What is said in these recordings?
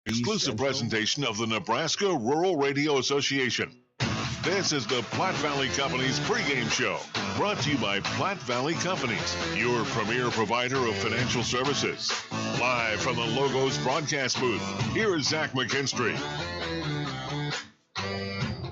Exclusive presentation of the Nebraska Rural Radio Association. This is the Platte Valley Company's pregame show, brought to you by Platte Valley Companies, your premier provider of financial services. Live from the Logos broadcast booth, here is Zach McKinstry.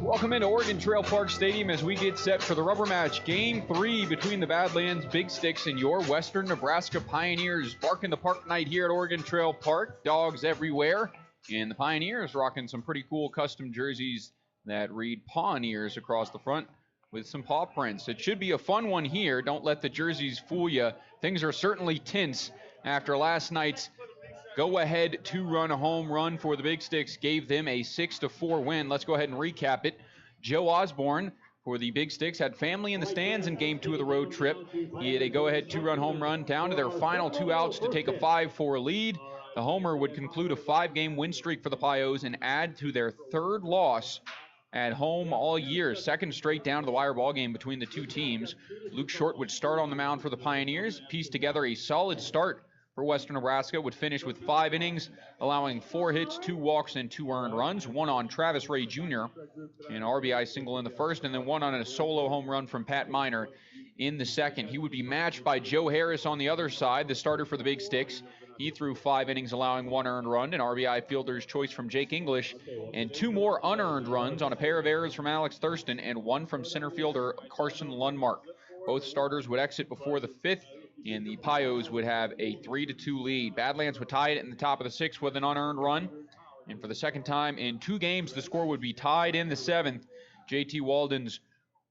Welcome into Oregon Trail Park Stadium as we get set for the rubber match, Game 3 between the Badlands Big Sticks and your Western Nebraska Pioneers. Barking the park tonight here at Oregon Trail Park. Dogs everywhere. And the Pioneers rocking some pretty cool custom jerseys that read Pawneers across the front with some paw prints. It should be a fun one here. Don't let the jerseys fool you. Things are certainly tense after last night's go-ahead two-run home run for the Big Sticks gave them a 6-4 win. Let's go ahead and recap it. Joe Osborne for the Big Sticks had family in the stands in Game 2 of the road trip. He had a go-ahead two-run home run down to their final two outs to take a 5-4 lead. The homer would conclude a 5-game win streak for the Pios and add to their third loss at home all year. Second straight down to the wire ball game between the two teams. Luke Short would start on the mound for the Pioneers, piece together a solid start for Western Nebraska, would finish with 5 innings, allowing 4 hits, 2 walks, and 2 earned runs. One on Travis Ray Jr., an RBI single in the first, and then one on a solo home run from Pat Miner in the second. He would be matched by Joe Harris on the other side, the starter for the Big Sticks. He threw 5 innings, allowing 1 earned run, an RBI fielder's choice from Jake English, and 2 more unearned runs on a pair of errors from Alex Thurston and 1 from center fielder Carson Lundmark. Both starters would exit before the 5th, and the Pios would have a 3-2 lead. Badlands would tie it in the top of the 6th with an unearned run. And for the second time in 2 games, the score would be tied in the 7th. JT Walden's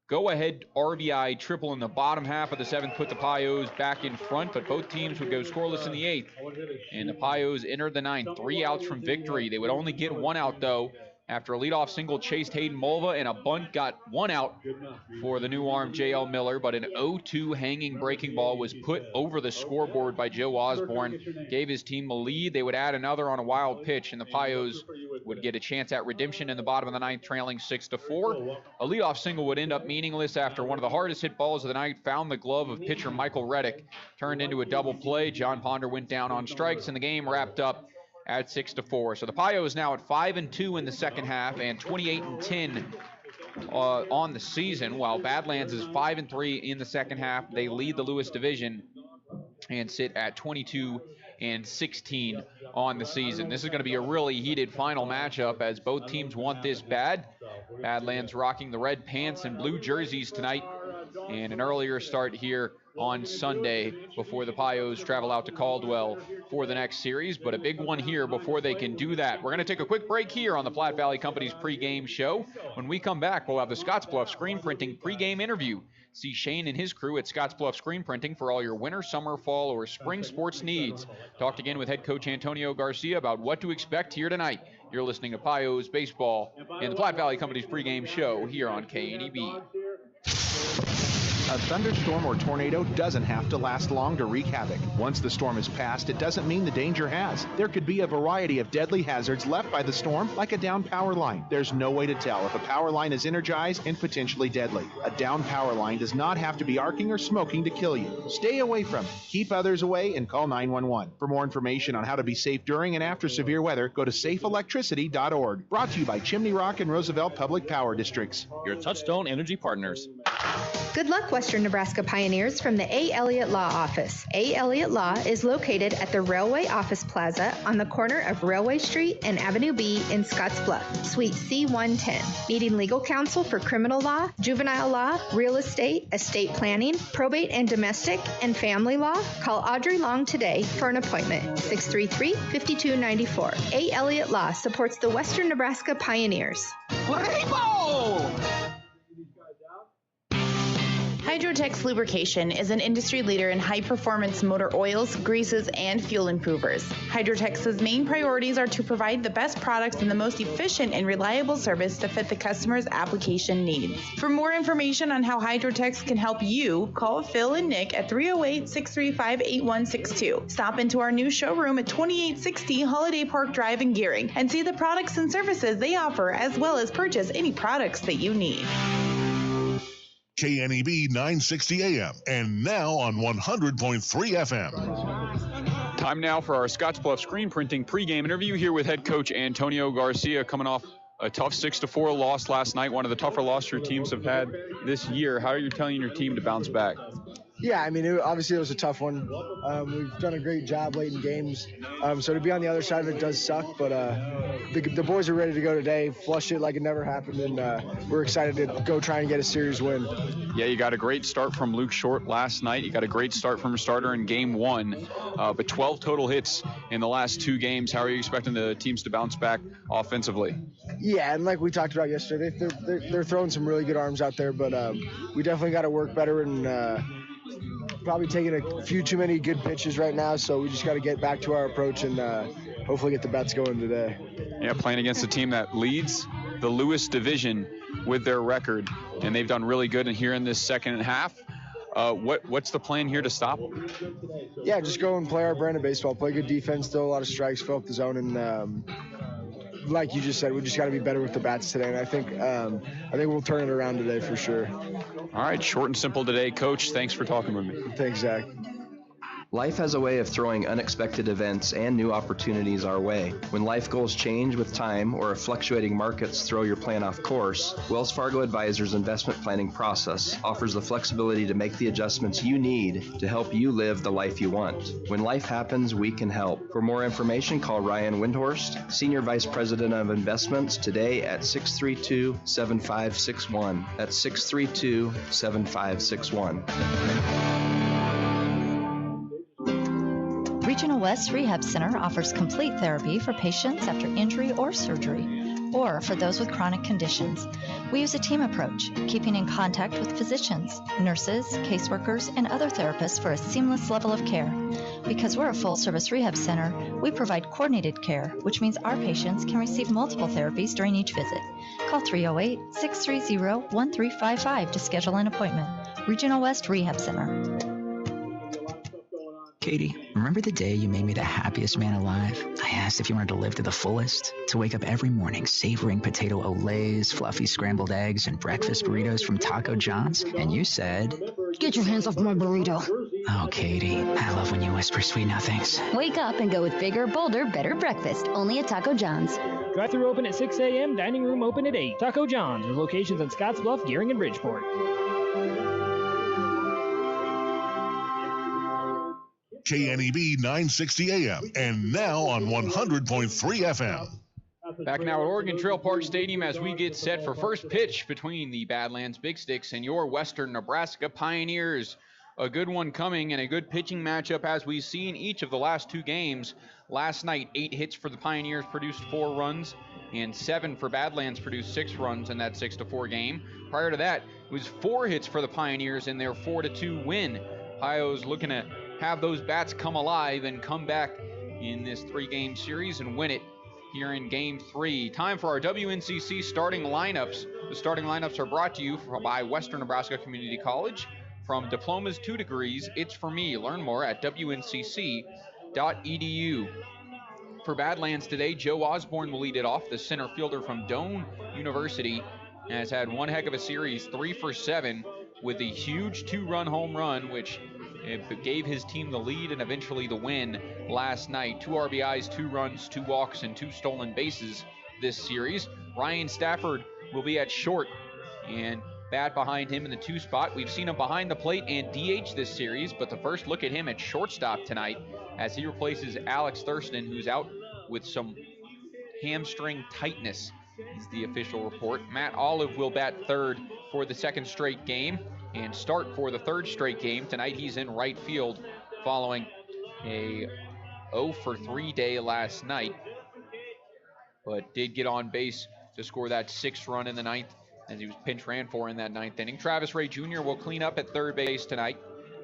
go-ahead RBI triple in the bottom half of the 7th put the Pios back in front, but both teams would go scoreless in the 8th. And the Pios entered the 9th, 3 outs from victory. They would only get 1 out, though, after a leadoff single chased Hayden Mulva, and a bunt got 1 out for the new arm J.L. Miller, but an 0-2 hanging breaking ball was put over the scoreboard by Joe Osborne, gave his team a lead. They would add another on a wild pitch, and the Pios would get a chance at redemption in the bottom of the 9th, trailing 6-4. A leadoff single would end up meaningless after one of the hardest hit balls of the night found the glove of pitcher Michael Reddick, turned into a double play. John Ponder went down on strikes, and the game wrapped up at 6-4. So the Pios now at 5-2 in the second half and 28-10 on the season, while Badlands is 5-3 in the second half. They lead the Lewis Division and sit at 22-16 on the season. This is going to be a really heated final matchup as both teams want this bad. Badlands rocking the red pants and blue jerseys tonight, and an earlier start here on Sunday before the Pios travel out to Caldwell for the next series, but a big one here before they can do that. We're going to take a quick break here on the Platte Valley Company's pregame show. When we come back, we'll have the Scottsbluff Screen Printing pregame interview. See Shane and his crew at Scottsbluff Screen Printing for all your winter, summer, fall, or spring sports needs. Talked again with head coach Antonio Garcia about what to expect here tonight. You're listening to Pios Baseball in the Platte Valley Company's pregame show here on KNEB. A thunderstorm or tornado doesn't have to last long to wreak havoc. Once the storm is past, it doesn't mean the danger has. There could be a variety of deadly hazards left by the storm, like a down power line. There's no way to tell if a power line is energized and potentially deadly. A down power line does not have to be arcing or smoking to kill you. Stay away from it. Keep others away and call 911. For more information on how to be safe during and after severe weather, go to safeelectricity.org. Brought to you by Chimney Rock and Roosevelt Public Power Districts. Your Touchstone Energy partners. Good luck, Western Nebraska Pioneers, from the A. Elliott Law Office. A. Elliott Law is located at the Railway Office Plaza on the corner of Railway Street and Avenue B in Scottsbluff, Suite C110. Needing legal counsel for criminal law, juvenile law, real estate, estate planning, probate and domestic, and family law? Call Audrey Long today for an appointment. 633-5294. A. Elliott Law supports the Western Nebraska Pioneers. Rainbow! Hydrotex Lubrication is an industry leader in high-performance motor oils, greases, and fuel improvers. Hydrotex's main priorities are to provide the best products and the most efficient and reliable service to fit the customer's application needs. For more information on how Hydrotex can help you, call Phil and Nick at 308-635-8162. Stop into our new showroom at 2860 Holiday Park Drive in Gearing and see the products and services they offer, as well as purchase any products that you need. KNEB 960 AM and now on 100.3 FM. Time now for our Scottsbluff screen printing pregame interview here with head coach Antonio Garcia, coming off a tough 6-4 loss last night, one of the tougher losses your teams have had this year. How are you telling your team to bounce back? Yeah, I mean, obviously it was a tough one. We've done a great job late in games. So to be on the other side of it does suck, but the boys are ready to go today, flush it like it never happened, and we're excited to go try and get a series win. Yeah, you got a great start from Luke Short last night. You got a great start from a starter in game 1, but 12 total hits in the last 2 games. How are you expecting the teams to bounce back offensively? Yeah, and like we talked about yesterday, they're throwing some really good arms out there, but we definitely got to work better and probably taking a few too many good pitches right now, so we just got to get back to our approach and hopefully get the bats going today. Yeah, playing against a team that leads the Lewis division with their record, and they've done really good in here in this second half. What's the plan here to stop them? Yeah, just go and play our brand of baseball, play good defense, throw a lot of strikes, fill up the zone, and like you just said, we just got to be better with the bats today, and I think we'll turn it around today for sure. All right, short and simple today, Coach. Thanks for talking with me. Thanks, Zach. Life has a way of throwing unexpected events and new opportunities our way. When life goals change with time or if fluctuating markets throw your plan off course, Wells Fargo Advisors' investment planning process offers the flexibility to make the adjustments you need to help you live the life you want. When life happens, we can help. For more information, call Ryan Windhorst, Senior Vice President of Investments, today at 632-7561. That's 632-7561. Regional West Rehab Center offers complete therapy for patients after injury or surgery, or for those with chronic conditions. We use a team approach, keeping in contact with physicians, nurses, caseworkers, and other therapists for a seamless level of care. Because we're a full-service rehab center, we provide coordinated care, which means our patients can receive multiple therapies during each visit. Call 308-630-1355 to schedule an appointment. Regional West Rehab Center. Katie, remember the day you made me the happiest man alive? I asked if you wanted to live to the fullest, to wake up every morning savoring potato olays, fluffy scrambled eggs, and breakfast burritos from Taco John's, and you said, "Get your hands off my burrito." Oh, Katie, I love when you whisper sweet nothings. Wake up and go with bigger, bolder, better breakfast, only at Taco John's. Drive-thru open at 6 a.m., dining room open at 8. Taco John's, with locations in Scottsbluff, Gearing, and Bridgeport. KNEB 960 AM and now on 100.3 FM. Back now at Oregon Trail Park Stadium as we get set for first pitch between the Badlands Big Sticks and your Western Nebraska Pioneers. A good one coming and a good pitching matchup as we've seen each of the last 2 games. Last night, 8 hits for the Pioneers produced 4 runs, and 7 for Badlands produced 6 runs in that 6-4 game. Prior to that, it was 4 hits for the Pioneers in their 4-2 win. Pios looking to have those bats come alive and come back in this 3-game series and win it here in Game 3. Time for our WNCC starting lineups. The starting lineups are brought to you by Western Nebraska Community College. From diplomas to degrees, it's for me. Learn more at wncc.edu. For Badlands today, Joe Osborne will lead it off. The center fielder from Doane University has had one heck of a series, 3 for 7, with a huge 2-run home run, which it gave his team the lead and eventually the win last night. 2 RBIs, 2 runs, 2 walks, and 2 stolen bases this series. Ryan Stafford will be at short and bat behind him in the 2 spot. We've seen him behind the plate and DH this series, but the first look at him at shortstop tonight as he replaces Alex Thurston, who's out with some hamstring tightness, is the official report. Matt Olive will bat third for the 2nd straight game and start for the 3rd straight game. Tonight he's in right field following a 0 for 3 day last night, but did get on base to score that 6th run in the 9th as he was pinch ran for in that 9th inning. Travis Ray Jr. will clean up at 3rd base tonight.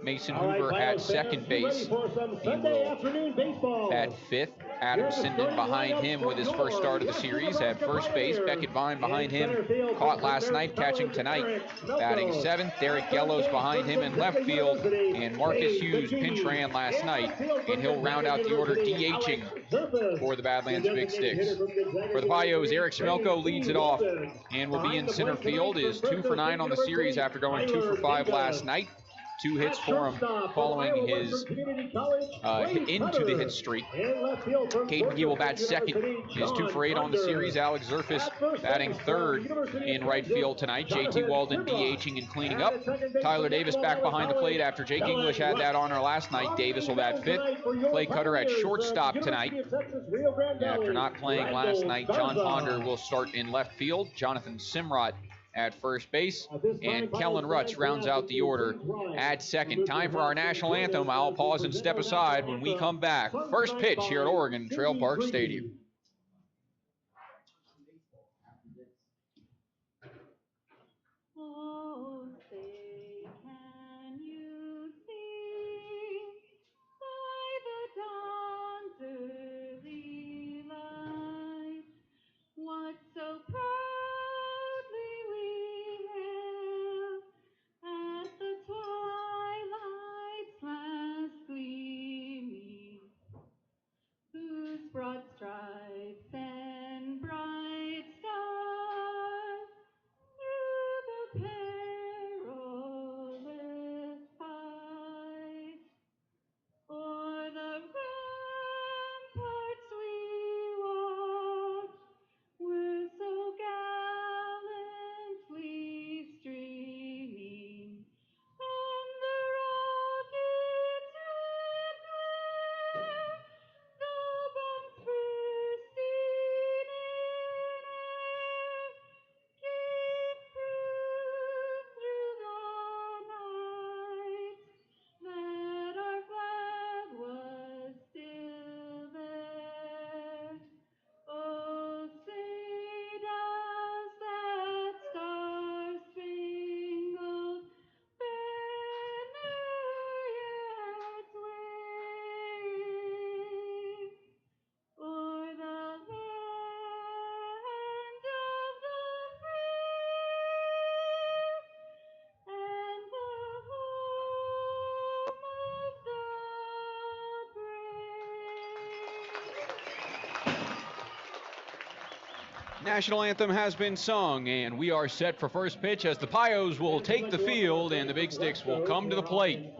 Mason Hoover at 2nd base. He will bat 5th. Adam Sinden behind him with his first start of the series. At first base, Beckett Vine behind him. Caught last night, catching tonight. Batting 7th, Derek Gellos behind him in left field. And Marcus Hughes pinch ran last night. And he'll round out the order DHing for the Badlands Big Sticks. For the Pios, Eric Smelko leads it off and will be in center field. Is 2 for 9 on the series after going 2 for 5 last night. 2 hits for him following his into the hit streak. Caden McGee will bat second. Is 2 for 8 on the series. Alex Zerfus batting third in right field tonight. JT Walden DHing and cleaning up. Tyler Davis back behind the plate after Jake English had that honor last night. Davis will bat fifth. Clay Cutter at shortstop tonight. After not playing last night, John Ponder will start in left field. Jonathan Simrot at first base, and Kellen Rutz rounds out the order at second. Time for our national anthem. I'll pause and step aside when we come back. First pitch here at Oregon Trail Park Stadium. Oh, say, can you sing by the dawn's early light what so proudly we hailed at the twilight's last gleaming, whose broad stripes and bright stars through the perilous fight o'er the ramparts we watched were so gallantly streaming, and the rockets' red glare, the bombs bursting in air, gave proof through the night that our flag was still there. Oh, say does that star-spangled banner yet wave o'er the land of the free and the home of the brave. National anthem has been sung, and we are set for first pitch as the Pios will take the field and the Big Sticks will come to the plate.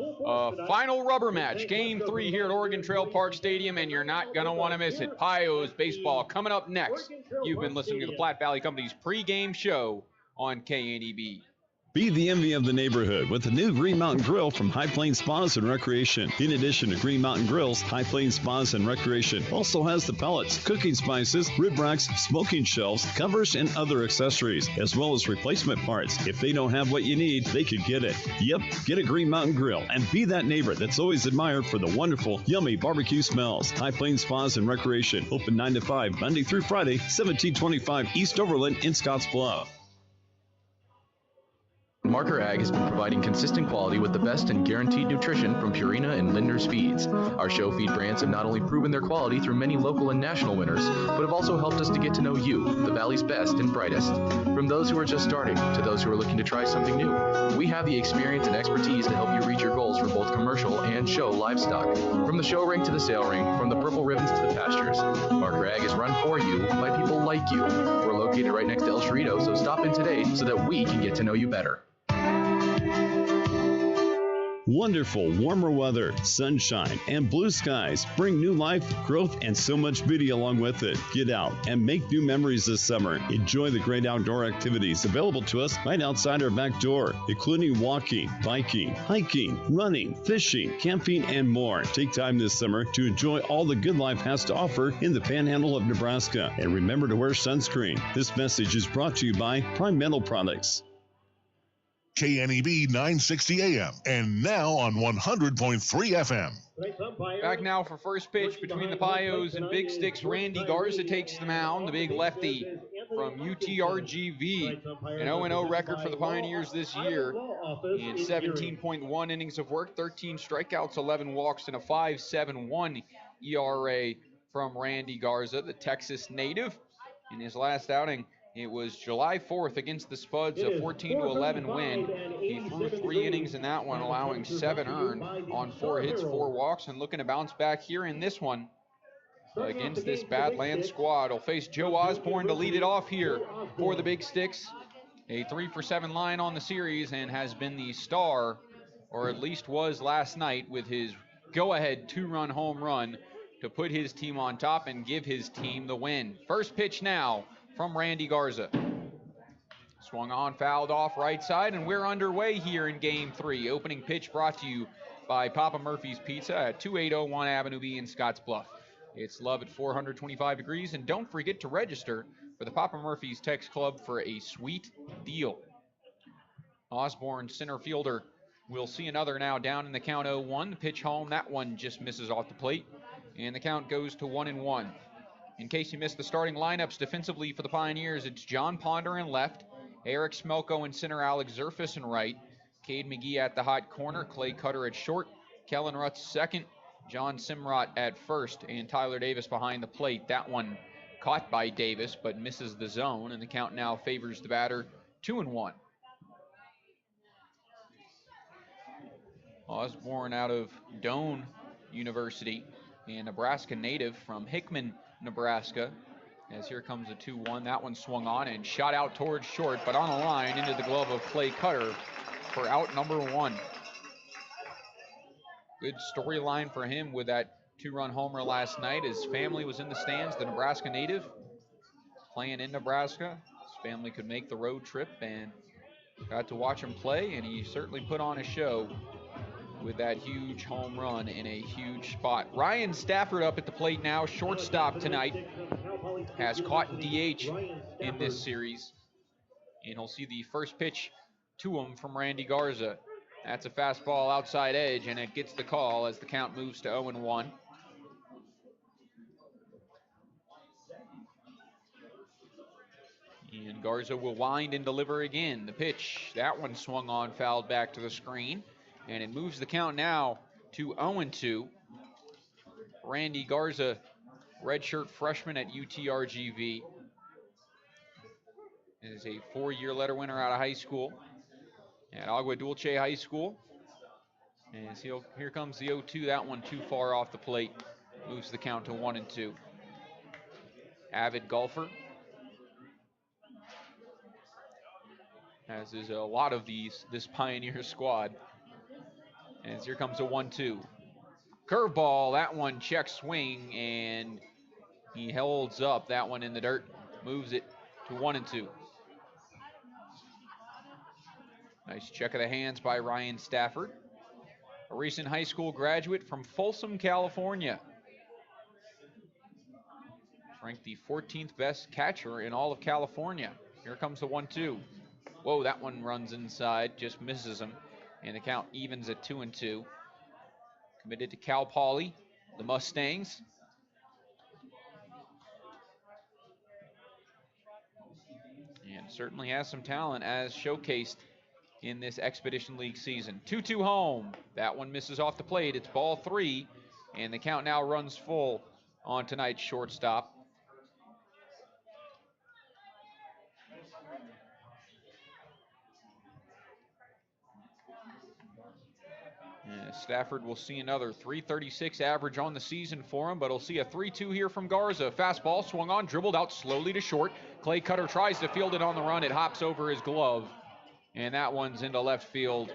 Final rubber match, Game 3 here at Oregon Trail Park Stadium, and you're not going to want to miss it. Pios baseball coming up next. You've been listening to the Platte Valley Company's pregame show on KNEB. Be the envy of the neighborhood with the new Green Mountain Grill from High Plains Spas and Recreation. In addition to Green Mountain Grills, High Plains Spas and Recreation also has the pellets, cooking spices, rib racks, smoking shelves, covers, and other accessories, as well as replacement parts. If they don't have what you need, they could get it. Yep, get a Green Mountain Grill and be that neighbor that's always admired for the wonderful, yummy barbecue smells. High Plains Spas and Recreation, open 9 to 5, Monday through Friday, 1725 East Overland in Scottsbluff. Marker Ag has been providing consistent quality with the best and guaranteed nutrition from Purina and Linder's Feeds. Our show feed brands have not only proven their quality through many local and national winners, but have also helped us to get to know you, the Valley's best and brightest. From those who are just starting to those who are looking to try something new, we have the experience and expertise to help you reach your goals for both commercial and show livestock. From the show ring to the sale ring, from the purple ribbons to the pastures, Marker Ag is run for you by people like you. We're located right next to El Chorrito, so stop in today so that we can get to know you better. Wonderful warmer weather, sunshine, and blue skies bring new life, growth, and so much beauty along with it. Get out and make new memories this summer. Enjoy the great outdoor activities available to us right outside our back door, including walking, biking, hiking, running, fishing, camping, and more. Take time this summer to enjoy all the good life has to offer in the Panhandle of Nebraska. And remember to wear sunscreen. This message is brought to you by Prime Metal Products. KNEB 960 AM and now on 100.3 FM. Back now for first pitch between the Pios and Big Sticks. Randy Garza takes the mound, the big lefty from UTRGV. An 0-0 record for the Pioneers this year in 17.1 innings of work, 13 strikeouts, 11 walks, and a 5.71 ERA from Randy Garza, the Texas native. In his last outing, it was July 4th against the Spuds, a 14-11 win. He threw 3 innings in that one, allowing 7 earned on 4 hits, 4 walks, and looking to bounce back here in this one against this Badlands squad. He'll face Joe Osborne to lead it off here for the Big Sticks. A 3-for-7 line on the series and has been the star or at least was last night with his go-ahead 2-run home run to put his team on top and give his team the win. First pitch now from Randy Garza. Swung on, fouled off right side, and we're underway here in Game 3. Opening pitch brought to you by Papa Murphy's Pizza at 2801 Avenue B in Scottsbluff. It's love at 425 degrees, and don't forget to register for the Papa Murphy's Tex Club for a sweet deal. Osborne, center fielder, will see another now down in the count 0-1. The pitch home, that one just misses off the plate, and the count goes to 1-1. In case you missed the starting lineups defensively for the Pioneers, it's John Ponder in left, Eric Smelko in center, Alex Zerfus in right, Cade McGee at the hot corner, Clay Cutter at short, Kellen Rutz second, John Simrot at first, and Tyler Davis behind the plate. That one caught by Davis, but misses the zone, and the count now favors the batter 2-1. Osborne out of Doane University, and Nebraska native from Hickman, Nebraska. As here comes a 2-1. That one swung on and shot out towards short, but on a line into the glove of Clay Cutter for out number 1. Good storyline for him with that 2-run homer last night. His family was in the stands, the Nebraska native, playing in Nebraska. His family could make the road trip and got to watch him play, and he certainly put on a show with that huge home run in a huge spot. Ryan Stafford up at the plate now, shortstop tonight. Has caught DH in this series, and he'll see the first pitch to him from Randy Garza. That's a fastball outside edge, and it gets the call as the count moves to 0-1. And Garza will wind and deliver again. The pitch, that one swung on, fouled back to the screen, and it moves the count now to 0-2. Randy Garza, redshirt freshman at UTRGV, is a 4-year letter winner out of high school at Agua Dulce High School. And here comes the 0-2. That one too far off the plate. Moves the count to 1-2. Avid golfer, as is a lot of this Pioneer squad. As here comes a 1-2. Curveball, that one check swing, and he holds up that one in the dirt. Moves it to 1-2. Nice check of the hands by Ryan Stafford, a recent high school graduate from Folsom, California. Ranked the 14th best catcher in all of California. Here comes the 1-2. Whoa, that one runs inside, just misses him, and the count evens at 2-2. Committed to Cal Poly, the Mustangs. And certainly has some talent as showcased in this Expedition League season. 2-2 home. That one misses off the plate. It's ball 3, and the count now runs full on tonight's shortstop. Stafford will see another 336 average on the season for him, but he'll see a 3-2 here from Garza. Fastball swung on, dribbled out slowly to short. Clay Cutter tries to field it on the run. It hops over his glove, and that one's into left field.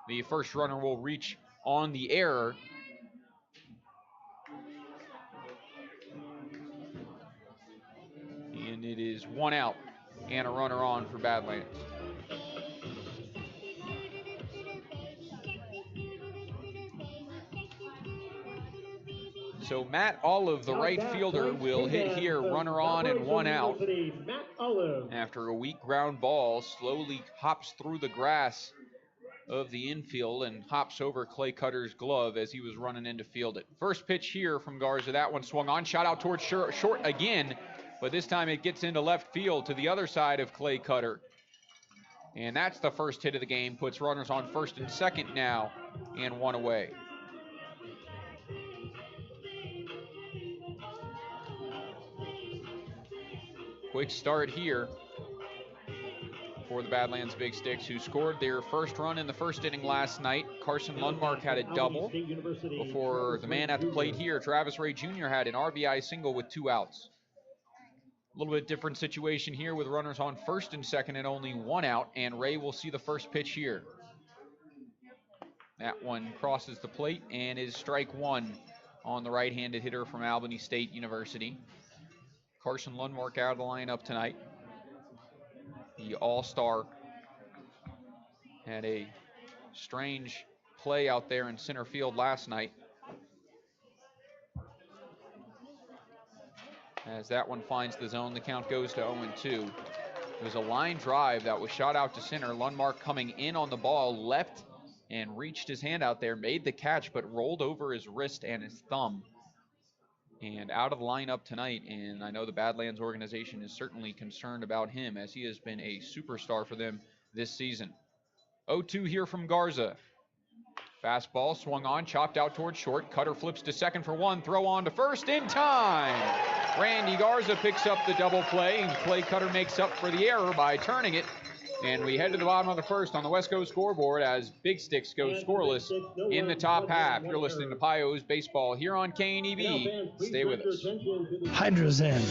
The first runner will reach on the error. And it is 1 out and a runner on for Badlands. So Matt Olive, the right fielder, will hit here, runner on and 1 out. After a weak ground ball, slowly hops through the grass of the infield and hops over Clay Cutter's glove as he was running in to field it. First pitch here from Garza, that one swung on, shot out towards short again, but this time it gets into left field to the other side of Clay Cutter. And that's the first hit of the game, puts runners on first and second now, and 1 away. Quick start here for the Badlands Big Sticks, who scored their first run in the first inning last night. Carson Lundmark had a double before the man at the plate here, Travis Ray Jr., had an RBI single with 2 outs. A little bit different situation here with runners on first and second and only 1 out, and Ray will see the first pitch here. That one crosses the plate and is strike one on the right-handed hitter from Albany State University. Carson Lundmark out of the lineup tonight. The all-star had a strange play out there in center field last night, as that one finds the zone. The count goes to 0-2. It was a line drive that was shot out to center. Lundmark coming in on the ball, left and reached his hand out there, made the catch, but rolled over his wrist and his thumb. And out of the lineup tonight, and I know the Badlands organization is certainly concerned about him, as he has been a superstar for them this season. 0-2 here from Garza. Fastball swung on, chopped out towards short. Cutter flips to second for one, throw on to first in time. Randy Garza picks up the double play, and Clay Cutter makes up for the error by turning it. And we head to the bottom of the first on the West Coast scoreboard as Big Sticks go scoreless in the top half. You're listening to Pios Baseball here on KNEB. Stay with us. Hydrozen.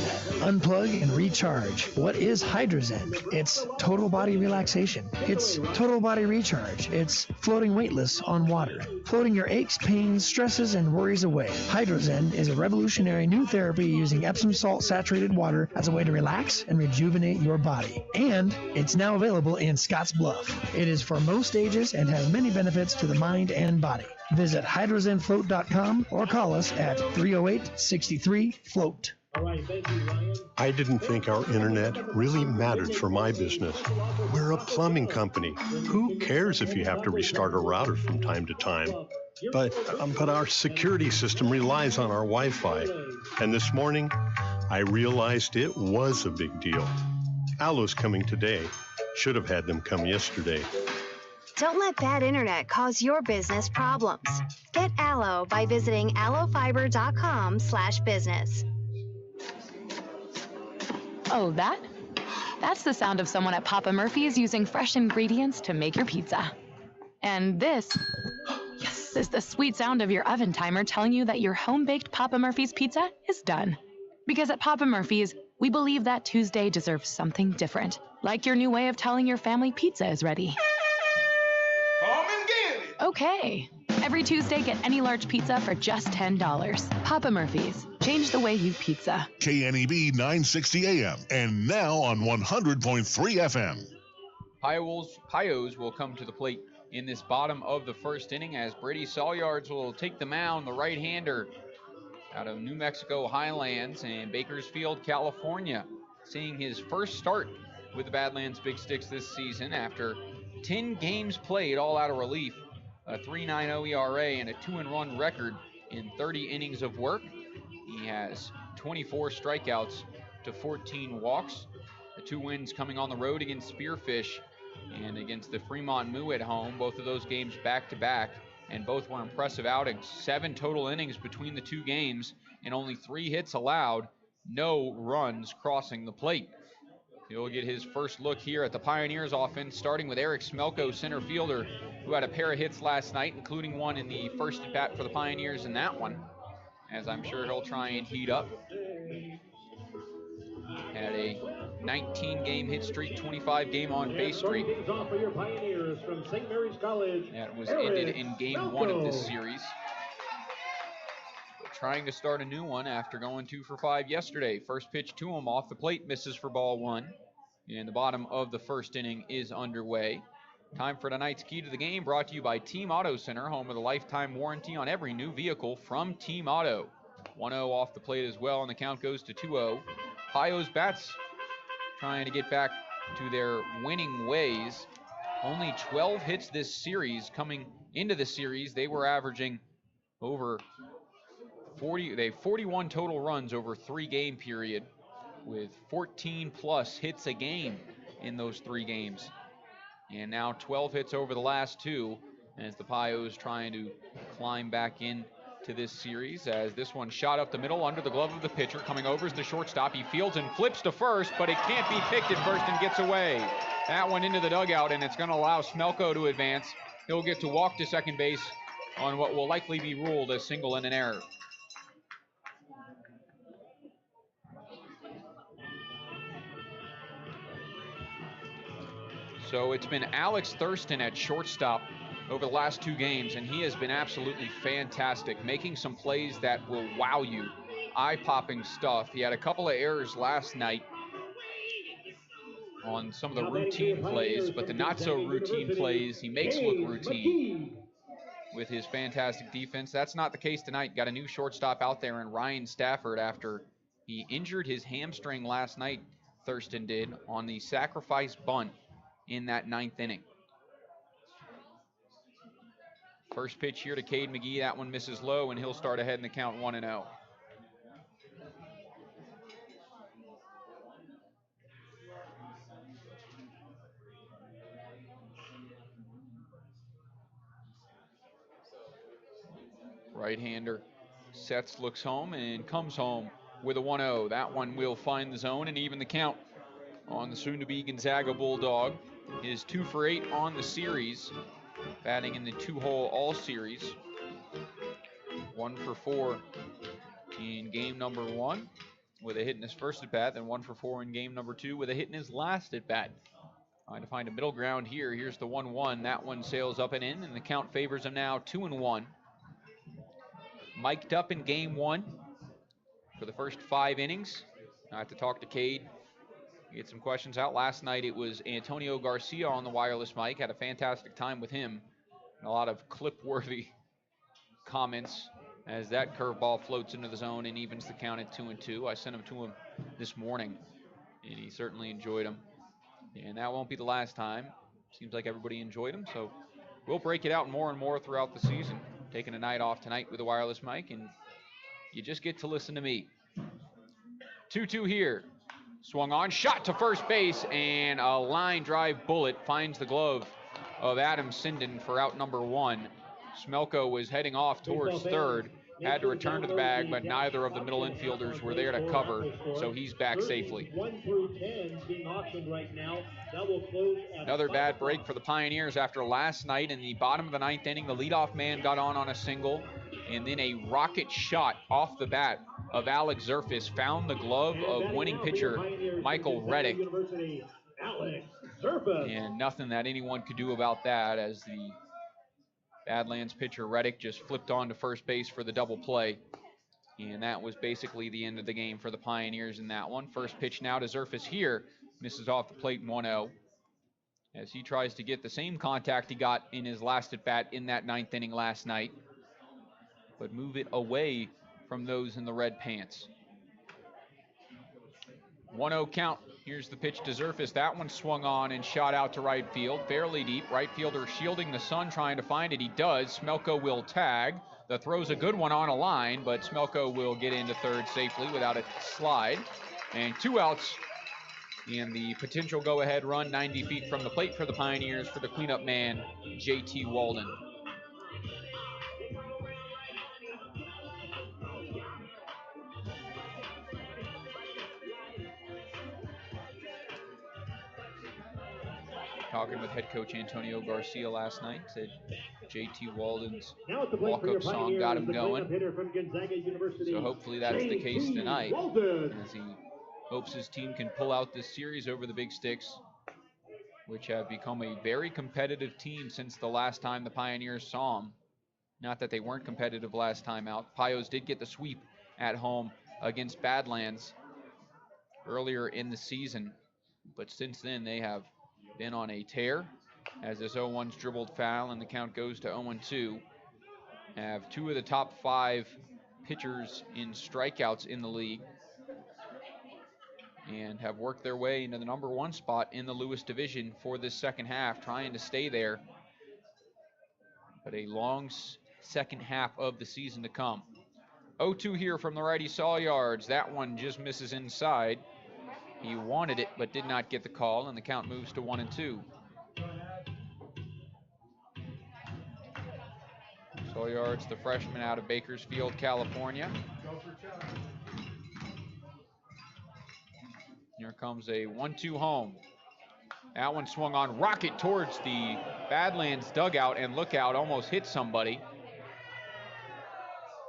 Unplug and recharge. What is Hydrozen? It's total body relaxation. It's total body recharge. It's floating weightless on water. Floating your aches, pains, stresses, and worries away. Hydrozen is a revolutionary new therapy using Epsom salt saturated water as a way to relax and rejuvenate your body. And it's now available in Scottsbluff. It is for most ages and has many benefits to the mind and body. Visit hydrozenfloat.com or call us at 308-63-FLOAT. I didn't think our internet really mattered for my business. We're a plumbing company. Who cares if you have to restart a router from time to time? But our security system relies on our Wi-Fi. And this morning, I realized it was a big deal. Allo's coming today. Should have had them come yesterday. Don't let bad internet cause your business problems. Get Allo by visiting allofiber.com/business. Oh, that's the sound of someone at Papa Murphy's using fresh ingredients to make your pizza. And this, yes, is the sweet sound of your oven timer telling you that your home-baked Papa Murphy's pizza is done. Because at Papa Murphy's, we believe that Tuesday deserves something different, like your new way of telling your family pizza is ready. Come and get it! Okay. Every Tuesday, get any large pizza for just $10. Papa Murphy's. Change the way you pizza. KNEB 960 AM and now on 100.3 FM. Pios will come to the plate in this bottom of the first inning as Brady Sawyards will take the mound, the right-hander out of New Mexico Highlands and Bakersfield, California, seeing his first start with the Badlands Big Sticks this season after 10 games played, all out of relief, a 3.90 ERA and a 2-run record in 30 innings of work. He has 24 strikeouts to 14 walks. The 2 wins coming on the road against Spearfish and against the Fremont Moo at home, both of those games back-to-back, and both were impressive outings. 7 total innings between the 2 games and only 3 hits allowed, no runs crossing the plate. He'll get his first look here at the Pioneers offense, starting with Eric Smelko, center fielder, who had a pair of hits last night, including one in the first at-bat for the Pioneers in that one, as I'm sure he'll try and heat up. Had a 19-game hit streak, 25-game on-base streak. That was ended in Game 1 of this series. But trying to start a new one after going 2 for 5 yesterday. First pitch to him off the plate, misses for ball 1. And the bottom of the first inning is underway. Time for tonight's Key to the Game, brought to you by Team Auto Center, home with a lifetime warranty on every new vehicle from Team Auto. 1-0 off the plate as well, and the count goes to 2-0. Pios bats trying to get back to their winning ways. Only 12 hits this series. Coming into the series, they were averaging over 41 total runs over 3-game period, with 14 plus hits a game in those 3 games. And now 12 hits over the last 2, as the Pios trying to climb back in to this series, as this one shot up the middle under the glove of the pitcher. Coming over is the shortstop. He fields and flips to first, but it can't be picked at first and gets away. That one into the dugout, and it's going to allow Smelko to advance. He'll get to walk to second base on what will likely be ruled a single and an error. So it's been Alex Thurston at shortstop over the last 2 games, and he has been absolutely fantastic, making some plays that will wow you. Eye-popping stuff. He had a couple of errors last night on some of the routine plays, but the not-so-routine plays he makes look routine with his fantastic defense. That's not the case tonight. Got a new shortstop out there in Ryan Stafford after he injured his hamstring last night, Thurston did, on the sacrifice bunt in that 9th inning. First pitch here to Cade McGee. That one misses low, and he'll start ahead in the count 1-0. Right-hander sets, looks home, and comes home with a 1-0. That one will find the zone and even the count on the soon-to-be Gonzaga Bulldog. His 2 for 8 on the series, batting in the 2-hole all-series. 1 for 4 in game number 1 with a hit in his first at-bat, then 1 for 4 in game number 2 with a hit in his last at-bat. Trying to find a middle ground here. Here's the 1-1. That one sails up and in, and the count favors him now 2-1. Mic'd up in game 1 for the first 5 innings. I have to talk to Cade, get some questions out. Last night it was Antonio Garcia on the wireless mic. Had a fantastic time with him. And a lot of clip-worthy comments as that curveball floats into the zone and evens the count at 2-2. I sent him to him this morning, and he certainly enjoyed him. And that won't be the last time. Seems like everybody enjoyed him, so we'll break it out more and more throughout the season. Taking a night off tonight with a wireless mic, and you just get to listen to me. 2-2 here. Swung on, shot to first base, and a line drive bullet finds the glove of Adam Sinden for out number 1. Smelko was heading off towards third, had to return to the bag, but neither of the middle infielders were there to cover, so he's back safely. 1 through 10 being auctioned right now. That will close at Another bad break for the Pioneers after last night. In the bottom of the 9th inning, the leadoff man got on a single, and then a rocket shot off the bat of Alex Zerfis found the glove of winning pitcher Michael Reddick. And nothing that anyone could do about that, as the Badlands pitcher Reddick just flipped on to first base for the double play. And that was basically the end of the game for the Pioneers in that one. First pitch now to Zerfis here. Misses off the plate, 1-0. As he tries to get the same contact he got in his last at-bat in that 9th inning last night, but move it away from those in the red pants. 1-0 count. Here's the pitch to Zerfis. That one swung on and shot out to right field. Fairly deep. Right fielder shielding the sun, trying to find it. He does. Smelko will tag. The throw's a good one on a line, but Smelko will get into third safely without a slide. And 2 outs. And the potential go-ahead run 90 feet from the plate for the Pioneers for the cleanup man, J.T. Walden. Talking with head coach Antonio Garcia last night, said J.T. Walden's walk-up song got him going. So hopefully that's the case tonight, as he hopes his team can pull out this series over the Big Sticks, which have become a very competitive team since the last time the Pioneers saw them. Not that they weren't competitive last time out. Pios did get the sweep at home against Badlands earlier in the season, but since then they have been on a tear, as this 0-1's dribbled foul and the count goes to 0-2. Have 2 of the top 5 pitchers in strikeouts in the league, and have worked their way into the number 1 spot in the Lewis division for this second half, trying to stay there. But a long second half of the season to come. 0-2 here from the righty Saul Yards. That one just misses inside. He wanted it, but did not get the call, and the count moves to 1-2. Saul Yards, the freshman out of Bakersfield, California. Here comes a 1-2 home. That one swung on, rocket towards the Badlands dugout, and look out, almost hit somebody.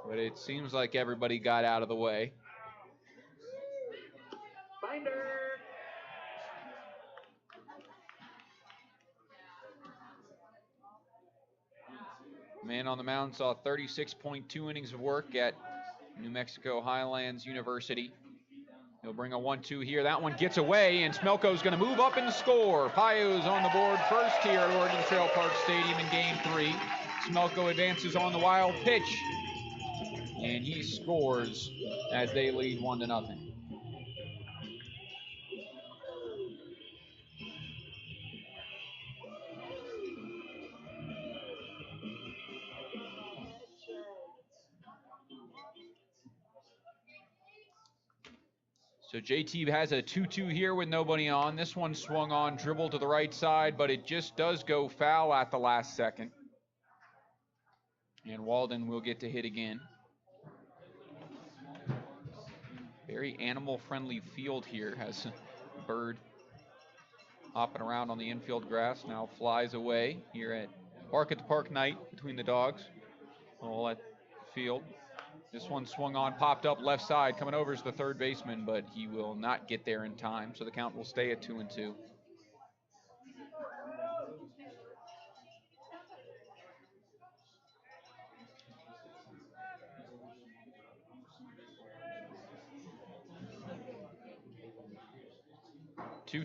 But it seems like everybody got out of the way. Man on the mound saw 36.2 innings of work at New Mexico Highlands University. He'll bring a 1-2 here. That one gets away, and Smelko's going to move up and score. Pios on the board first here at Oregon Trail Park Stadium in Game 3. Smelko advances on the wild pitch, and he scores as they lead 1-0. So JT has a 2-2 here with nobody on. This one swung on, dribble to the right side, but it just does go foul at the last second. And Walden will get to hit again. Very animal-friendly field here. Has a bird hopping around on the infield grass. Now flies away here at Bark at the Park night between the dogs. All at the field. This one swung on, popped up left side. Coming over is the third baseman, but he will not get there in time. So the count will stay at 2-2.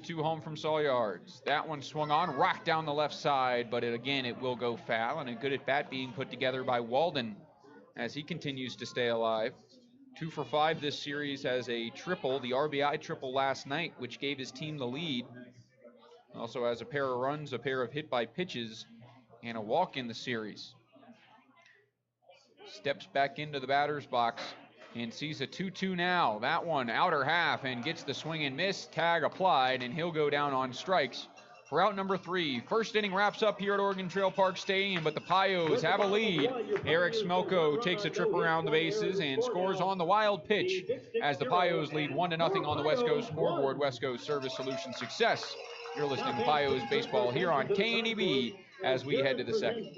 Two home from Saul Yards. That one swung on, rocked down the left side, but it will go foul, and a good at bat being put together by Walden as he continues to stay alive. 2 for 5 this series as a triple, the RBI triple last night, which gave his team the lead. Also has a pair of runs, a pair of hit by pitches, and a walk in the series. Steps back into the batter's box and sees a 2-2 now. That one outer half and gets the swing and miss. Tag applied, and he'll go down on strikes for out number 3. First inning wraps up here at Oregon Trail Park Stadium, but the Pios have a lead. Eric Smelko takes a trip around the bases and scores on the wild pitch as the Pios lead 1-0 on the West Coast scoreboard. West Coast Service Solutions success. You're listening to Pios Baseball here on KNEB as we head to the second.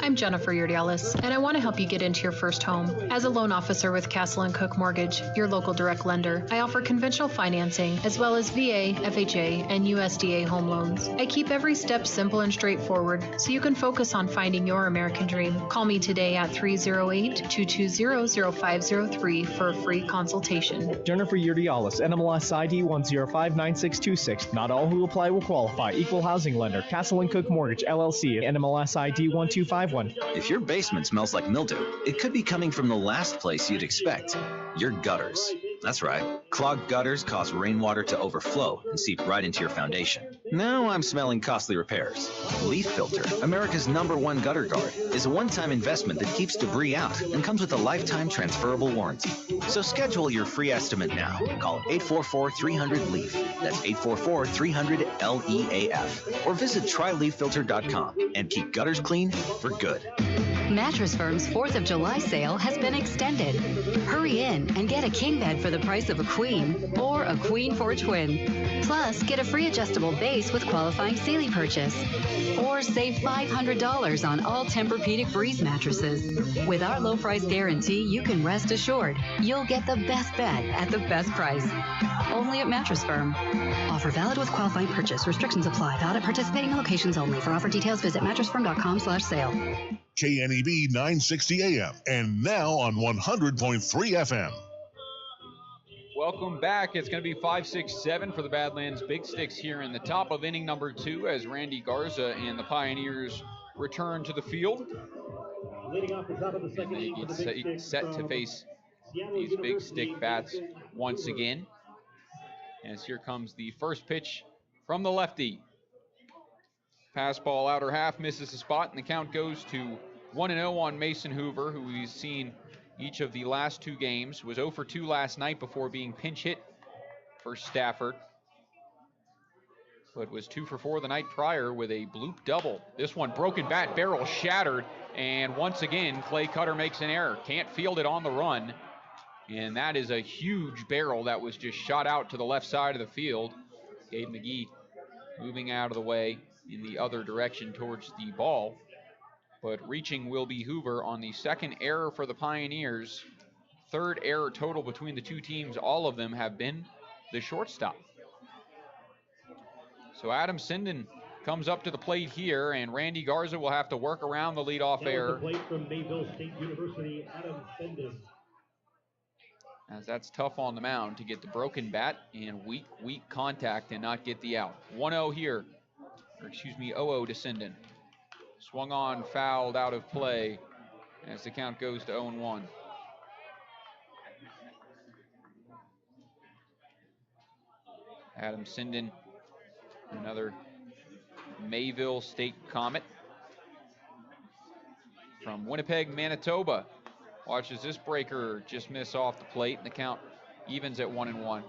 I'm Jennifer Urdialis, and I want to help you get into your first home. As a loan officer with Castle & Cook Mortgage, your local direct lender, I offer conventional financing as well as VA, FHA, and USDA home loans. I keep every step simple and straightforward so you can focus on finding your American dream. Call me today at 308-220-0503 for a free consultation. Jennifer Urdialis, NMLS ID 1059626. Not all who apply will qualify. Equal housing lender. Castle & Cook Mortgage, LLC. NMLS ID 1251. If your basement smells like mildew, it could be coming from the last place you'd expect, your gutters. That's right. Clogged gutters cause rainwater to overflow and seep right into your foundation. Now I'm smelling costly repairs. Leaf Filter, America's #1 gutter guard, is a one-time investment that keeps debris out and comes with a lifetime transferable warranty. So schedule your free estimate now. Call 844-300-LEAF. That's 844-300-LEAF. Or visit tryleaffilter.com and keep gutters clean for good. Mattress Firm's 4th of July sale has been extended. Hurry in and get a king bed for the price of a queen, or a queen for a twin. Plus, get a free adjustable base with qualifying Sealy purchase. Or save $500 on all Tempur-Pedic Breeze mattresses. With our low price guarantee, you can rest assured you'll get the best bed at the best price. Only at Mattress Firm. Offer valid with qualifying purchase. Restrictions apply. Valid at participating locations only. For offer details, visit mattressfirm.com/sale. KNEB 960 AM and now on 100.3 FM. Welcome back. It's going to be 5-6-7 for the Badlands Big Sticks here in the top of inning number 2 as Randy Garza and the Pioneers return to the field. They get set to face these big stick bats once again. As here comes the first pitch from the lefty. Pass ball outer half, misses the spot, and the count goes to 1-0 on Mason Hoover, who we've seen each of the last 2 games. Was 0 for 2 last night before being pinch hit for Stafford, but was 2 for 4 the night prior with a bloop double. This one, broken bat, barrel shattered, and once again, Clay Cutter makes an error. Can't field it on the run, and that is a huge barrel that was just shot out to the left side of the field. Gabe McGee moving out of the way in the other direction towards the ball, but reaching will be Hoover on the second error for the Pioneers. 3rd error total between the 2 teams. All of them have been the shortstop. So Adam Sinden comes up to the plate here, and Randy Garza will have to work around the leadoff error. Plate from Mayville State University, Adam Senden. As that's tough on the mound to get the broken bat and weak contact and not get the out. 1-0 here, or excuse me, 0-0 to Sinden. Swung on, fouled, out of play as the count goes to 0-1. Adam Sinden, another Mayville State Comet from Winnipeg, Manitoba. Watches this breaker just miss off the plate, and the count evens at 1-1.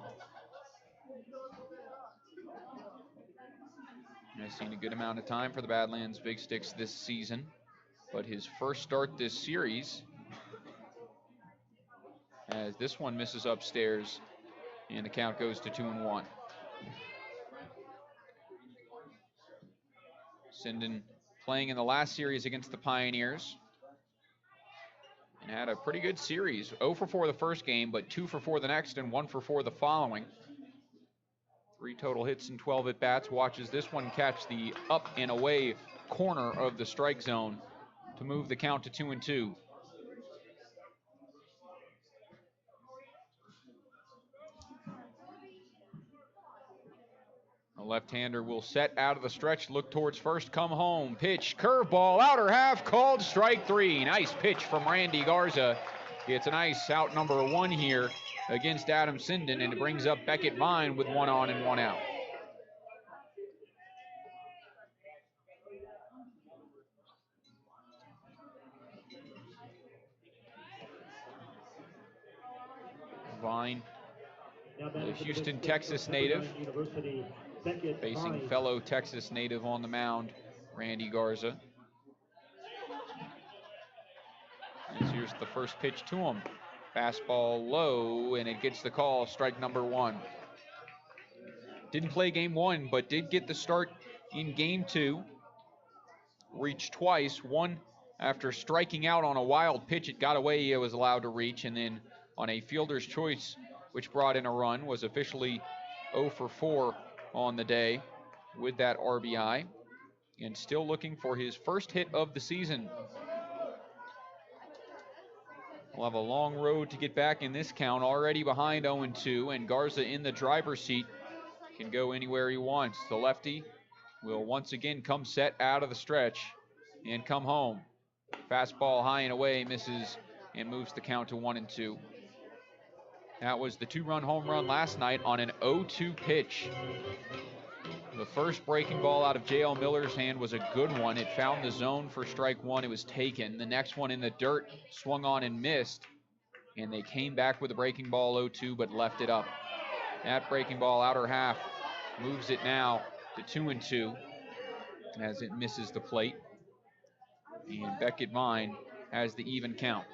Has seen a good amount of time for the Badlands Big Sticks this season, but his first start this series, as this one misses upstairs, and the count goes to 2-1. Sinden playing in the last series against the Pioneers and had a pretty good series. 0 for 4 the first game, but 2 for 4 the next and 1 for 4 the following. 3 total hits and 12 at-bats. Watches this one catch the up and away corner of the strike zone to move the count to 2-2. The left-hander will set out of the stretch, look towards first, come home. Pitch, curveball, outer half, called strike 3. Nice pitch from Randy Garza. It's a nice out number 1 here against Adam Sinden, and it brings up Beckett Vine with 1 on and 1 out. Vine, the Houston, Texas native, facing fellow Texas native on the mound, Randy Garza. And here's the first pitch to him. Fastball low, and it gets the call, strike number 1. Didn't play game 1, but did get the start in game 2. Reached twice, one after striking out on a wild pitch. It got away, it was allowed to reach, and then on a fielder's choice, which brought in a run, was officially 0 for 4 on the day with that RBI, and still looking for his first hit of the season. We'll have a long road to get back in this count, already behind 0-2, and Garza in the driver's seat, can go anywhere he wants. The lefty will once again come set out of the stretch and come home. Fastball high and away, misses and moves the count to 1-2. That was the 2-run home run last night on an 0-2 pitch. The first breaking ball out of J.L. Miller's hand was a good one. It found the zone for strike 1. It was taken. The next one in the dirt, swung on and missed. And they came back with a breaking ball 0-2, but left it up. That breaking ball, outer half, moves it now to 2-2 as it misses the plate. And Beckett Vine has the even count.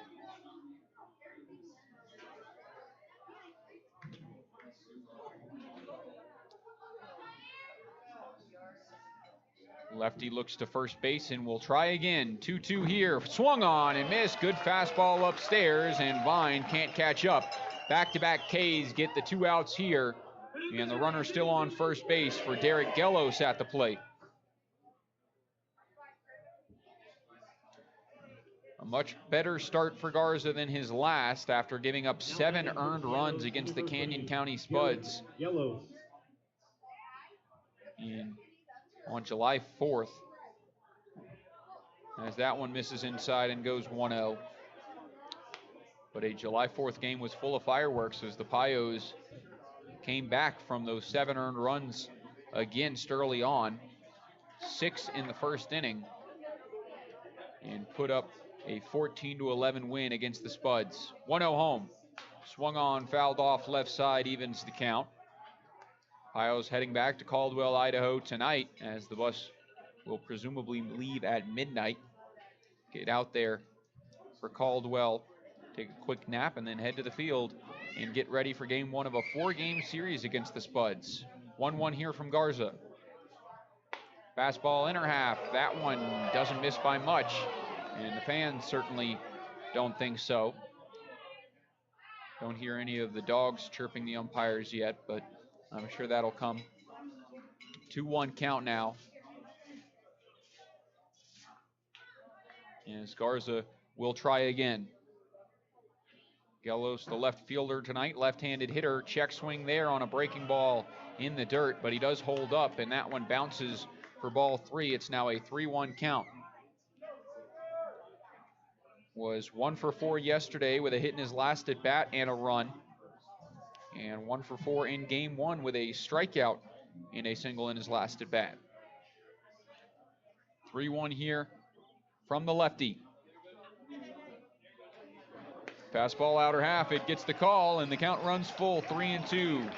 Lefty looks to first base and will try again. 2-2 here. Swung on and missed. Good fastball upstairs, and Vine can't catch up. Back-to-back Ks get the 2 outs here, and the runner still on first base for Derek Gellos at the plate. A much better start for Garza than his last after giving up 7 earned runs against the Canyon County Spuds on July 4th. As that one misses inside and goes 1-0. But a July 4th game was full of fireworks as the Pios came back from those 7 earned runs against early on. 6 in the first inning, and put up a 14-11 win against the Spuds. 1-0 home. Swung on, fouled off left side, evens the count. Pios heading back to Caldwell, Idaho tonight, as the bus will presumably leave at midnight. Get out there for Caldwell, take a quick nap, and then head to the field and get ready for game 1 of a 4-game series against the Spuds. 1-1 here from Garza. Fastball inner half. That one doesn't miss by much, and the fans certainly don't think so. Don't hear any of the dogs chirping the umpires yet, but I'm sure that'll come. 2-1 count now As Garza will try again. Gelos, the left fielder tonight, left-handed hitter, check swing there on a breaking ball in the dirt, but he does hold up, and that one bounces for ball 3. It's now a 3-1 count. Was 1 for 4 yesterday with a hit in his last at bat and a run. And 1 for 4 in game 1 with a strikeout in a single in his last at bat. 3-1 here from the lefty. Fastball outer half, it gets the call, and the count runs full, 3-2.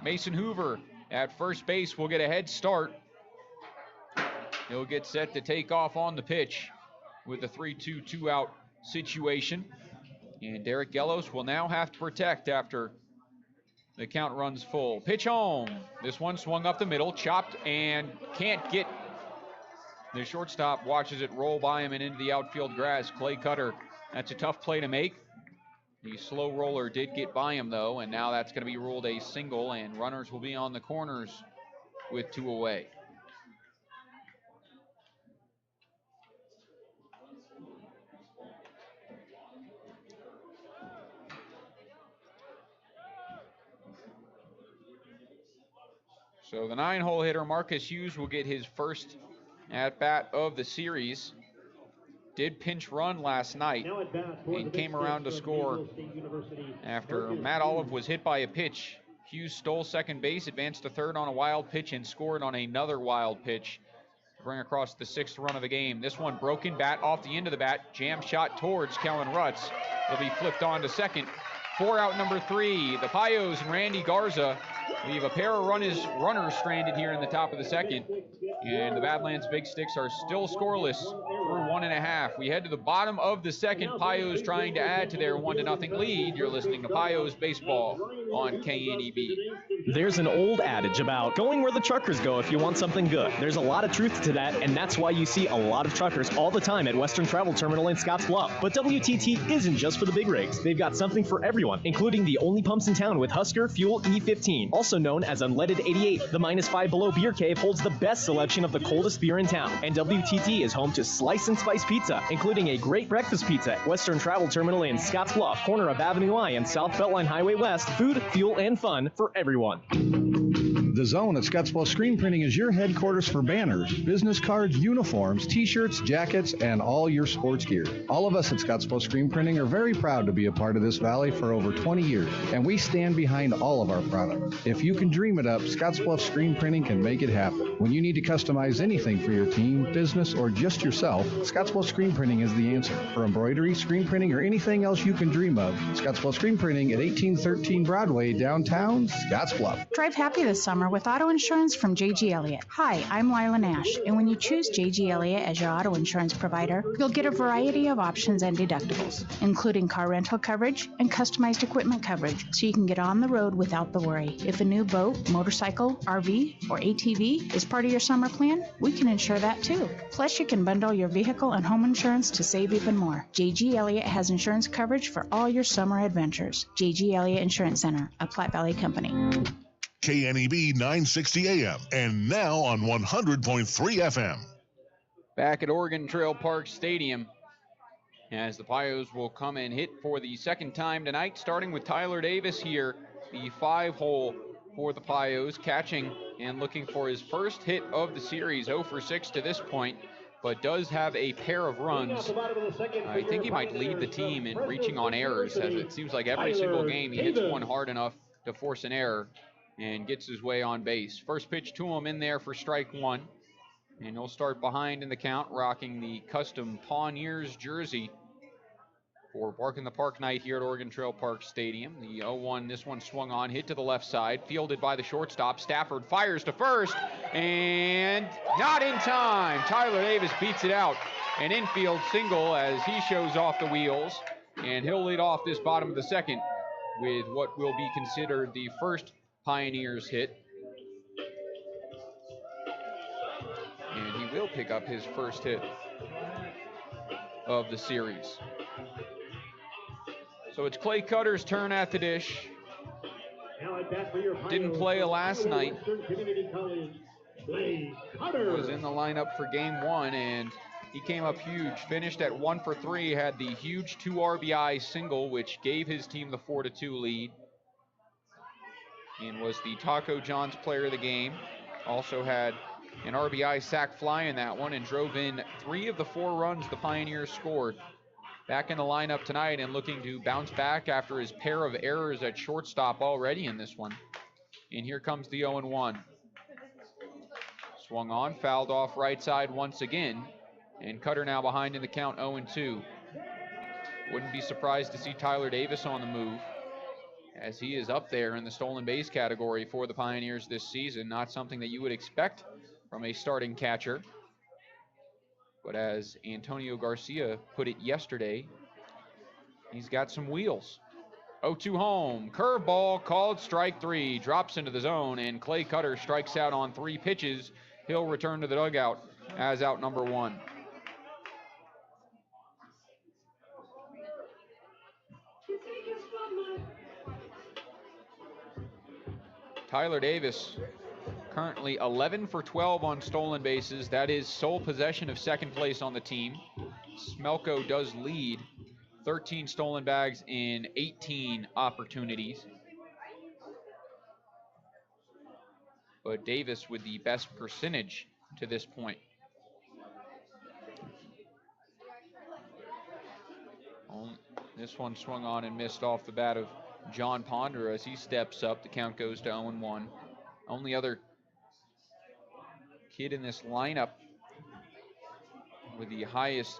Mason Hoover at first base will get a head start. He'll get set to take off on the pitch with a 3-2 two-out situation. And Derek Gelos will now have to protect after the count runs full. Pitch home. This one swung up the middle, chopped, and can't get. The shortstop watches it roll by him and into the outfield grass. Clay Cutter, that's a tough play to make. The slow roller did get by him, though, and now that's going to be ruled a single, and runners will be on the corners with 2 away. So the 9-hole hitter, Marcus Hughes, will get his first at-bat of the series. Did pinch run last night and came around to score after Matt Olive was hit by a pitch. Hughes stole second base, advanced to third on a wild pitch, and scored on another wild pitch to bring across the 6th run of the game. This one broken bat off the end of the bat, jam shot towards Kellen Rutz. Will be flipped on to second. 4 out number 3. The Pios and Randy Garza leave a pair of runners stranded here in the top of the 2nd. And the Badlands Big Sticks are still scoreless through 1.5. We head to the bottom of the 2nd. Pios trying to add to their 1-0 lead. You're listening to Pios Baseball on KNEB. There's an old adage about going where the truckers go if you want something good. There's a lot of truth to that, and that's why you see a lot of truckers all the time at Western Travel Terminal in Scottsbluff. But WTT isn't just for the big rigs. They've got something for everyone, including the only pumps in town with Husker Fuel E15, also known as Unleaded 88. The -5 below beer cave holds the best selection of the coldest beer in town, and WTT is home to Slice and Spice Pizza, including a great breakfast pizza at Western Travel Terminal in Scottsbluff, corner of Avenue I and South Beltline Highway West. Food, fuel, and fun for everyone. The Zone at Scottsbluff Screen Printing is your headquarters for banners, business cards, uniforms, t-shirts, jackets, and all your sports gear. All of us at Scottsbluff Screen Printing are very proud to be a part of this valley for over 20 years, and we stand behind all of our products. If you can dream it up, Scottsbluff Screen Printing can make it happen. When you need to customize anything for your team, business, or just yourself, Scottsbluff Screen Printing is the answer. For embroidery, screen printing, or anything else you can dream of, Scottsbluff Screen Printing at 1813 Broadway, downtown Scottsbluff. Drive happy this summer with auto insurance from J.G. Elliott. Hi, I'm Lila Nash, and when you choose J.G. Elliott as your auto insurance provider, you'll get a variety of options and deductibles, including car rental coverage and customized equipment coverage, so you can get on the road without the worry. If a new boat, motorcycle, RV, or ATV is part of your summer plan, we can insure that too. Plus, you can bundle your vehicle and home insurance to save even more. J.G. Elliott has insurance coverage for all your summer adventures. J.G. Elliott Insurance Center, a Platte Valley company. KNEB 960 AM and now on 100.3 FM. Back at Oregon Trail Park Stadium, as the Pios will come and hit for the 2nd time tonight, starting with Tyler Davis here, the 5-hole for the Pios, catching and looking for his first hit of the series, 0 for 6 to this point, but does have a pair of runs. I think he might lead the team in reaching on errors, as it seems like every single game he hits one hard enough to force an error and gets his way on base. First pitch to him in there for strike 1. And he'll start behind in the count, rocking the custom Pawneers jersey for Bark in the Park night here at Oregon Trail Park Stadium. The 0-1, this one swung on, hit to the left side, fielded by the shortstop. Stafford fires to first, and not in time. Tyler Davis beats it out. An infield single as he shows off the wheels, and he'll lead off this bottom of the 2nd with what will be considered the first Pioneers hit. And he will pick up his first hit of the series. So it's Clay Cutter's turn at the dish. Didn't play last night. Was in the lineup for game 1 and He came up huge, finished at 1 for 3, had the huge 2 RBI single, which gave his team the 4-2 lead, and was the Taco John's player of the game. Also had an RBI sac fly in that one and drove in 3 of the 4 runs the Pioneers scored. Back in the lineup tonight and looking to bounce back after his pair of errors at shortstop already in this one. And here comes the 0-1. Swung on, fouled off right side once again. And Cutter now behind in the count, 0-2. Wouldn't be surprised to see Tyler Davis on the move, as he is up there in the stolen base category for the Pioneers this season. Not something that you would expect from a starting catcher. But as Antonio Garcia put it yesterday, he's got some wheels. 0-2 home. Curveball called strike 3. Drops into the zone, and Clay Cutter strikes out on 3 pitches. He'll return to the dugout as out number 1. Tyler Davis currently 11 for 12 on stolen bases. That is sole possession of second place on the team. Smelko does lead, 13 stolen bags in 18 opportunities. But Davis with the best percentage to this point. This one swung on and missed off the bat of John Ponder as he steps up. The count goes to 0-1. Only other kid in this lineup with the highest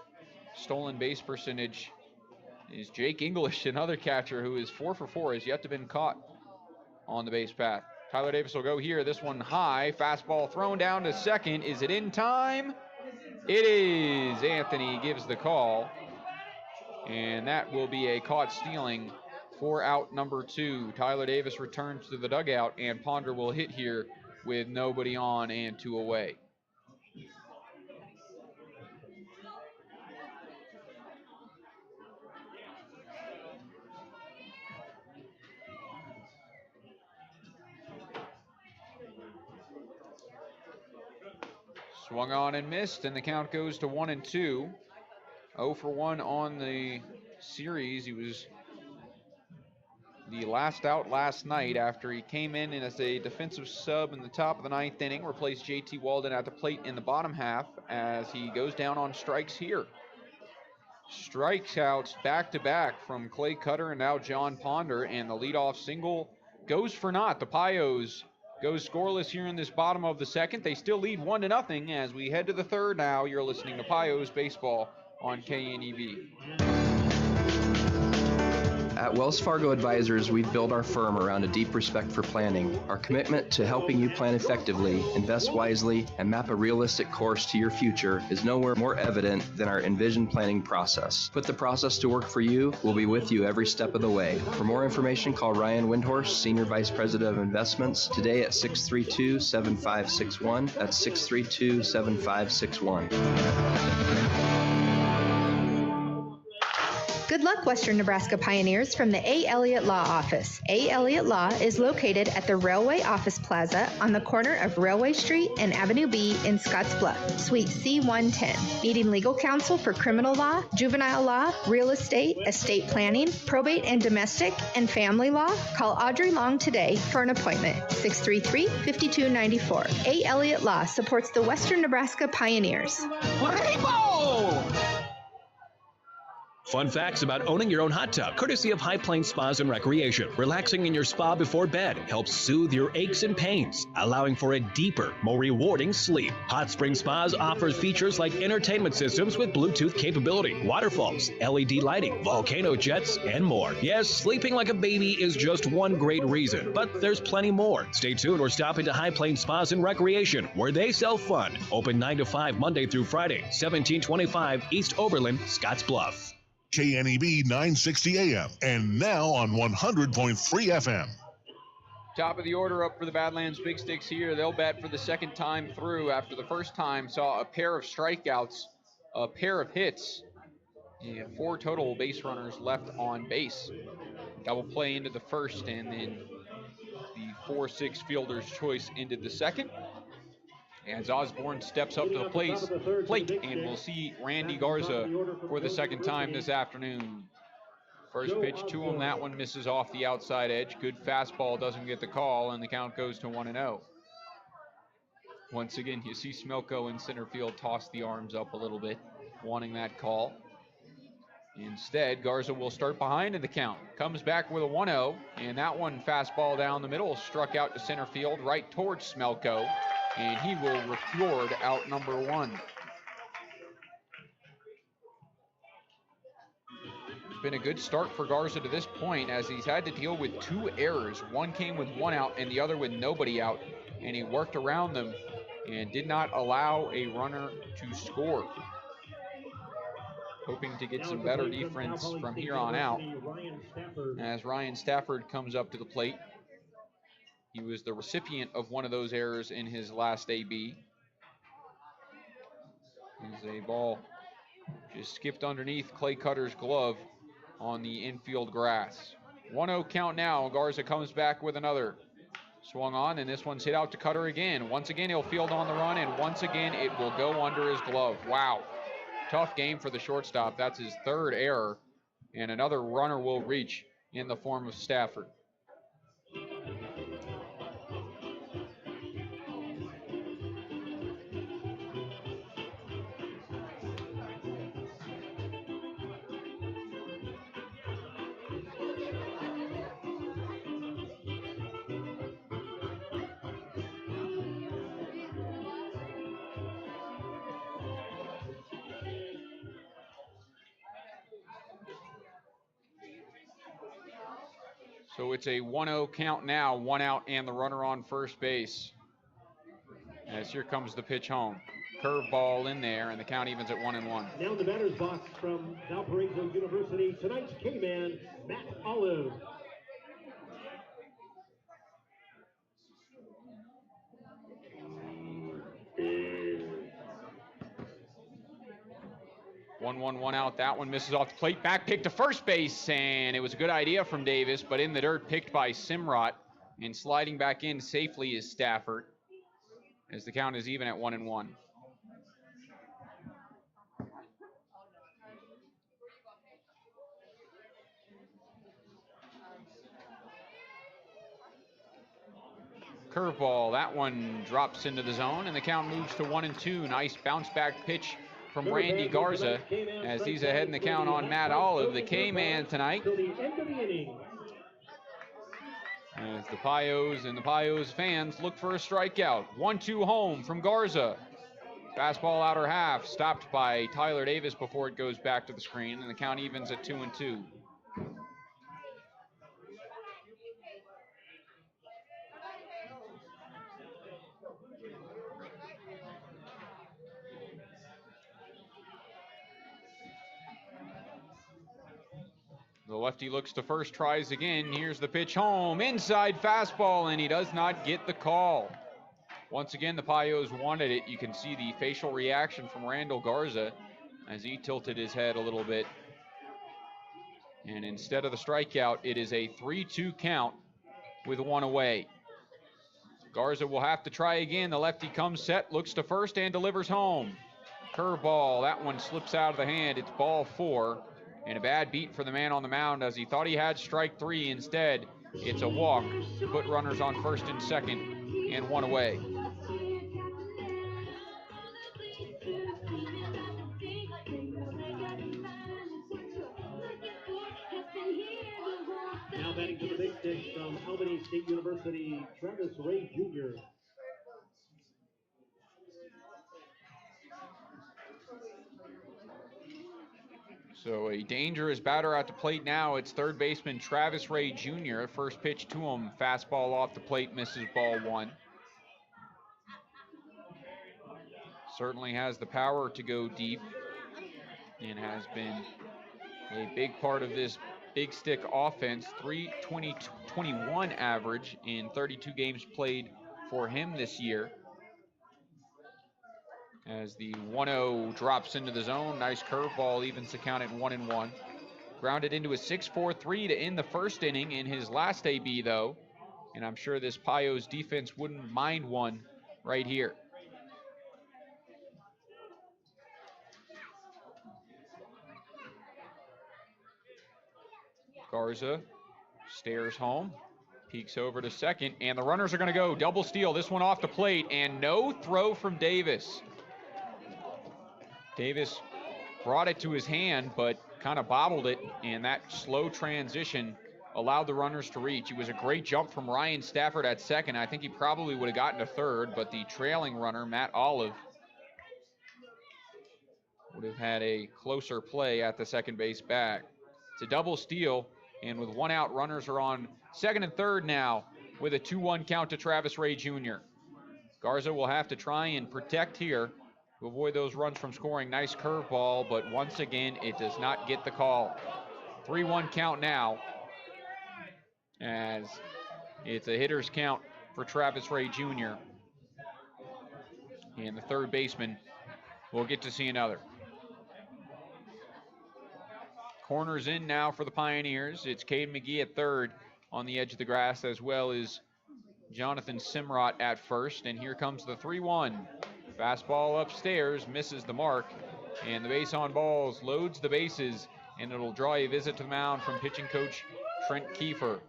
stolen base percentage is Jake English, another catcher who is 4 for 4, has yet to been caught on the base path. Tyler Davis will go here. This one high, fastball thrown down to second. Is it in time? It is. Anthony gives the call, and that will be a caught stealing for out number 2. Tyler Davis returns to the dugout, and Ponder will hit here with nobody on and 2 away. Swung on and missed, and the count goes to 1-2. 0 for 1 on the series. He was the last out last night after he came in as a defensive sub in the top of the 9th inning, replaced JT Walden at the plate in the bottom half as he goes down on strikes here. Strikeouts back-to-back from Clay Cutter and now John Ponder, and the leadoff single goes for naught. The Pios goes scoreless here in this bottom of the second. They still lead 1-0 as we head to the third now. You're listening to Pios Baseball on KNEB. At Wells Fargo Advisors, we've built our firm around a deep respect for planning. Our commitment to helping you plan effectively, invest wisely, and map a realistic course to your future is nowhere more evident than our Envision planning process. Put the process to work for you. We'll be with you every step of the way. For more information, call Ryan Windhorst, Senior Vice President of Investments, today at 632-7561. That's 632-7561. Good luck, Western Nebraska Pioneers, from the A. Elliott Law Office. A. Elliott Law is located at the Railway Office Plaza on the corner of Railway Street and Avenue B in Scottsbluff, Suite C110. Needing legal counsel for criminal law, juvenile law, real estate, estate planning, probate and domestic, and family law? Call Audrey Long today for an appointment. 633-5294. A. Elliott Law supports the Western Nebraska Pioneers. Rainbow! Fun facts about owning your own hot tub, courtesy of High Plains Spas and Recreation. Relaxing in your spa before bed helps soothe your aches and pains, allowing for a deeper, more rewarding sleep. Hot Spring Spas offers features like entertainment systems with Bluetooth capability, waterfalls, LED lighting, volcano jets, and more. Yes, sleeping like a baby is just one great reason, but there's plenty more. Stay tuned or stop into High Plains Spas and Recreation, where they sell fun. Open 9 to 5 Monday through Friday, 1725 East Oberlin, Scottsbluff. KNEB 960 AM, and now on 100.3 FM. Top of the order up for the Badlands Big Sticks here. They'll bat for the second time through after the first time saw a pair of strikeouts, a pair of hits, and 4 total base runners left on base. Double play into the first, and then the 4-6 fielder's choice into the second. As Osborne steps up to the plate, and we'll see Randy Garza for the second time this afternoon. First pitch to him, that one misses off the outside edge. Good fastball, doesn't get the call, and the count goes to 1-0. Once again, you see Smelko in center field toss the arms up a little bit, wanting that call. Instead, Garza will start behind in the count. Comes back with a 1-0, and that one fastball down the middle, struck out to center field right towards Smelko, and he will record out number 1. It's been a good start for Garza to this point, as he's had to deal with 2 errors. One came with 1 out and the other with nobody out, and he worked around them and did not allow a runner to score. Hoping to get some better defense from here on out, as Ryan Stafford comes up to the plate. He was the recipient of one of those errors in his last AB. As a ball just skipped underneath Clay Cutter's glove on the infield grass. 1-0 count now. Garza comes back with another. Swung on, and this one's hit out to Cutter again. Once again, he'll field on the run, and once again, it will go under his glove. Wow. Tough game for the shortstop. That's his 3rd error, and another runner will reach in the form of Stafford. So it's a 1-0 count now, 1 out and the runner on first base. As here comes the pitch home. Curveball in there, and the count evens at 1-1. Now in the batter's box from Valparaiso University, tonight's K-Man, Matt Olive. One out. That one misses off the plate. Back pick to first base, and it was a good idea from Davis, but in the dirt, picked by Simrot, and sliding back in safely is Stafford, as the count is even at 1-1. Curveball, that one drops into the zone, and the count moves to 1-2. Nice bounce back pitch from Randy Garza, as he's ahead in the count on Matt Olive, the K-Man tonight. As the Pios and the Pios fans look for a strikeout. 1-2 home from Garza. Fastball outer half, stopped by Tyler Davis before it goes back to the screen, and the count evens at 2-2. The lefty looks to first, tries again. Here's the pitch home. Inside fastball, and he does not get the call. Once again, the Pios wanted it. You can see the facial reaction from Randall Garza as he tilted his head a little bit. And instead of the strikeout, it is a 3-2 count with 1 away. Garza will have to try again. The lefty comes set, looks to first, and delivers home. Curveball, that one slips out of the hand. It's ball 4. And a bad beat for the man on the mound, as he thought he had strike 3. Instead, it's a walk to put runners on first and second, and 1 away. Now batting to the big sticks from Albany State University, Travis Ray Jr. So a dangerous batter at the plate now. It's third baseman Travis Ray Jr. First pitch to him, fastball off the plate, misses ball 1. Certainly has the power to go deep and has been a big part of this Big Stick offense. 3.20-21 average in 32 games played for him this year. As the 1-0 drops into the zone. Nice curveball, evens the count at 1-1. Grounded into a 6-4-3 to end the first inning in his last AB, though. And I'm sure this Pios defense wouldn't mind one right here. Garza stares home, peeks over to second, and the runners are going to go double steal. This one off the plate, and no throw from Davis. Davis brought it to his hand, but kind of bobbled it, and that slow transition allowed the runners to reach. It was a great jump from Ryan Stafford at second. I think he probably would have gotten to third, but the trailing runner, Matt Olive, would have had a closer play at the second base back. It's a double steal, and with one out, runners are on second and third now with a 2-1 count to Travis Ray Jr. Garza will have to try and protect here to avoid those runs from scoring. Nice curveball, but once again, it does not get the call. 3-1 count now, as it's a hitter's count for Travis Ray Jr. And the third baseman will get to see another. Corners in now for the Pioneers. It's Cade McGee at third on the edge of the grass, as well as Jonathan Simrot at first. And here comes the 3-1. Fastball upstairs, misses the mark. And the base on balls loads the bases, and it'll draw a visit to the mound from pitching coach Trent Kiefer.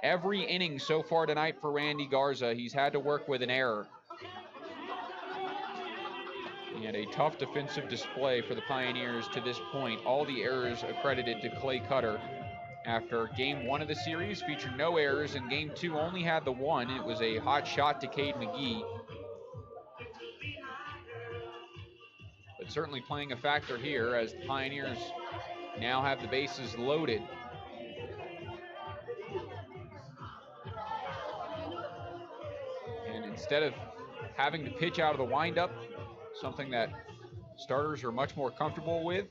Every inning so far tonight for Randy Garza, he's had to work with an error. And a tough defensive display for the Pioneers to this point. All the errors accredited to Clay Cutter. After game 1 of the series featured no errors, and game 2 only had the one. It was a hot shot to Cade McGee. But certainly playing a factor here, as the Pioneers now have the bases loaded. And instead of having to pitch out of the windup, something that starters are much more comfortable with,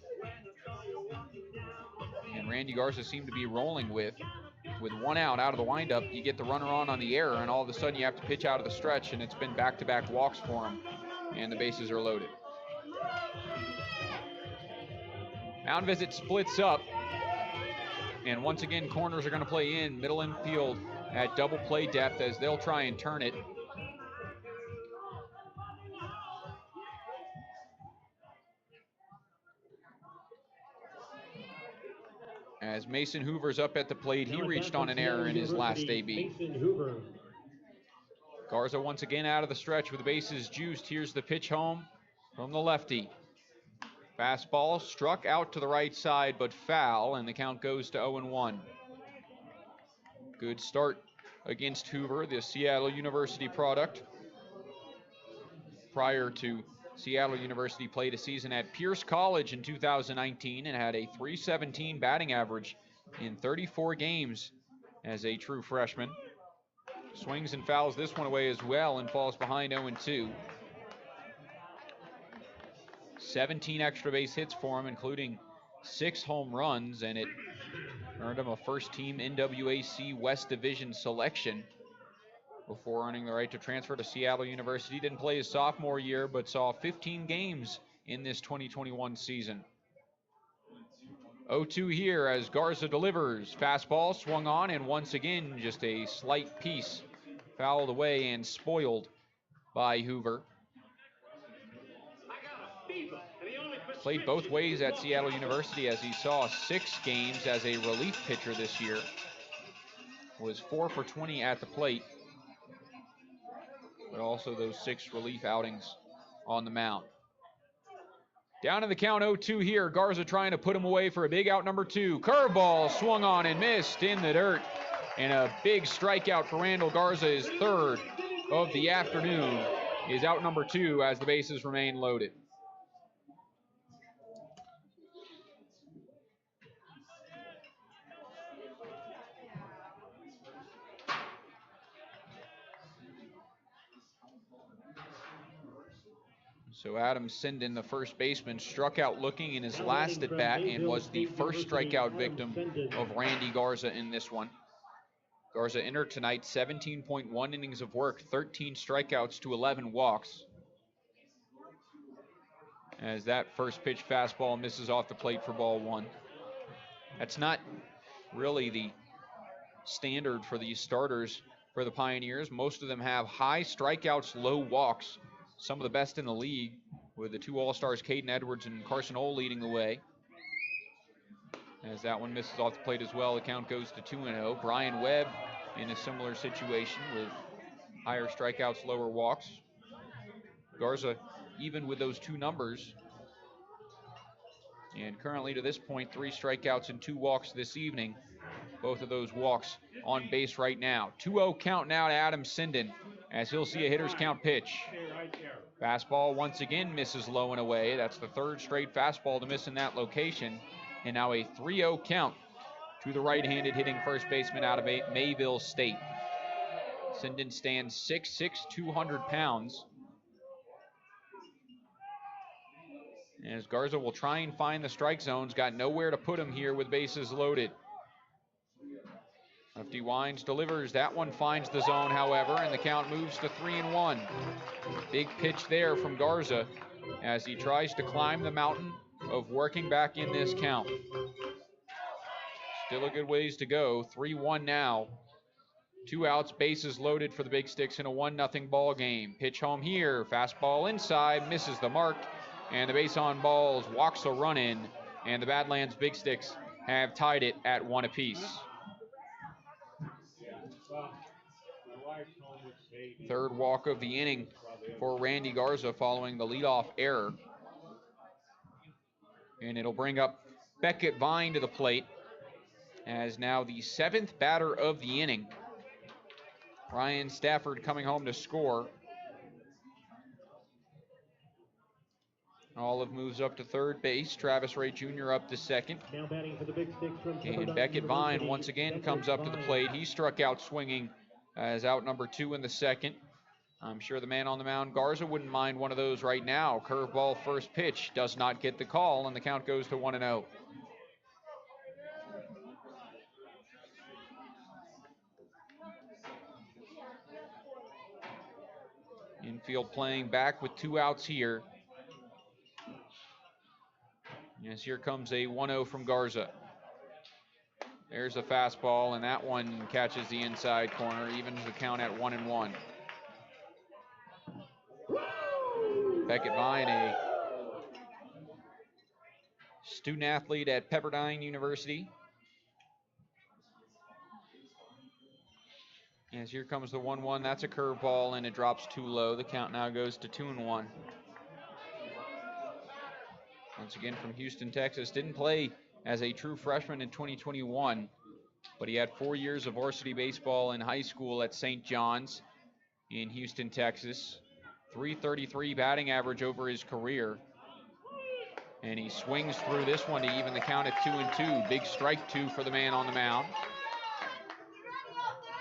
and Randy Garza seemed to be rolling with one out of the windup, you get the runner on the error, and all of a sudden you have to pitch out of the stretch, and it's been back-to-back walks for him, and the bases are loaded. Mound visit splits up, and once again corners are going to play in, middle infield at double play depth as they'll try and turn it. As Mason Hoover's up at the plate, he reached on an error in his last AB. Garza once again out of the stretch with the bases juiced. Here's the pitch home from the lefty. Fastball struck out to the right side, but foul, and the count goes to 0-1. Good start against Hoover, the Seattle University product. Prior to Seattle University, played a season at Pierce College in 2019 and had a .317 batting average in 34 games as a true freshman. Swings and fouls this one away as well and falls behind 0-2. 17 extra base hits for him, including 6 home runs, and it earned him a first-team NWAC West Division selection before earning the right to transfer to Seattle University. Didn't play his sophomore year, but saw 15 games in this 2021 season. 0-2 here as Garza delivers. Fastball swung on, and once again, just a slight piece fouled away and spoiled by Hoover. Played both ways at Seattle University, as he saw 6 games as a relief pitcher this year. Was 4 for 20 at the plate, but also those 6 relief outings on the mound. Down in the count, 0-2 here. Garza trying to put him away for a big out number 2. Curveball swung on and missed in the dirt. And a big strikeout for Randall Garza, his third of the afternoon, is out number 2 as the bases remain loaded. So Adam Sinden, the first baseman, struck out looking in his last at bat and was the first strikeout victim of Randy Garza in this one. Garza entered tonight 17.1 innings of work, 13 strikeouts to 11 walks. As that first pitch fastball misses off the plate for ball 1. That's not really the standard for these starters for the Pioneers. Most of them have high strikeouts, low walks. Some of the best in the league, with the 2 All-Stars, Caden Edwards and Carson Ole, leading the way. As that one misses off the plate as well, the count goes to 2-0. Brian Webb in a similar situation with higher strikeouts, lower walks. Garza even with those two numbers. And currently to this point, 3 strikeouts and 2 walks this evening. Both of those walks on base right now. 2-0 count now to Adam Sinden as he'll see a hitter's count pitch. Fastball once again misses low and away. That's the 3rd straight fastball to miss in that location. And now a 3-0 count to the right-handed hitting first baseman out of Mayville State. Sinden stands 6'6", 200 pounds. As Garza will try and find the strike zones, got nowhere to put him here with bases loaded. Lefty winds, delivers. That one finds the zone, however, and the count moves to 3-1. Big pitch there from Garza as he tries to climb the mountain of working back in this count. Still a good ways to go. 3-1 now. 2 outs, bases loaded for the Big Sticks in a 1-0 ball game. Pitch home here. Fastball inside, misses the mark, and the base on balls walks a run in, and the Badlands Big Sticks have tied it at 1 apiece. 3rd walk of the inning for Randy Garza following the leadoff error. And it'll bring up Beckett Vine to the plate as now the 7th batter of the inning. Ryan Stafford coming home to score. Olive moves up to 3rd base. Travis Ray Jr. up to 2nd. Now batting for the Big Sticks from and Beckett Vine once again comes up to the plate. He struck out swinging as out number 2 in the 2nd. I'm sure the man on the mound, Garza, wouldn't mind one of those right now. Curveball first pitch does not get the call, and the count goes to 1-0. Infield playing back with 2 outs here. Yes, here comes a 1-0 from Garza. There's a fastball, and that one catches the inside corner, evens the count at 1-1. Beckett Vine, a student athlete at Pepperdine University. As here comes the 1-1. That's a curveball, and it drops too low. The count now goes to 2-1. Once again from Houston, Texas. Didn't play as a true freshman in 2021, but he had 4 years of varsity baseball in high school at St. John's in Houston, Texas. .333 batting average over his career. And he swings through this one to even the count at 2-2. Big strike 2 for the man on the mound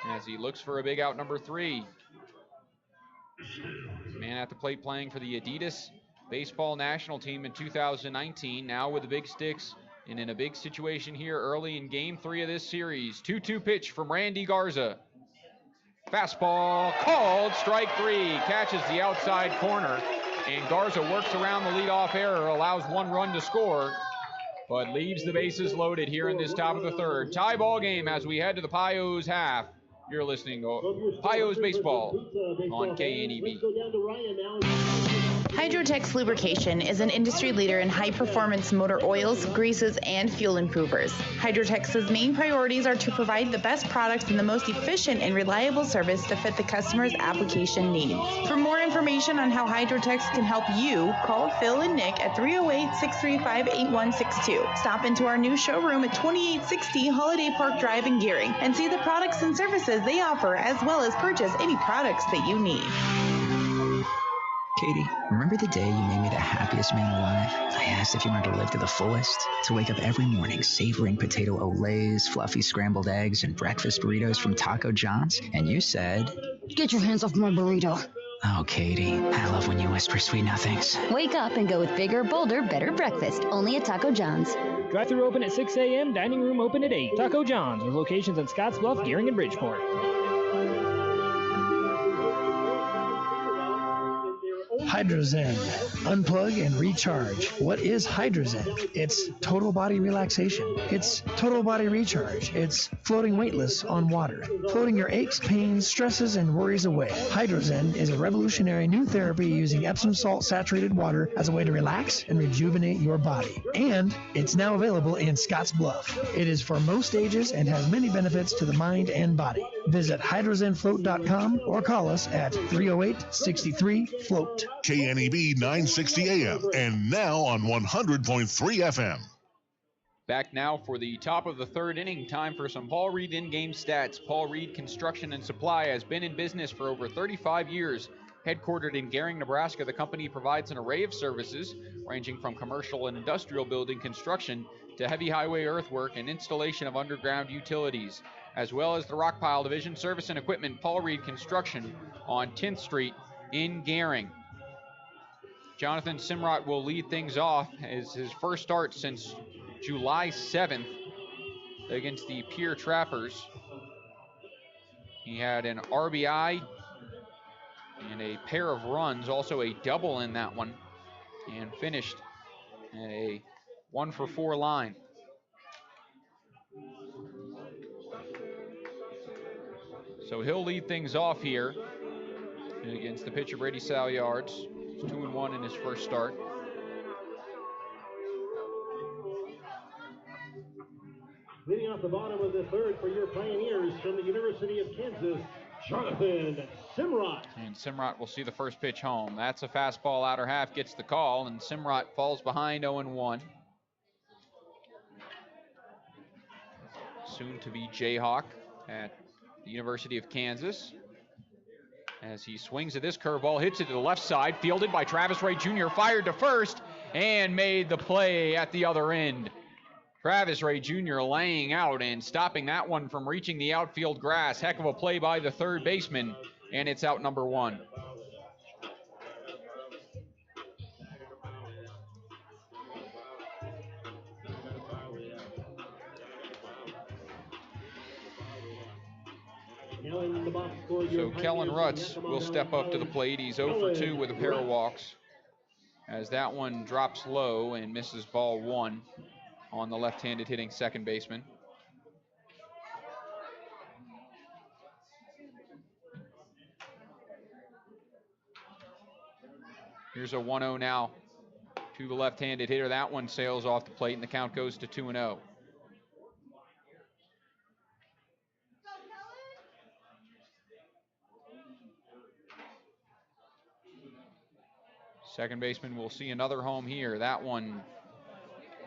as he looks for a big out number 3. Man at the plate playing for the Adidas baseball national team in 2019, now with the Big Sticks and in a big situation here early in game 3 of this series. 2-2 pitch from Randy Garza. Fastball called, strike 3, catches the outside corner, and Garza works around the leadoff error, allows 1 run to score, but leaves the bases loaded here in this top of the 3rd. Tie ball game as we head to the Pios half. You're listening to Pios Baseball on KNEB. Hydrotex Lubrication is an industry leader in high-performance motor oils, greases, and fuel improvers. Hydrotex's main priorities are to provide the best products and the most efficient and reliable service to fit the customer's application needs. For more information on how Hydrotex can help you, call Phil and Nick at 308-635-8162. Stop into our new showroom at 2860 Holiday Park Drive in Gearing and see the products and services they offer, as well as purchase any products that you need. Katie, remember the day you made me the happiest man alive? I asked if you wanted to live to the fullest, to wake up every morning savoring potato olays, fluffy scrambled eggs, and breakfast burritos from Taco John's, and you said, "Get your hands off my burrito." Oh, Katie, I love when you whisper sweet nothings. Wake up and go with bigger, bolder, better breakfast, only at Taco John's. Drive-thru open at 6 a.m., dining room open at 8. Taco John's, with locations in Scottsbluff, Gearing, and Bridgeport. Hydrozen. Unplug and recharge. What is Hydrozen? It's total body relaxation. It's total body recharge. It's floating weightless on water. Floating your aches, pains, stresses, and worries away. Hydrozen is a revolutionary new therapy using Epsom salt saturated water as a way to relax and rejuvenate your body. And it's now available in Scottsbluff. It is for most ages and has many benefits to the mind and body. Visit hydrozenfloat.com or call us at 308-63-FLOAT. KNEB 960 AM and now on 100.3 FM. Back now for the top of the third inning. Time for some Paul Reed in-game stats. Paul Reed Construction and Supply has been in business for over 35 years. Headquartered in Gering, Nebraska, the company provides an array of services ranging from commercial and industrial building construction to heavy highway earthwork and installation of underground utilities, as well as the rock pile division service and equipment. Paul Reed Construction on 10th Street in Gering. Jonathan Simrot will lead things off as his first start since July 7th against the Pier Trappers. He had an RBI and a pair of runs, also a double in that one, and finished a 1-for-4 line. So he'll lead things off here against the pitcher Brady Salyards. He's 2-1 in his first start. Leading off the bottom of the third for your Pioneers from the University of Kansas, Jonathan Simrot. And Simrot will see the first pitch home. That's a fastball outer half, gets the call, and Simrot falls behind 0-1. Soon to be Jayhawk at the University of Kansas. As he swings at this curveball, hits it to the left side, fielded by Travis Ray Jr., fired to first, and made the play at the other end. Travis Ray Jr. laying out and stopping that one from reaching the outfield grass. Heck of a play by the third baseman, and it's out number one. So Kellen Rutz will step up to the plate. He's 0 for 2 with a pair of walks, as that one drops low and misses ball one on the left-handed hitting second baseman. Here's a 1-0 now to the left-handed hitter. That one sails off the plate and the count goes to 2-0. Second baseman will see another home here. That one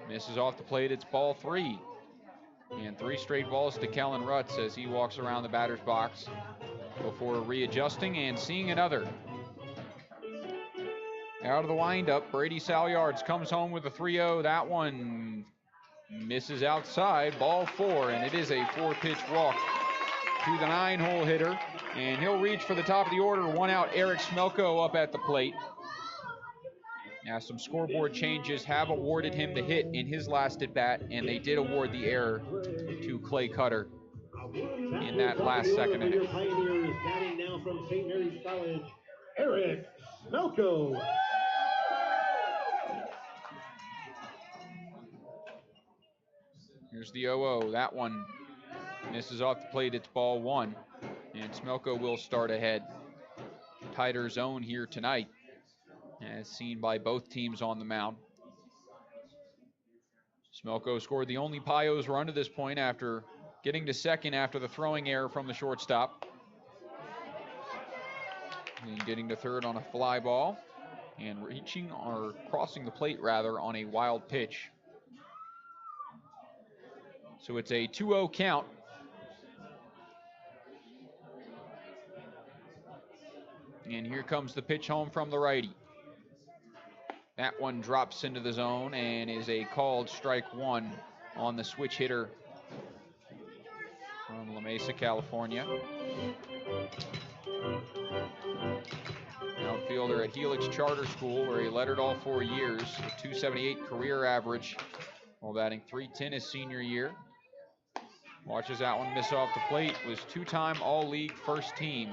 misses off the plate. It's ball three. And 3 straight balls to Kellen Rutz as he walks around the batter's box before readjusting and seeing another. Out of the windup, Brady Salyards comes home with a 3-0. That one misses outside, ball 4, and it is a 4-pitch walk to the 9-hole hitter. And he'll reach for the top of the order. 1 out, Eric Smelko up at the plate. Now, some scoreboard changes have awarded him the hit in his last at-bat, and they did award the error to Clay Cutter in that last second inning. Pioneers batting now from St. Mary's College, Eric Smelko. Here's the 0-0. That one misses off the plate. It's ball 1, and Smelko will start ahead. Tighter zone here tonight, as seen by both teams on the mound. Smelko scored the only Pios run to this point after getting to second after the throwing error from the shortstop. And getting to third on a fly ball, and reaching or crossing the plate rather on a wild pitch. So it's a 2-0 count. And here comes the pitch home from the righty. That one drops into the zone and is a called strike 1 on the switch hitter from La Mesa, California. Outfielder at Helix Charter School, where he lettered all 4 years, a 278 career average, while batting .310 his senior year. Watches that one miss off the plate. Was 2-time All-League first team.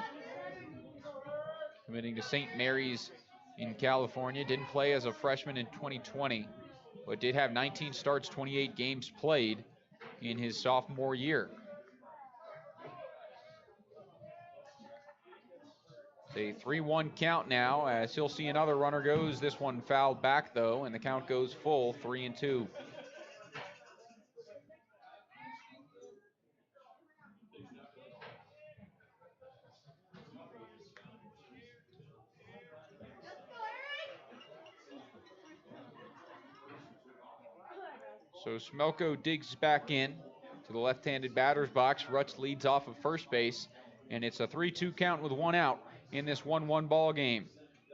Committing to St. Mary's in California. Didn't play as a freshman in 2020, but did have 19 starts, 28 games played in his sophomore year. It's a 3-1 count now as he'll see another runner goes. This one fouled back though, and the count goes full, 3-2. So Smelko digs back in to the left-handed batter's box. Rutz leads off of first base, and it's a 3-2 count with one out in this 1-1 ball game.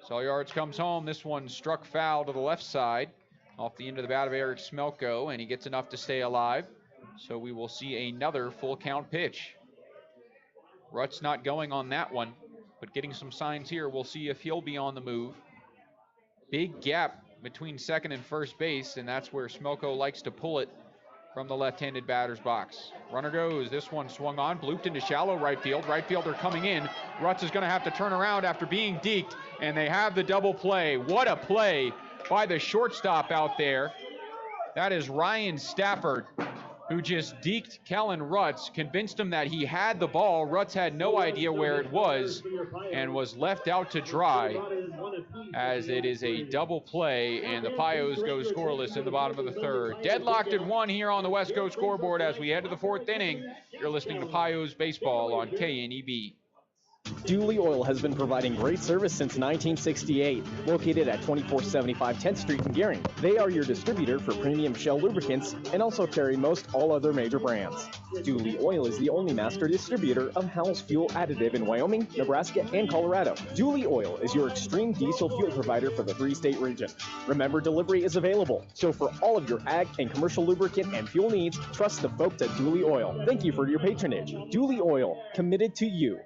Sawyards comes home. This one struck foul to the left side off the end of the bat of Eric Smelko, and he gets enough to stay alive. So we will see another full count pitch. Rutz not going on that one, but getting some signs here. We'll see if he'll be on the move. Big gap between second and first base, and that's where Smelko likes to pull it from the left-handed batter's box. Runner goes. This one swung on, blooped into shallow right field. Right fielder coming in. Rutz is going to have to turn around after being deked, and they have the double play. What a play by the shortstop out there. That is Ryan Stafford, who just deked Kellen Rutz, convinced him that he had the ball. Rutz had no idea where it was and was left out to dry, as it is a double play, and the Pios go scoreless in the bottom of the third. Deadlocked at 1 here on the West Coast scoreboard as we head to the 4th inning. You're listening to Pios Baseball on KNEB. Dooley Oil has been providing great service since 1968. Located at 2475 10th Street in Gearing, they are your distributor for premium Shell lubricants and also carry most all other major brands. Dooley Oil is the only master distributor of Howell's fuel additive in Wyoming, Nebraska, and Colorado. Dooley Oil is your extreme diesel fuel provider for the 3-state region. Remember, delivery is available, so for all of your ag and commercial lubricant and fuel needs, trust the folks at Dooley Oil. Thank you for your patronage. Dooley Oil, committed to you.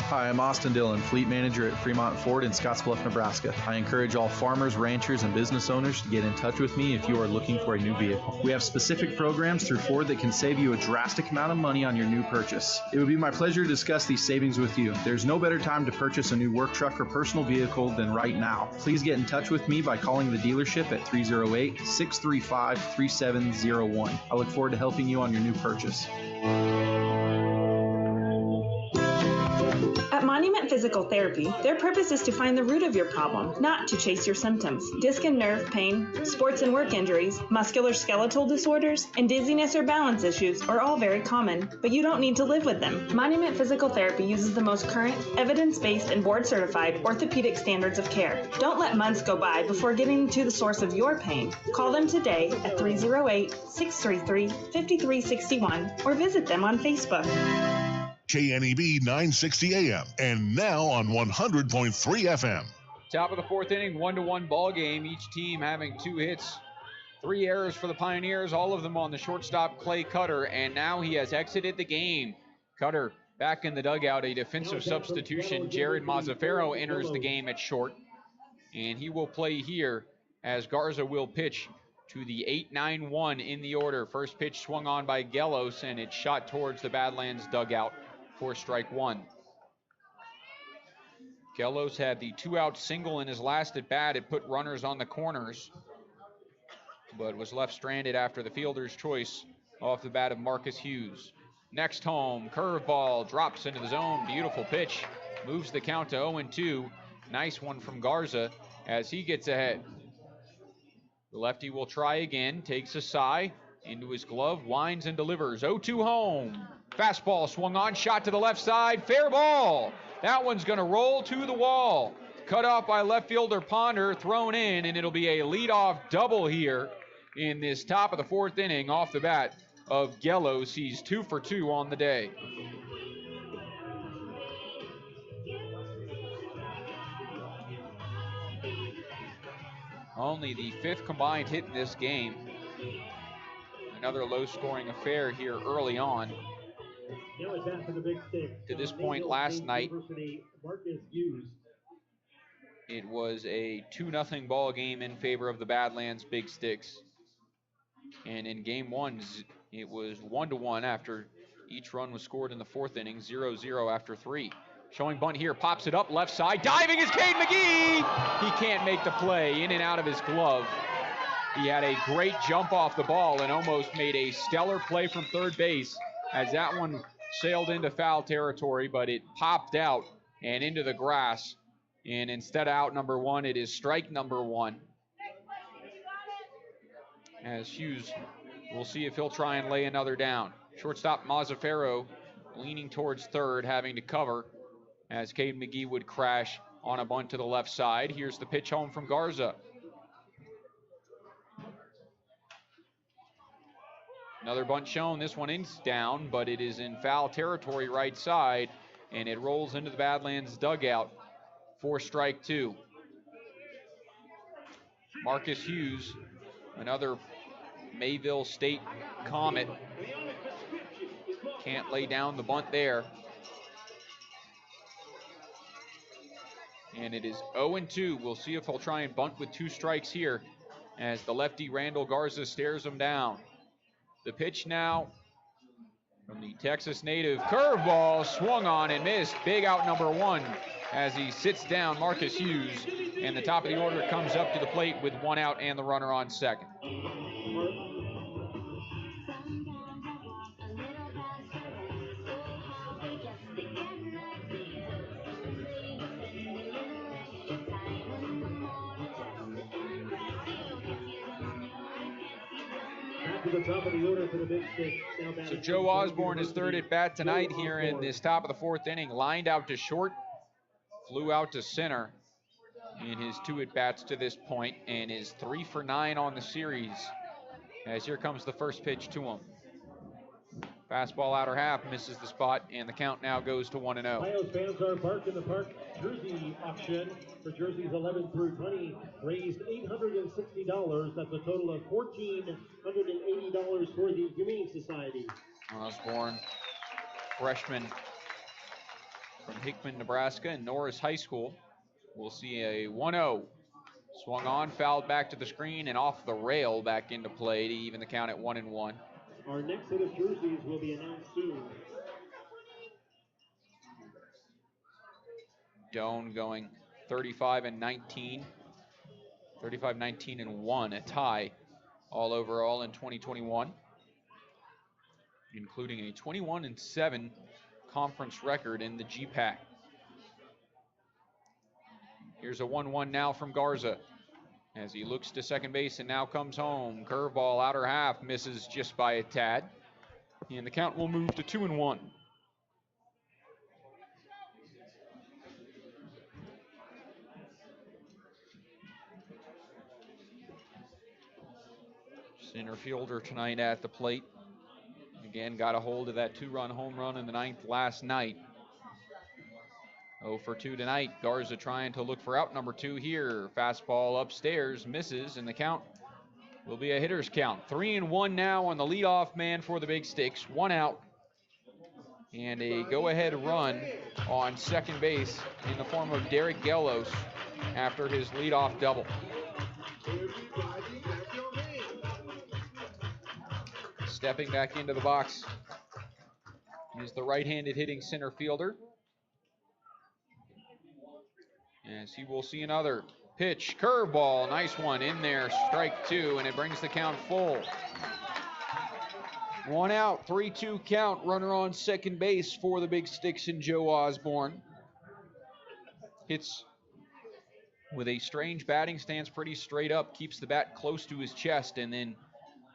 Hi, I'm Austin Dillon, Fleet Manager at Fremont Ford in Scottsbluff, Nebraska. I encourage all farmers, ranchers, and business owners to get in touch with me if you are looking for a new vehicle. We have specific programs through Ford that can save you a drastic amount of money on your new purchase. It would be my pleasure to discuss these savings with you. There's no better time to purchase a new work truck or personal vehicle than right now. Please get in touch with me by calling the dealership at 308-635-3701. I look forward to helping you on your new purchase. At Monument Physical Therapy, their purpose is to find the root of your problem, not to chase your symptoms. Disc and nerve pain, sports and work injuries, musculoskeletal disorders, and dizziness or balance issues are all very common, but you don't need to live with them. Monument Physical Therapy uses the most current, evidence-based, and board-certified orthopedic standards of care. Don't let months go by before getting to the source of your pain. Call them today at 308-633-5361 or visit them on Facebook. KNEB 960 AM and now on 100.3 FM. Top of the 4th inning, 1-1 ball game. Each team having 2 hits, 3 errors for the Pioneers, all of them on the shortstop Clay Cutter, and now he has exited the game. Cutter back in the dugout, a defensive substitution. Jared Mazzaferro enters the game at short, and he will play here as Garza will pitch to the 8-9-1 in the order. First pitch swung on by Gelos, and it shot towards the Badlands dugout for strike 1. Gelos had the 2-out single in his last at bat. It put runners on the corners, but was left stranded after the fielder's choice off the bat of Marcus Hughes. Next home, curveball, drops into the zone. Beautiful pitch, moves the count to 0-2. Nice one from Garza as he gets ahead. The lefty will try again, takes a sigh, into his glove, winds and delivers. 0-2 home. Fastball swung on, shot to the left side, fair ball. That one's going to roll to the wall. Cut off by left fielder Ponder, thrown in, and it'll be a leadoff double here in this top of the 4th inning off the bat of Gelos. He's 2 for 2 on the day. Only the 5th combined hit in this game. Another low-scoring affair here early on. To this point last night, it was a 2-0 ball game in favor of the Badlands Big Sticks. And in game 1, it was 1-1 after each run was scored in the 4th inning, 0-0 after 3. Showing bunt here, pops it up left side. Diving is Cade McGee. He can't make the play, in and out of his glove. He had a great jump off the ball and almost made a stellar play from third base as that one sailed into foul territory, but it popped out and into the grass. And instead of out number one, it is strike number one. As Hughes, we'll see if he'll try and lay another down. Shortstop Mazzaferro leaning towards third, having to cover as Cade McGee would crash on a bunt to the left side. Here's the pitch home from Garza. Another bunt shown. This one is down, but it is in foul territory right side, and it rolls into the Badlands dugout for strike two. Marcus Hughes, another Mayville State Comet, can't lay down the bunt there. And it is 0-2. We'll see if he'll try and bunt with 2 strikes here as the lefty Randall Garza stares him down. The pitch now from the Texas native. Curveball swung on and missed. Big out number one as he sits down Marcus Hughes. And the top of the order comes up to the plate with 1 out and the runner on second. To the top of the order for the Big Sticks. So Joe Osborne is third at bat tonight here in this top of the 4th inning. Lined out to short, flew out to center in his 2 at bats to this point, and is 3 for 9 on the series. As here comes the first pitch to him. Fastball outer half, misses the spot, and the count now goes to 1-0. Pios fans are parked in the park jersey auction for jerseys 11 through 20, raised $860. That's a total of $1,480 for the Humane Society. Osborne, freshman from Hickman, Nebraska, and Norris High School. We'll see a 1-0. Swung on, fouled back to the screen, and off the rail back into play to even the count at 1-1. Our next set of jerseys will be announced soon. Doan going 35-19. 35-19-1, a tie all overall in 2021, including a 21-7 conference record in the GPAC. Here's a 1-1 now from Garza as he looks to second base and now comes home. Curveball outer half, misses just by a tad, and the count will move to 2-1. Center fielder tonight at the plate. Again, got a hold of that 2-run home run in the 9th last night. 0 for 2 tonight. Garza trying to look for out number 2 here. Fastball upstairs, misses, and the count will be a hitter's count. 3-1 now on the leadoff man for the Big Sticks. 1 out. And a go-ahead run on second base in the form of Derek Gellos after his leadoff double. Stepping back into the box is the right-handed hitting center fielder. As he will see another pitch, curveball, nice one in there, strike 2, and it brings the count full. 1 out, 3-2 count, runner on second base for the Big Sticks and Joe Osborne. Hits with a strange batting stance, pretty straight up, keeps the bat close to his chest, and then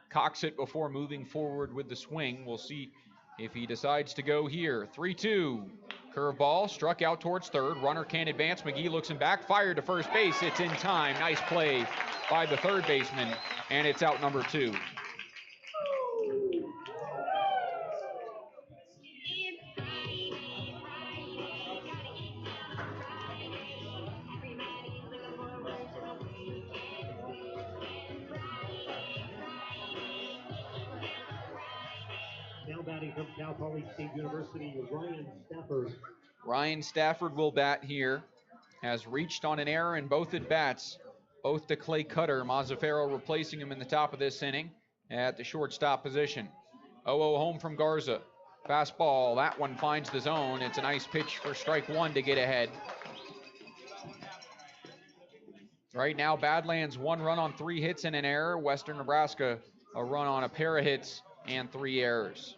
cocks it before moving forward with the swing. We'll see if he decides to go here. 3-2. Curveball, struck out towards third. Runner can't advance. McGee looks him back, fired to first base. It's in time. Nice play by the third baseman, and it's out number 2. Now batting from Cal Poly State University, Ryan Stafford. Ryan Stafford will bat here. Has reached on an error in both at bats, both to Clay Cutter. Mazzaferro replacing him in the top of this inning at the shortstop position. 0-0 home from Garza. Fastball, that one finds the zone. It's a nice pitch for strike one to get ahead. Right now, Badlands 1 run on 3 hits and an error. Western Nebraska a run on a pair of hits and 3 errors.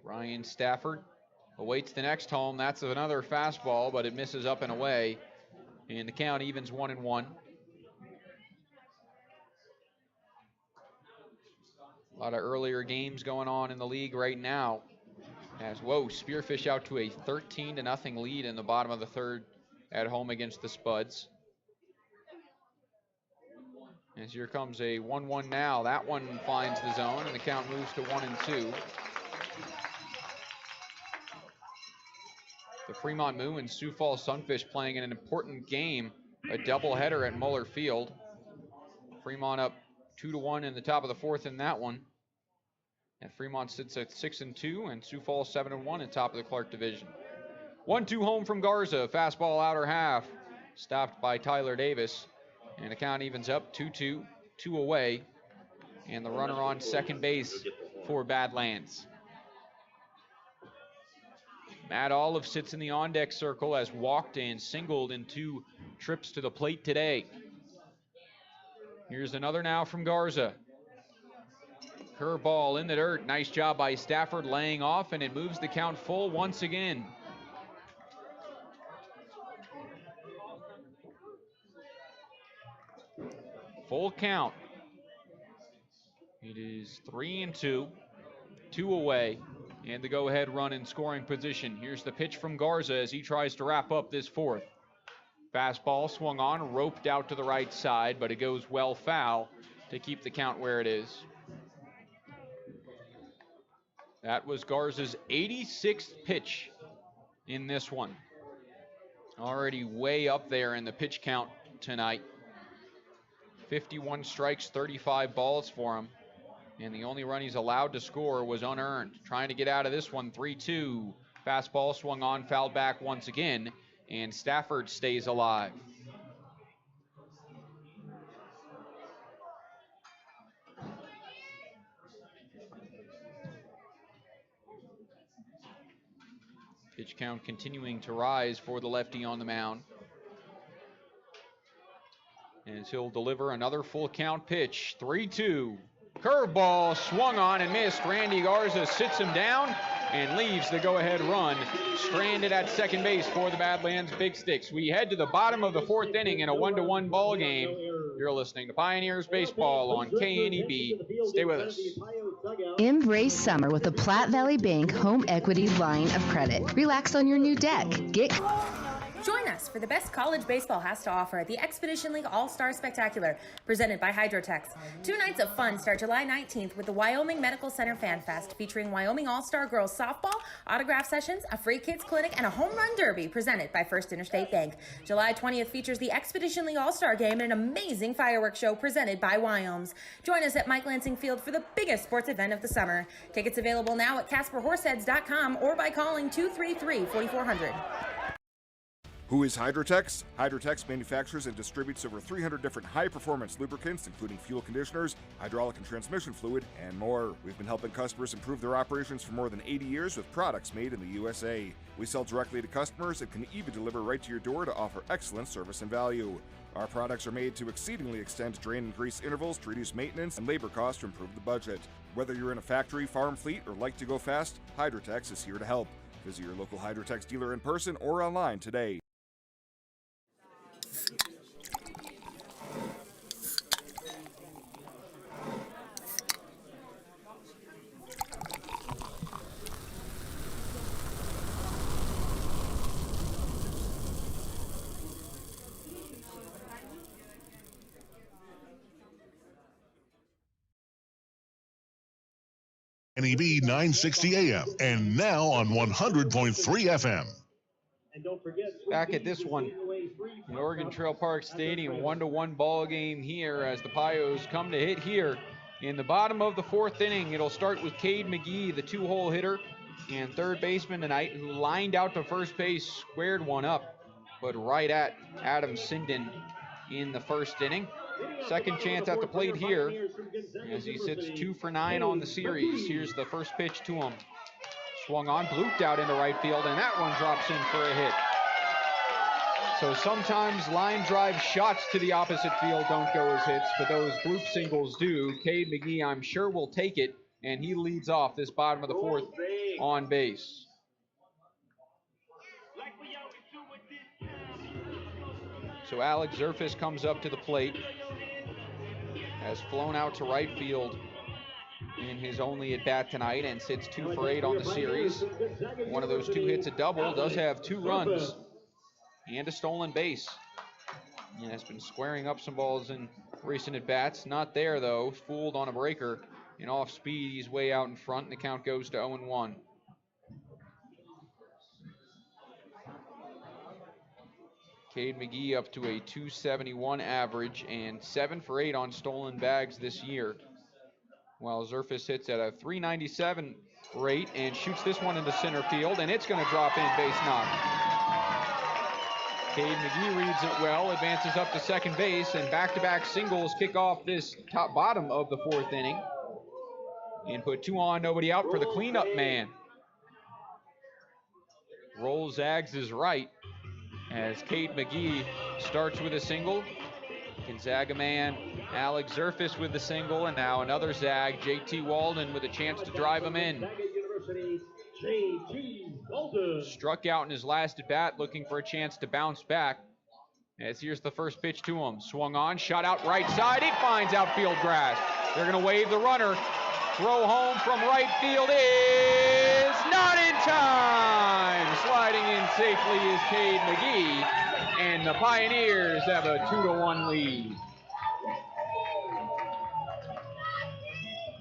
Ryan Stafford awaits the next home. That's another fastball, but it misses up and away. And the count evens 1-1. A lot of earlier games going on in the league right now. As, Spearfish out to a 13-0 lead in the bottom of the third at home against the Spuds. As here comes a 1-1 now. That one finds the zone, and the count moves to 1-2. The Fremont Moo and Sioux Falls Sunfish playing in an important game, a doubleheader at Muller Field. Fremont up 2-1 in the top of the fourth in that one. And Fremont sits at 6-2, and Sioux Falls 7-1 in top of the Clark Division. 1-2 home from Garza. Fastball outer half, stopped by Tyler Davis. And the count evens up 2-2, 2 away. And the runner on second base for Badlands. Matt Olive sits in the on-deck circle, as walked and singled in 2 trips to the plate today. Here's another now from Garza. Curveball in the dirt. Nice job by Stafford laying off, and it moves the count full once again. Full count. It is 3-2, 2 away. And the go-ahead run in scoring position. Here's the pitch from Garza as he tries to wrap up this fourth. Fastball swung on, roped out to the right side, but it goes well foul to keep the count where it is. That was Garza's 86th pitch in this one. Already way up there in the pitch count tonight. 51 strikes, 35 balls for him. And the only run he's allowed to score was unearned. Trying to get out of this one, 3-2. Fastball swung on, fouled back once again, and Stafford stays alive. Pitch count continuing to rise for the lefty on the mound. As he'll deliver another full count pitch, 3-2. Curveball swung on and missed. Randy Garza sits him down and leaves the go-ahead run stranded at second base for the Badlands Big Sticks. We head to the bottom of the fourth inning in a 1-1 ball game. You're listening to Pioneers Baseball on KNEB. Stay with us. Embrace summer with the Platte Valley Bank Home Equity Line of Credit. Relax on your new deck. Join us for the best college baseball has to offer at the Expedition League All-Star Spectacular, presented by Hydrotex. 2 nights of fun start July 19th with the Wyoming Medical Center Fan Fest, featuring Wyoming All-Star Girls Softball, autograph sessions, a free kids clinic, and a home run derby presented by First Interstate Bank. July 20th features the Expedition League All-Star Game and an amazing fireworks show presented by Wyoms. Join us at Mike Lansing Field for the biggest sports event of the summer. Tickets available now at CasperHorseheads.com or by calling 233-4400. Who is Hydrotex? Hydrotex manufactures and distributes over 300 different high-performance lubricants, including fuel conditioners, hydraulic and transmission fluid, and more. We've been helping customers improve their operations for more than 80 years with products made in the USA. We sell directly to customers and can even deliver right to your door to offer excellent service and value. Our products are made to exceedingly extend drain and grease intervals to reduce maintenance and labor costs to improve the budget. Whether you're in a factory, farm fleet, or like to go fast, Hydrotex is here to help. Visit your local Hydrotex dealer in person or online today. NEB 960 AM and now on 100.3 FM. Back at this one in Oregon Trail Park Stadium, 1-1 ball game here as the Pios come to hit here in the bottom of the fourth inning. It'll start with Cade McGee, the 2-hole hitter and third baseman tonight, who lined out to first base, squared one up, but right at Adam Sinden in the first inning. Second chance at the plate here as he sits 2 for 9 on the series. Here's the first pitch to him. Swung on, blooped out into right field, and that one drops in for a hit. So sometimes line drive shots to the opposite field don't go as hits, but those bloop singles do. Cade McGee, I'm sure, will take it, and he leads off this bottom of the fourth on base. So Alex Zerfis comes up to the plate, has flown out to right field in his only at-bat tonight and sits 2 for 8 on the series. One of those 2 hits a double, does have 2 runs and a stolen base. And has been squaring up some balls in recent at-bats. Not there, though. Fooled on a breaker. And off speed, he's way out in front, and the count goes to 0-1. Cade McGee up to a 271 average and 7 for 8 on stolen bags this year, while Zerfis hits at a 397 rate and shoots this one into center field, and it's going to drop in, base knock. Cade McGee reads it well, advances up to second base, and back-to-back singles kick off this bottom of the fourth inning and put 2 on, nobody out for the cleanup man. Roll Zags is right as Cade McGee starts with a single. Gonzaga man Alex Zerfis with the single, and now another Zag, JT Walden, with a chance to drive him in. Struck out in his last at bat, looking for a chance to bounce back. As here's the first pitch to him. Swung on, shot out right side. It finds outfield grass. They're going to wave the runner. Throw home from right field is not in time. Sliding in safely is Cade McGee, and the Pioneers have a 2-1 lead.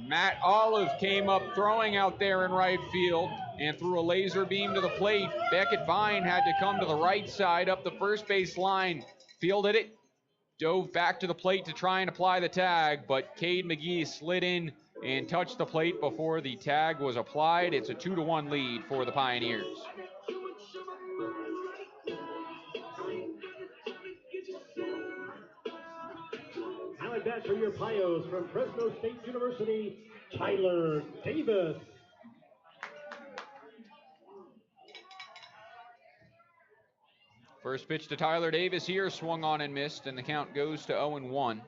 Matt Olive came up throwing out there in right field and threw a laser beam to the plate. Beckett Vine had to come to the right side up the first base line, fielded it, dove back to the plate to try and apply the tag, but Cade McGee slid in and touched the plate before the tag was applied. It's a 2-1 lead for the Pioneers. Now at bat for your Pios from Fresno State University, Tyler Davis. First pitch to Tyler Davis here, swung on and missed, and the count goes to 0-1.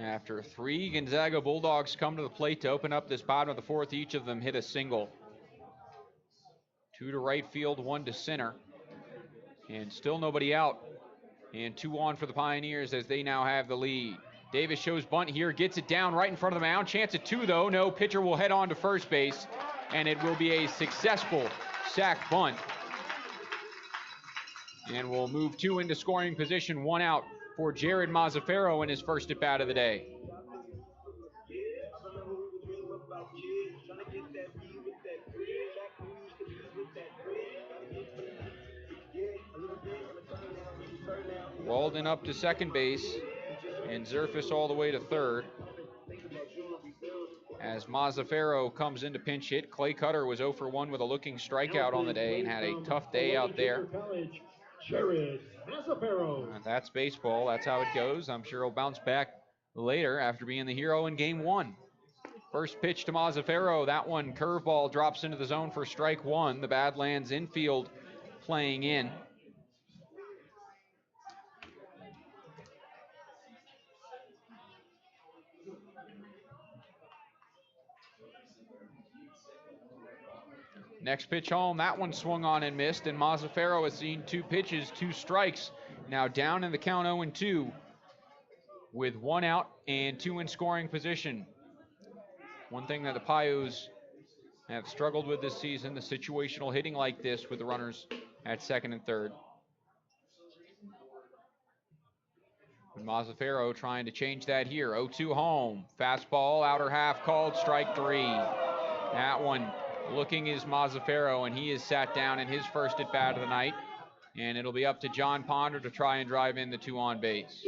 After 3 Gonzaga Bulldogs come to the plate to open up this bottom of the fourth, each of them hit a single. 2 to right field, 1 to center. And still nobody out. And 2 on for the Pioneers as they now have the lead. Davis shows bunt here, gets it down right in front of the mound. Chance at 2 though. No, pitcher will head on to first base, and it will be a successful sac bunt. And we'll move 2 into scoring position, 1 out for Jared Mazzaferro in his first at bat of the day. Walden up to second base, and Zerfis all the way to third. As Mazzaferro comes into pinch hit, Clay Cutter was 0 for 1 with a looking strikeout on the day and had a tough day out there. That's baseball. That's how it goes. I'm sure he'll bounce back later after being the hero in game 1. First pitch to Mazzaferro. That one curveball drops into the zone for strike 1. The Badlands infield playing in. Next pitch home, that one swung on and missed, and Mazzaferro has seen 2 pitches, 2 strikes. Now down in the count 0-2 with 1 out and 2 in scoring position. One thing that the Pios have struggled with this season, the situational hitting like this with the runners at second and third. And Mazzaferro trying to change that here. 0-2 home. Fastball, outer half called, strike 3. That one looking is Mazzaferro, and he is sat down in his first at bat of the night. And it'll be up to John Ponder to try and drive in the 2 on base.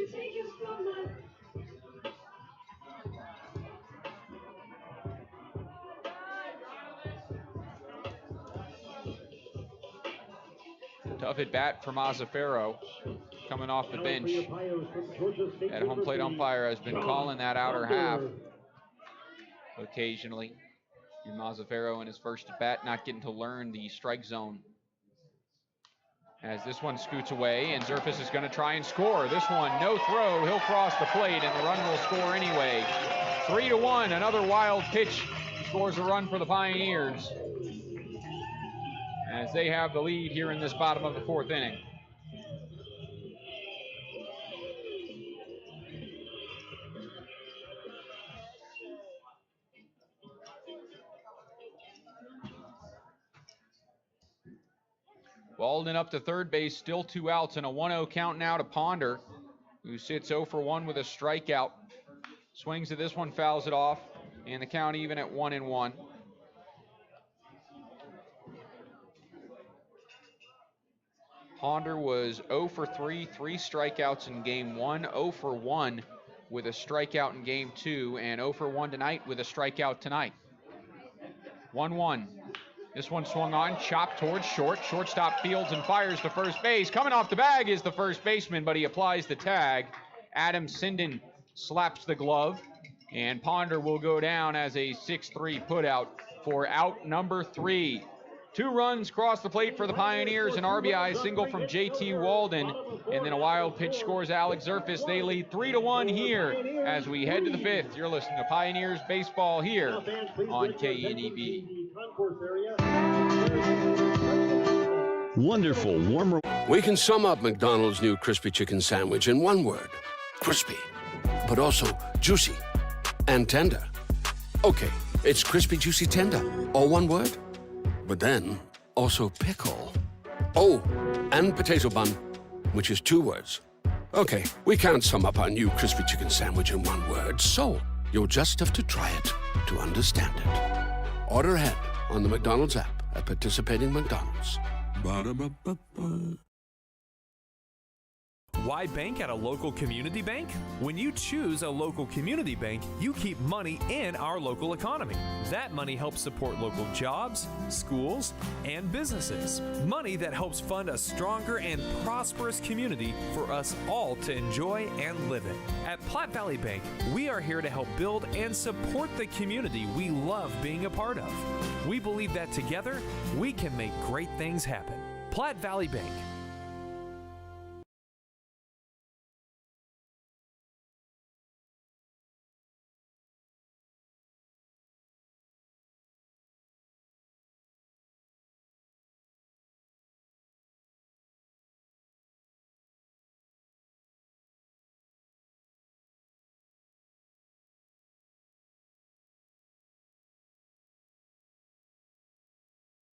Tough at bat for Mazzaferro coming off the bench. That home plate umpire has been calling that outer half occasionally. And Mazzaferro in his first at bat not getting to learn the strike zone. As this one scoots away, and Zerfus is going to try and score. This one, no throw. He'll cross the plate, and the run will score anyway. 3-1, another wild pitch scores a run for the Pioneers as they have the lead here in this bottom of the fourth inning. Walden up to third base, still 2 outs, and a 1-0 count now to Ponder, who sits 0 for 1 with a strikeout. Swings at this one, fouls it off, and the count even at 1-1. Ponder was 0 for 3, 3 strikeouts in game 1, 0 for 1 with a strikeout in game 2, and 0 for 1 tonight with a strikeout tonight. 1-1. This one swung on, chopped towards short. Shortstop fields and fires to first base. Coming off the bag is the first baseman, but he applies the tag. Adam Sinden slaps the glove, and Ponder will go down as a 6-3 putout for out number 3. 2 runs cross the plate for the Pioneers, an RBI single from JT Walden, and then a wild pitch scores Alex Zerfus. They lead 3-1 here as we head to the 5th. You're listening to Pioneers Baseball here on KNEB. Wonderful, warm. We can sum up McDonald's new crispy chicken sandwich in one word. Crispy. But also juicy and tender. Okay, it's crispy, juicy, tender. All one word? But then, also pickle. Oh, and potato bun, which is 2 words. Okay, we can't sum up our new crispy chicken sandwich in one word, so you'll just have to try it to understand it. Order ahead on the McDonald's app at participating McDonald's. Ba-da-ba-ba-ba. Why bank at a local community bank? When you choose a local community bank, you keep money in our local economy. That money helps support local jobs, schools, and businesses. Money that helps fund a stronger and prosperous community for us all to enjoy and live in. At Platte Valley Bank, we are here to help build and support the community we love being a part of. We believe that together, we can make great things happen. Platte Valley Bank.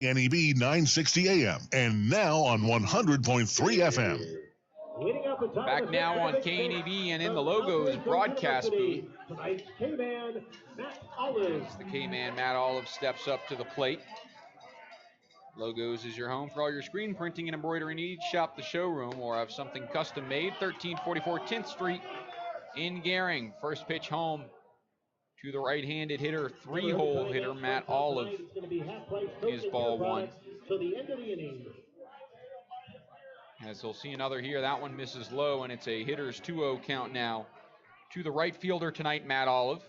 NEB 960 AM and now on 100.3 FM. Back now on KNEB and in the Logos broadcast booth. As the K-Man Matt Olive steps up to the plate. Logos is your home for all your screen printing and embroidery needs. Shop the showroom or have something custom made. 1344 10th Street in Gehring. First pitch home to the right-handed hitter, 3-hole hitter, Matt Olive, is ball 1. As he'll see another here, that one misses low, and it's a hitter's 2-0 count now to the right fielder tonight, Matt Olive.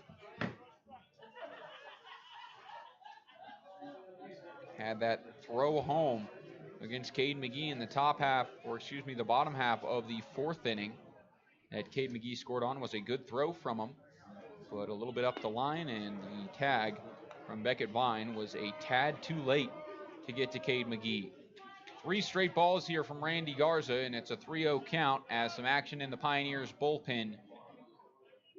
Had that throw home against Cade McGee in the the bottom half of the 4th inning. That Cade McGee scored on was a good throw from him, but a little bit up the line, and the tag from Beckett Vine was a tad too late to get to Cade McGee. 3 straight balls here from Randy Garza, and it's a 3-0 count as some action in the Pioneers bullpen.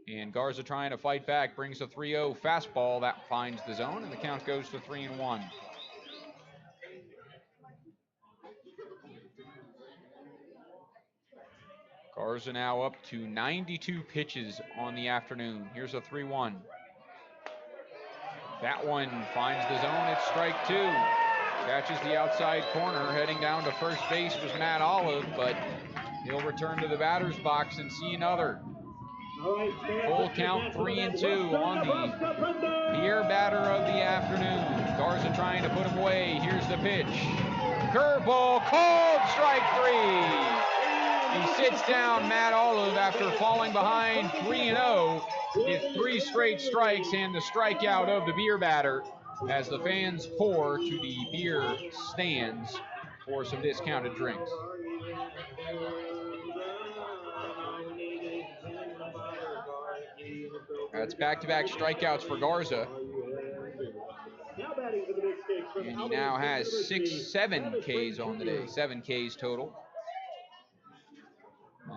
And Garza trying to fight back, brings a 3-0 fastball that finds the zone, and the count goes to 3-1. Garza now up to 92 pitches on the afternoon. Here's a 3-1. That one finds the zone. It's strike 2. Catches the outside corner. Heading down to first base was Matt Olive, but he'll return to the batter's box and see another. Full count, 3-2 on the Pierre batter of the afternoon. Garza trying to put him away. Here's the pitch. Curveball called, strike 3. He sits down Matt Olive after falling behind 3-0 with 3 straight strikes and the strikeout of the beer batter as the fans pour to the beer stands for some discounted drinks. That's back-to-back strikeouts for Garza. And he now has 7 Ks on the day, 7 Ks total.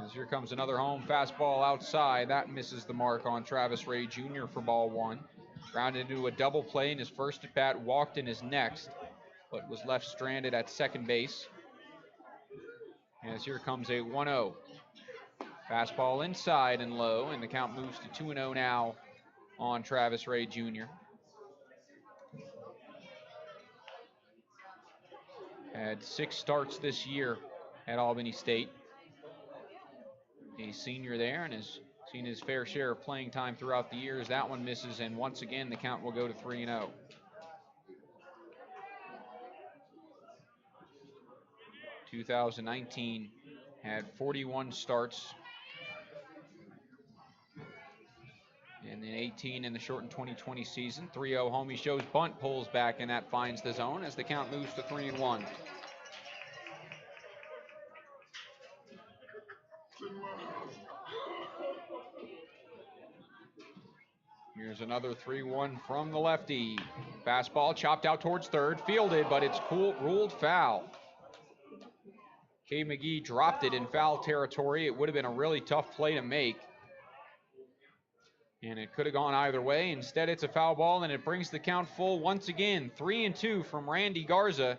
As here comes another home fastball outside. That misses the mark on Travis Ray Jr. for ball 1. Grounded into a double play in his first at-bat, walked in his next, but was left stranded at second base. As here comes a 1-0. Fastball inside and low, and the count moves to 2-0 now on Travis Ray Jr. Had 6 starts this year at Albany State. A senior there and has seen his fair share of playing time throughout the years. That one misses, and once again the count will go to 3-0. In 2019 had 41 starts. And then 18 in the shortened 2020 season. 3-0 home. He shows bunt, pulls back, and that finds the zone as the count moves to 3-1. Here's another 3-1 from the lefty. Fastball chopped out towards third, fielded, but it's ruled foul. K. McGee dropped it in foul territory. It would have been a really tough play to make. And it could have gone either way. Instead, it's a foul ball, and it brings the count full once again. 3-2 from Randy Garza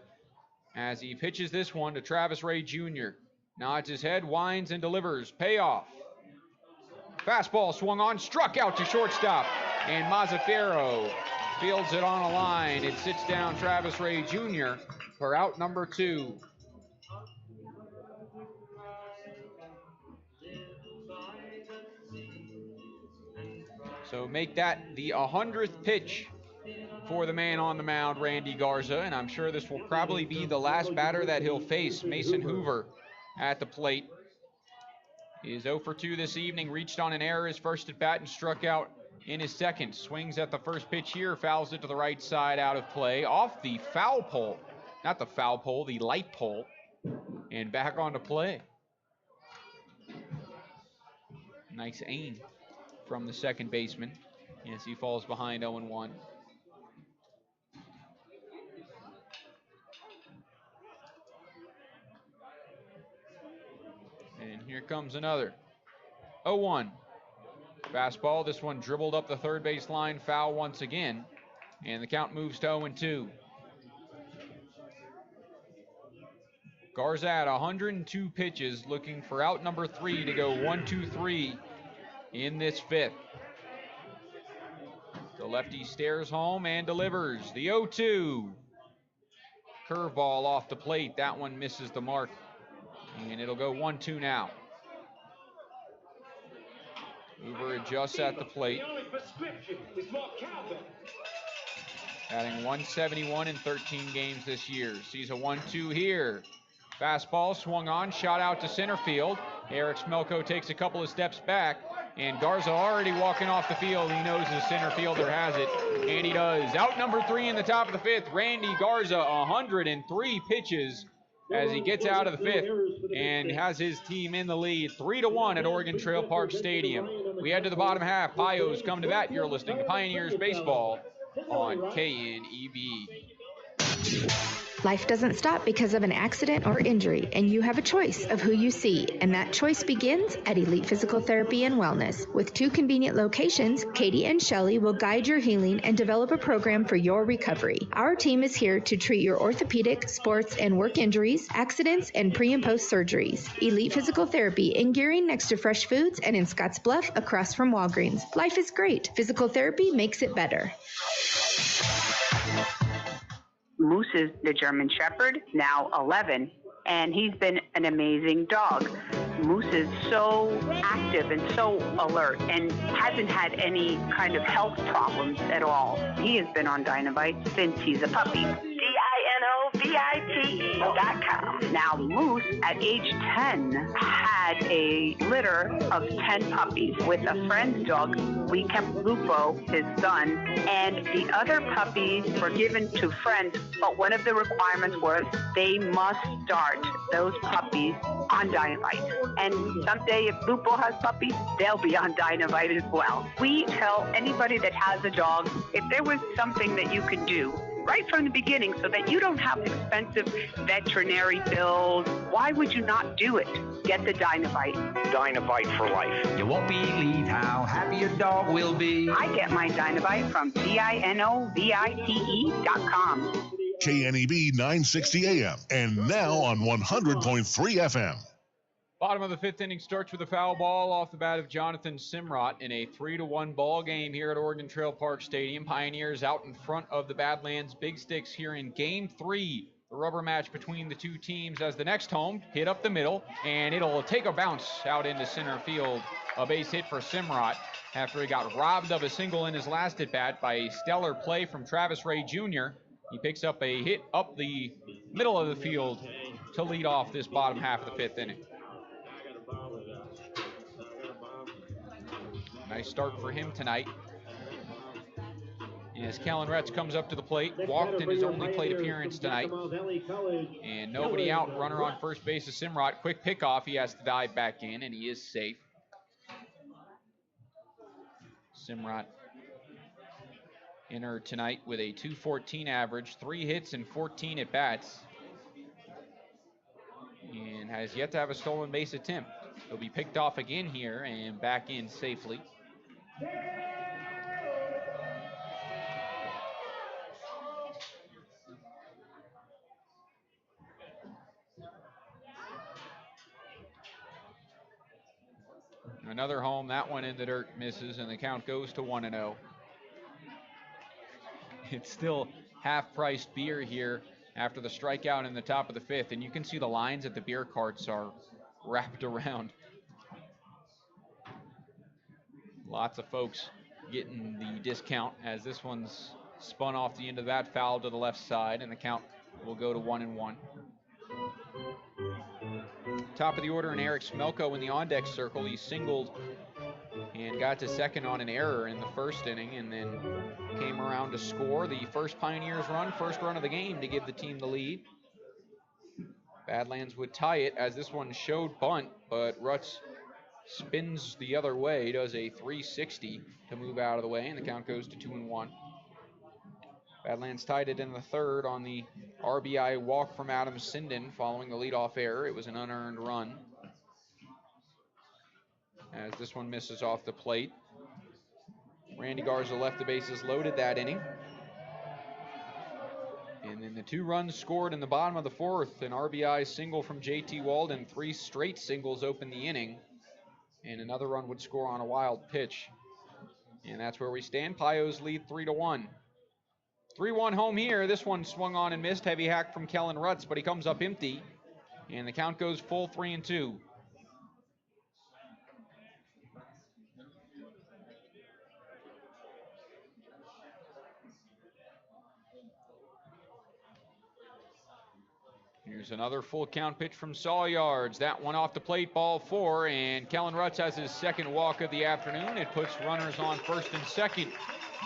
as he pitches this one to Travis Ray Jr. Nods his head, winds, and delivers. Payoff. Fastball swung on, struck out to shortstop. And Mazzaferro fields it on a line. It sits down Travis Ray Jr. for out number 2. So make that the 100th pitch for the man on the mound, Randy Garza, and I'm sure this will probably be the last batter that he'll face. Mason Hoover at the plate. He is 0 for 2 this evening, reached on an error his first at bat and struck out in his second. Swings at the first pitch here, fouls it to the right side, out of play, off the foul pole. Not the foul pole, the light pole, and back onto play. Nice aim from the second baseman as he falls behind 0-1. And here comes another 0-1. Fastball, this one dribbled up the third base line, foul once again, and the count moves to 0-2. Garza at 102 pitches, looking for out number 3 to go 1-2-3 in this 5th. The lefty stares home and delivers. The 0-2. Curveball off the plate. That one misses the mark. And it'll go 1-2 now. Hoover adjusts at the plate. Batting 171 in 13 games this year. Sees a 1-2 here. Fastball swung on, shot out to center field. Eric Smelko takes a couple of steps back. And Garza already walking off the field. He knows his center fielder has it, and he does. Out number 3 in the top of the 5th. Randy Garza, 103 pitches as he gets out of the 5th and has his team in the lead, 3-1 at Oregon Trail Park Stadium. We head to the bottom half. Pios come to bat. You're listening to Pioneers Baseball on KNEB. Life doesn't stop because of an accident or injury, and you have a choice of who you see, and that choice begins at Elite Physical Therapy and Wellness. With 2 convenient locations, Katie and Shelley will guide your healing and develop a program for your recovery. Our team is here to treat your orthopedic, sports, and work injuries, accidents, and pre- and post-surgeries. Elite Physical Therapy in Gearing next to Fresh Foods and in Scottsbluff across from Walgreens. Life is great. Physical therapy makes it better. Moose is the German Shepherd, now 11, and he's been an amazing dog. Moose is so active and so alert and hasn't had any kind of health problems at all. He has been on Dinovite since he's a puppy. DINOVITE. that cow. Now, Moose, at age 10, had a litter of 10 puppies with a friend's dog. We kept Lupo, his son, and the other puppies were given to friends, but one of the requirements was they must start those puppies on Dynamite. And someday, if Lupo has puppies, they'll be on Dynamite as well. We tell anybody that has a dog, if there was something that you could do right from the beginning so that you don't have expensive veterinary bills, why would you not do it? Get the Dynavite. Dynavite for life. You won't believe how happy your dog will be. I get my Dynavite from DINOVITE.com. KNEB 960 AM and now on 100.3 FM. Bottom of the fifth inning starts with a foul ball off the bat of Jonathan Simrot in a 3-1 ball game here at Oregon Trail Park Stadium. Pioneers out in front of the Badlands Big Sticks here in Game 3. The rubber match between the two teams as the next home hit up the middle, and it'll take a bounce out into center field. A base hit for Simrot after he got robbed of a single in his last at-bat by a stellar play from Travis Ray Jr. He picks up a hit up the middle of the field to lead off this bottom half of the fifth inning. Nice start for him tonight. As Kellen Retz comes up to the plate, walked in his only plate appearance tonight. And nobody out, runner on first base is Simrot. Quick pickoff, he has to dive back in, and he is safe. Simrot entered tonight with a .214 average, 3 hits and 14 at-bats. And has yet to have a stolen base attempt. He'll be picked off again here and back in safely. Another home, that one in the dirt, misses, and the count goes to 1-0. It's still half-priced beer here after the strikeout in the top of the fifth, and you can see the lines at the beer carts are wrapped around. Lots of folks getting the discount as this one's spun off the end of that foul to the left side, and the count will go to 1-1. Top of the order, and Eric Smelko in the on-deck circle. He singled and got to second on an error in the first inning, and then came around to score the first Pioneers run, first run of the game to give the team the lead. Badlands would tie it as this one showed bunt, but Rutz spins the other way, does a 360 to move out of the way, and the count goes to 2-1. Badlands tied it in the third on the RBI walk from Adam Sinden following the leadoff error. It was an unearned run as this one misses off the plate. Randy Garza left the bases loaded that inning. And then the 2 runs scored in the bottom of the fourth, an RBI single from JT Walden, 3 straight singles opened the inning, and another run would score on a wild pitch. And that's where we stand. Pios lead 3-1. 3-1 home here. This one swung on and missed. Heavy hack from Kellen Rutz, but he comes up empty. And the count goes full 3-2. Here's another full count pitch from Saul Yards. That one off the plate, ball 4, and Kellen Rutz has his second walk of the afternoon. It puts runners on first and second.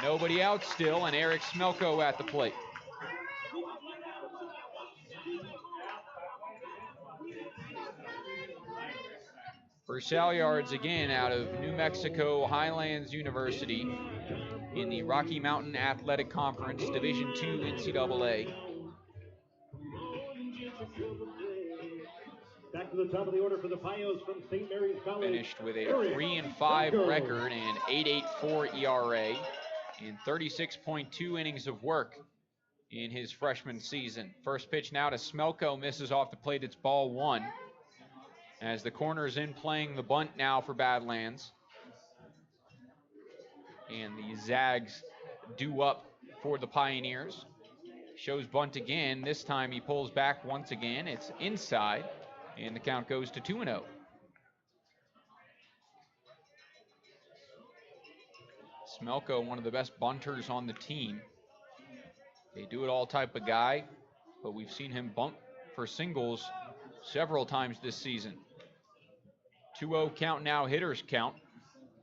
Nobody out still, and Eric Smelko at the plate. For Sal Yards again out of New Mexico Highlands University in the Rocky Mountain Athletic Conference, Division II NCAA. Back to the top of the order for the Pios from St. Mary's College. Finished with a 3-5 record and 8.84 ERA in 36.2 innings of work in his freshman season. First pitch now to Smelko, misses off the plate. It's ball 1. As the corner's in playing the bunt now for Badlands. And the Zags due up for the Pioneers. Shows bunt again. This time he pulls back once again. It's inside, and the count goes to 2-0. Smelko, one of the best bunters on the team. They do it all type of guy, but we've seen him bunt for singles several times this season. 2-0 count now, hitters count.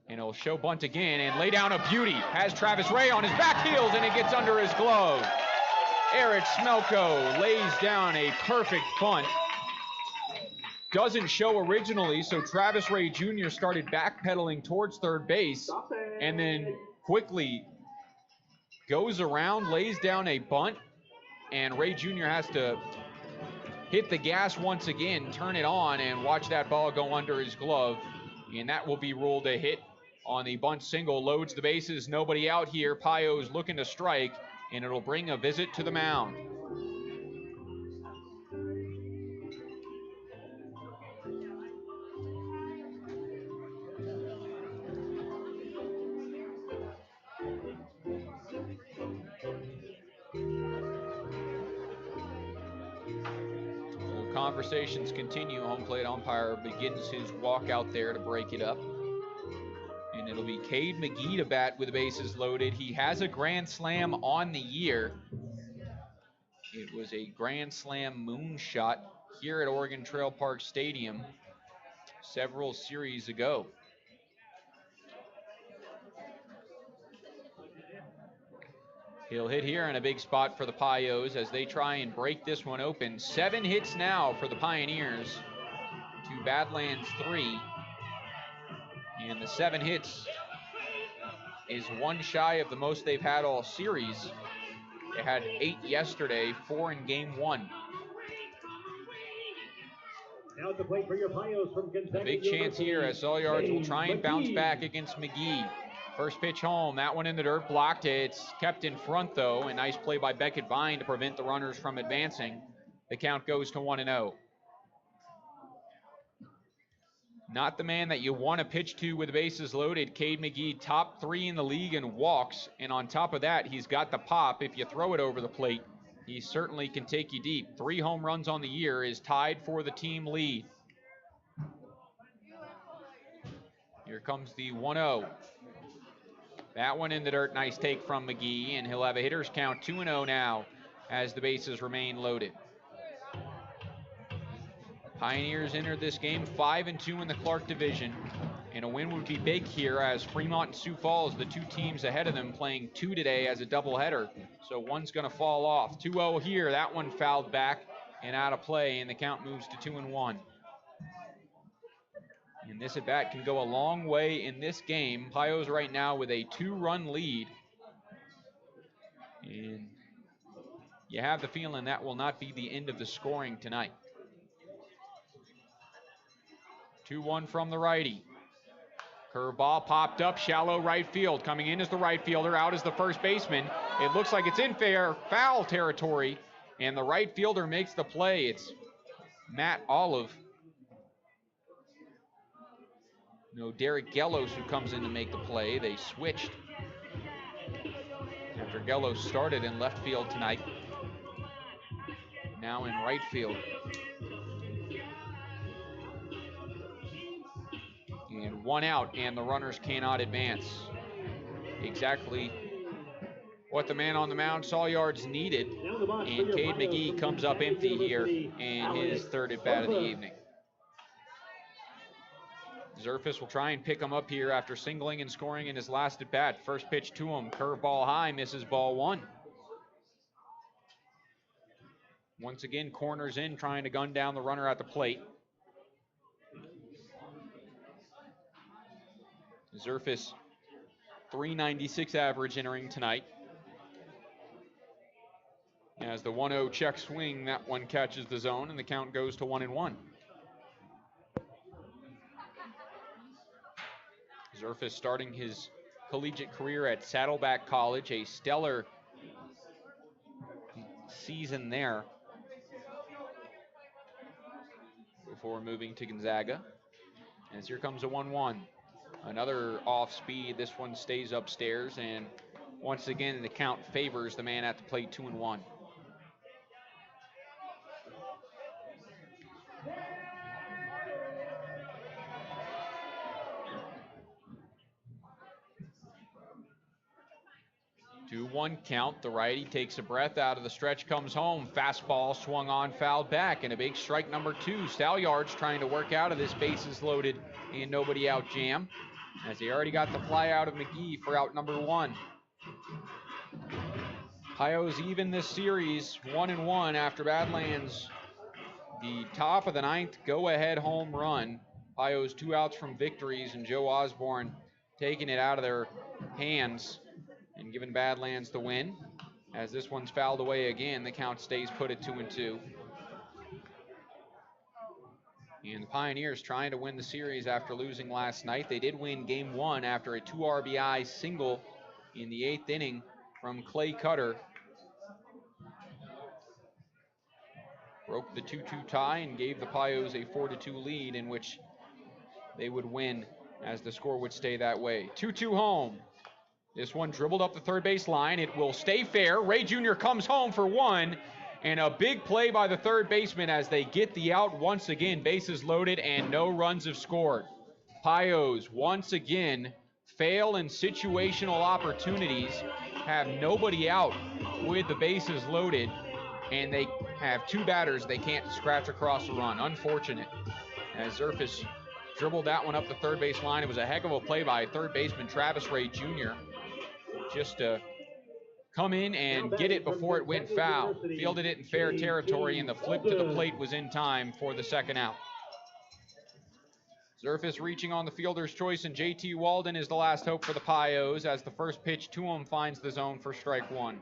And he'll show bunt again and lay down a beauty. Has Travis Ray on his back heels, and it gets under his glove. Eric Smelko lays down a perfect bunt. Doesn't show originally, so Travis Ray Jr. started backpedaling towards third base and then quickly goes around, lays down a bunt, and Ray Jr. has to hit the gas once again, turn it on, and watch that ball go under his glove. And that will be ruled a hit on the bunt single. Loads the bases, nobody out here. Pios looking to strike, and it'll bring a visit to the mound. Conversations continue. Home plate umpire begins his walk out there to break it up. And it'll be Cade McGee to bat with the bases loaded. He has a grand slam on the year. It was a grand slam moonshot here at Oregon Trail Park Stadium several series ago. He'll hit here in a big spot for the Pios as they try and break this one open. 7 hits now for the Pioneers to Badlands 3. And the 7 hits is one shy of the most they've had all series. They had 8 yesterday, 4 in game 1. Now at the plate for your Pios from Kentucky. A big chance here as Sawyards will try and bounce back against McGee. First pitch home, that one in the dirt, blocked. It's kept in front though. A nice play by Beckett Vine to prevent the runners from advancing. The count goes to 1-0. Not the man that you want to pitch to with the bases loaded. Cade McGee, top 3 in the league in walks. And on top of that, he's got the pop. If you throw it over the plate, he certainly can take you deep. 3 home runs on the year, is tied for the team lead. Here comes the 1-0. That one in the dirt, nice take from McGee, and he'll have a hitter's count 2-0 now as the bases remain loaded. Pioneers entered this game 5-2 in the Clark division, and a win would be big here as Fremont and Sioux Falls, the 2 teams ahead of them, playing 2 today as a doubleheader. So one's going to fall off. 2-0 here, that one fouled back and out of play, and the count moves to 2-1. And this at-bat can go a long way in this game. Pios right now with a 2-run lead. And you have the feeling that will not be the end of the scoring tonight. 2-1 from the righty. Curveball popped up, shallow right field. Coming in as the right fielder, out as the first baseman. It looks like it's in foul territory, and the right fielder makes the play. It's Matt Olive. No, Derek Gellos who comes in to make the play. They switched after Gellos started in left field tonight. Now in right field. And 1 out, and the runners cannot advance. Exactly what the man on the mound, Sawyards, needed. And Cade McGee comes up empty here in his 3rd at-bat of the evening. Zerfus will try and pick him up here after singling and scoring in his last at-bat. First pitch to him, curveball high, misses ball 1. Once again, corners in, trying to gun down the runner at the plate. Zerfus, .396 average entering tonight. As the 1-0 check swing, that one catches the zone, and the count goes to 1-1. Zerfus starting his collegiate career at Saddleback College, a stellar season there before moving to Gonzaga. As here comes a 1-1. Another off speed. This one stays upstairs, and once again the count favors the man at the plate. 2-1. 2-1 count. The righty takes a breath out of the stretch, comes home. Fastball swung on, fouled back, and a big strike number 2. Stalyards trying to work out of this bases loaded and nobody out jam, as he already got the fly out of McGee for out number 1. Pios even this series, 1-1 after Badlands. The top of the 9th go-ahead home run. Pios 2 outs from victories, and Joe Osborne taking it out of their hands and giving Badlands the win. As this one's fouled away again, the count stays put at 2-2. And the Pioneers trying to win the series after losing last night. They did win game 1 after a 2 RBI single in the 8th inning from Clay Cutter. Broke the 2-2 tie and gave the Pios a 4-2 lead, in which they would win as the score would stay that way. 2-2 home. This one dribbled up the third base line. It will stay fair. Ray Jr. comes home for 1. And a big play by the third baseman as they get the out once again. Bases loaded and no runs have scored. Pios once again fail in situational opportunities. Have nobody out with the bases loaded. And they have 2 batters they can't scratch across a run. Unfortunate. As Zerfus dribbled that one up the third base line. It was a heck of a play by third baseman Travis Ray Jr. Just to come in and get it before it went foul. Fielded it in fair territory, and the flip to the plate was in time for the second out. Zerfus reaching on the fielder's choice, and JT Walden is the last hope for the Pios as the first pitch to him finds the zone for strike 1.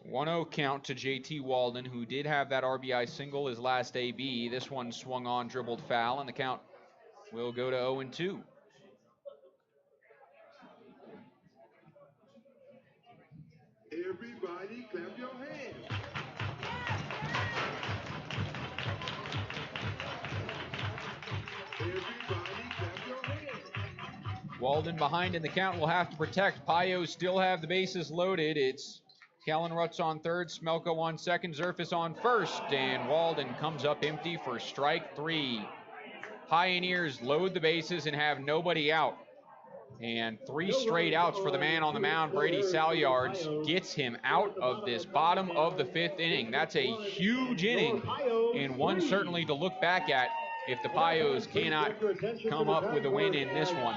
One-0 count to JT Walden, who did have that RBI single his last AB. This one swung on, dribbled foul, and the count will go to 0-2. Everybody clap your hands. Everybody clap your hands. Walden behind in the count will have to protect. Pios still have the bases loaded. It's Kellen Rutz on third, Smelko on second, Zerfus on first, and Walden comes up empty for strike 3. Pioneers load the bases and have nobody out. And 3 straight outs for the man on the mound, Brady Stalyards, gets him out of this bottom of the 5th inning. That's a huge inning, and one certainly to look back at if the Pios cannot come up with a win in this one,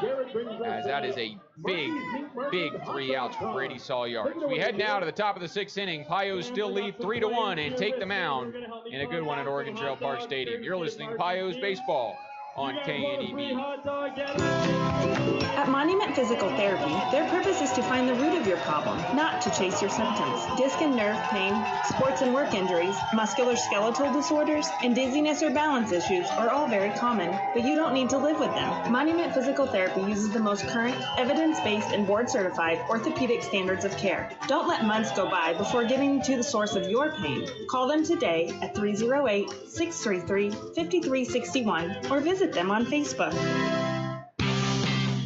as that is a big 3 outs for Brady Stalyards. We head now to the top of the 6th inning. Pios still lead 3-1 and take the mound in a good one at Oregon Trail Park Stadium. You're listening to Pios Baseball on KNEB. At Monument Physical Therapy, their purpose is to find the root of your problem, not to chase your symptoms. Disc and nerve pain, sports and work injuries, musculoskeletal disorders, and dizziness or balance issues are all very common, but you don't need to live with them. Monument Physical Therapy uses the most current, evidence-based, and board-certified orthopedic standards of care. Don't let months go by before getting to the source of your pain. Call them today at 308-633-5361 or visit them on Facebook.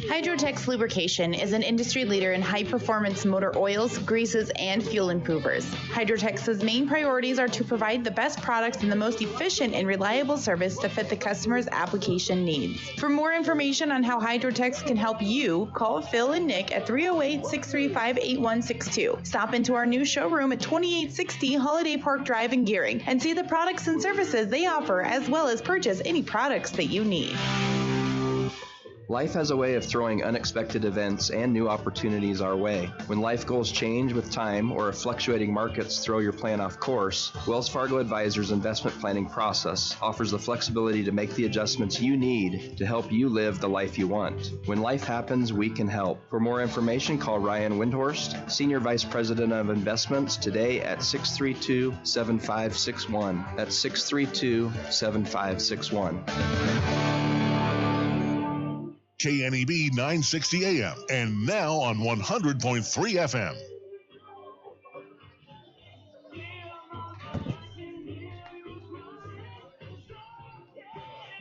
Hydrotex Lubrication is an industry leader in high-performance motor oils, greases, and fuel improvers. Hydrotex's main priorities are to provide the best products and the most efficient and reliable service to fit the customer's application needs. For more information on how Hydrotex can help you, call Phil and Nick at 308-635-8162. Stop into our new showroom at 2860 Holiday Park Drive in Gearing and see the products and services they offer, as well as purchase any products that you need. Life has a way of throwing unexpected events and new opportunities our way. When life goals change with time or if fluctuating markets throw your plan off course, Wells Fargo Advisors investment planning process offers the flexibility to make the adjustments you need to help you live the life you want. When life happens, we can help. For more information, call Ryan Windhorst, Senior Vice President of Investments, today at 632-7561. That's 632-7561. KNEB 960 AM and now on 100.3 FM.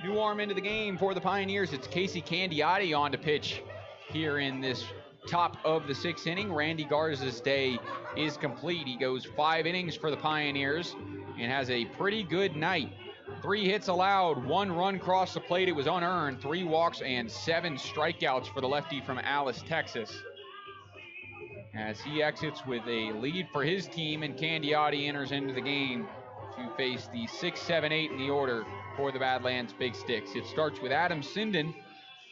New arm into the game for the Pioneers. It's Casey Candiotti on to pitch here in this top of the 6th inning. Randy Garza's day is complete. He goes 5 innings for the Pioneers. and has a pretty good night. 3 hits allowed, 1 run crossed the plate. It was unearned. 3 walks and 7 strikeouts for the lefty from Alice, Texas, as he exits with a lead for his team, and Candiotti enters into the game to face the 6, 7, 8 in the order for the Badlands Big Sticks. It starts with Adam Sinden,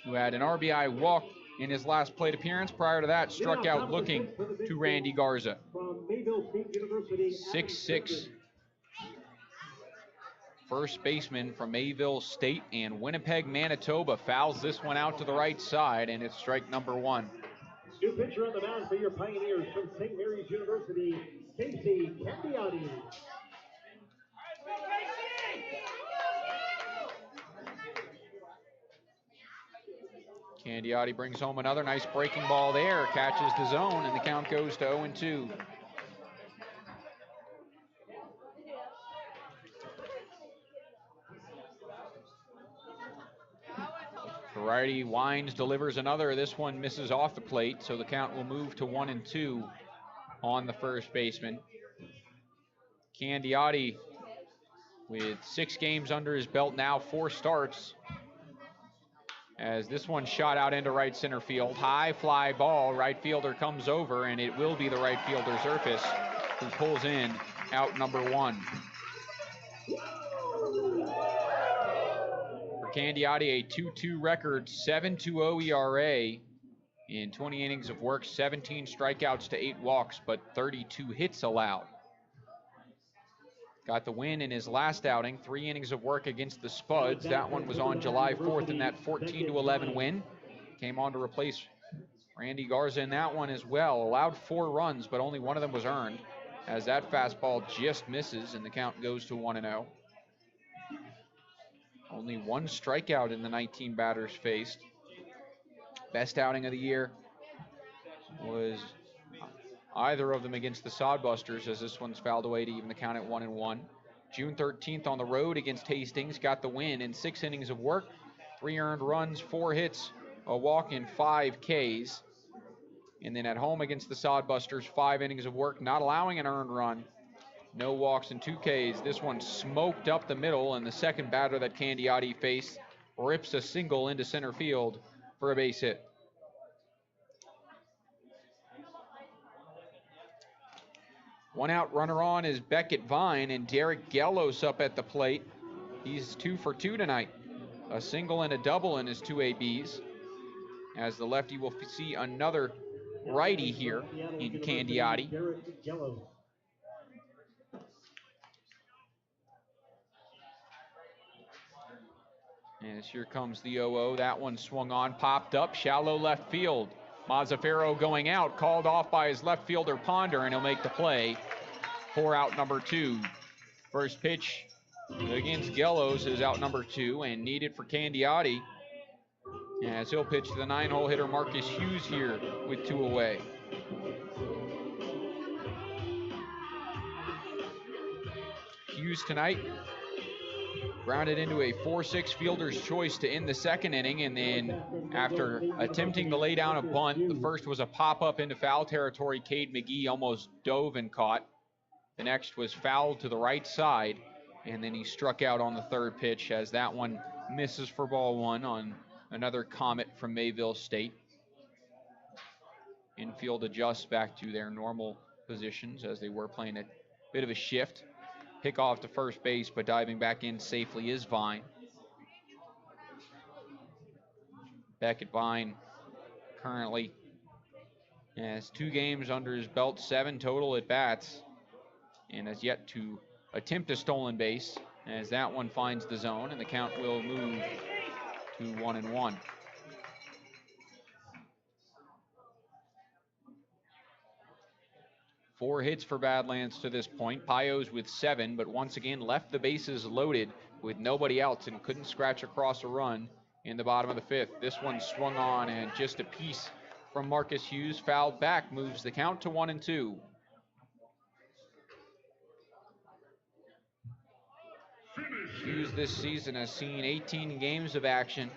who had an RBI walk in his last plate appearance. Prior to that, struck out looking to Randy Garza. 6'6" first baseman from Mayville State and Winnipeg, Manitoba, fouls this one out to the right side, and it's strike number 1. New pitcher on the mound for your Pioneers from St. Mary's University, Casey Candiotti. Candiotti brings home another nice breaking ball there, catches the zone, and the count goes to 0-2. Variety winds, delivers another. This one misses off the plate, so the count will move to 1-2 on the first baseman. Candiotti with 6 games under his belt now, 4 starts, as this one shot out into right center field. High fly ball, right fielder comes over, and it will be the right fielder Zerfus who pulls in out number 1. For Candiotti, a 2-2 record, 7.20 ERA in 20 innings of work, 17 strikeouts to 8 walks, but 32 hits allowed. Got the win in his last outing, 3 innings of work against the Spuds. That one was on July 4th in that 14-11 win. Came on to replace Randy Garza in that one as well. Allowed 4 runs, but only one of them was earned, as that fastball just misses, and the count goes to 1-0. Only 1 strikeout in the 19 batters faced. Best outing of the year was either of them against the Sodbusters, as this one's fouled away to even the count at 1-1. June 13th on the road against Hastings, got the win in 6 innings of work, 3 earned runs, 4 hits, a walk, and 5 Ks. And then at home against the Sodbusters, 5 innings of work, not allowing an earned run, no walks and 2 Ks. This one smoked up the middle, and the second batter that Candiotti faced rips a single into center field for a base hit. One out runner on is Beckett Vine, and Derek Gallos up at the plate. He's 2 for 2 tonight. A single and a double in his 2 ABs, as the lefty will see another righty here in Candiotti. As here comes the 0-0. That one swung on, popped up, shallow left field. Mazzaferro going out, called off by his left fielder Ponder, and he'll make the play for out number 2. First pitch against Gellos is out number 2, and needed for Candiotti, as he'll pitch to the 9-hole hitter Marcus Hughes here with 2 away. Hughes tonight grounded into a 4-6 fielder's choice to end the second inning, and then after attempting to lay down a bunt, the first was a pop-up into foul territory. Cade McGee almost dove and caught. The next was fouled to the right side, and then he struck out on the third pitch, as that one misses for ball 1 on another comet from Mayville State. Infield adjusts back to their normal positions, as they were playing a bit of a shift. Pick off to first base, but diving back in safely is Vine. Beckett Vine currently has 2 games under his belt, 7 total at bats, and has yet to attempt a stolen base, as that one finds the zone, and the count will move to 1-1. Four hits for Badlands to this point. Pios with 7, but once again left the bases loaded with nobody else and couldn't scratch across a run in the bottom of the 5th. This one swung on, and just a piece from Marcus Hughes, fouled back, moves the count to 1-2. Hughes this season has seen 18 games of action,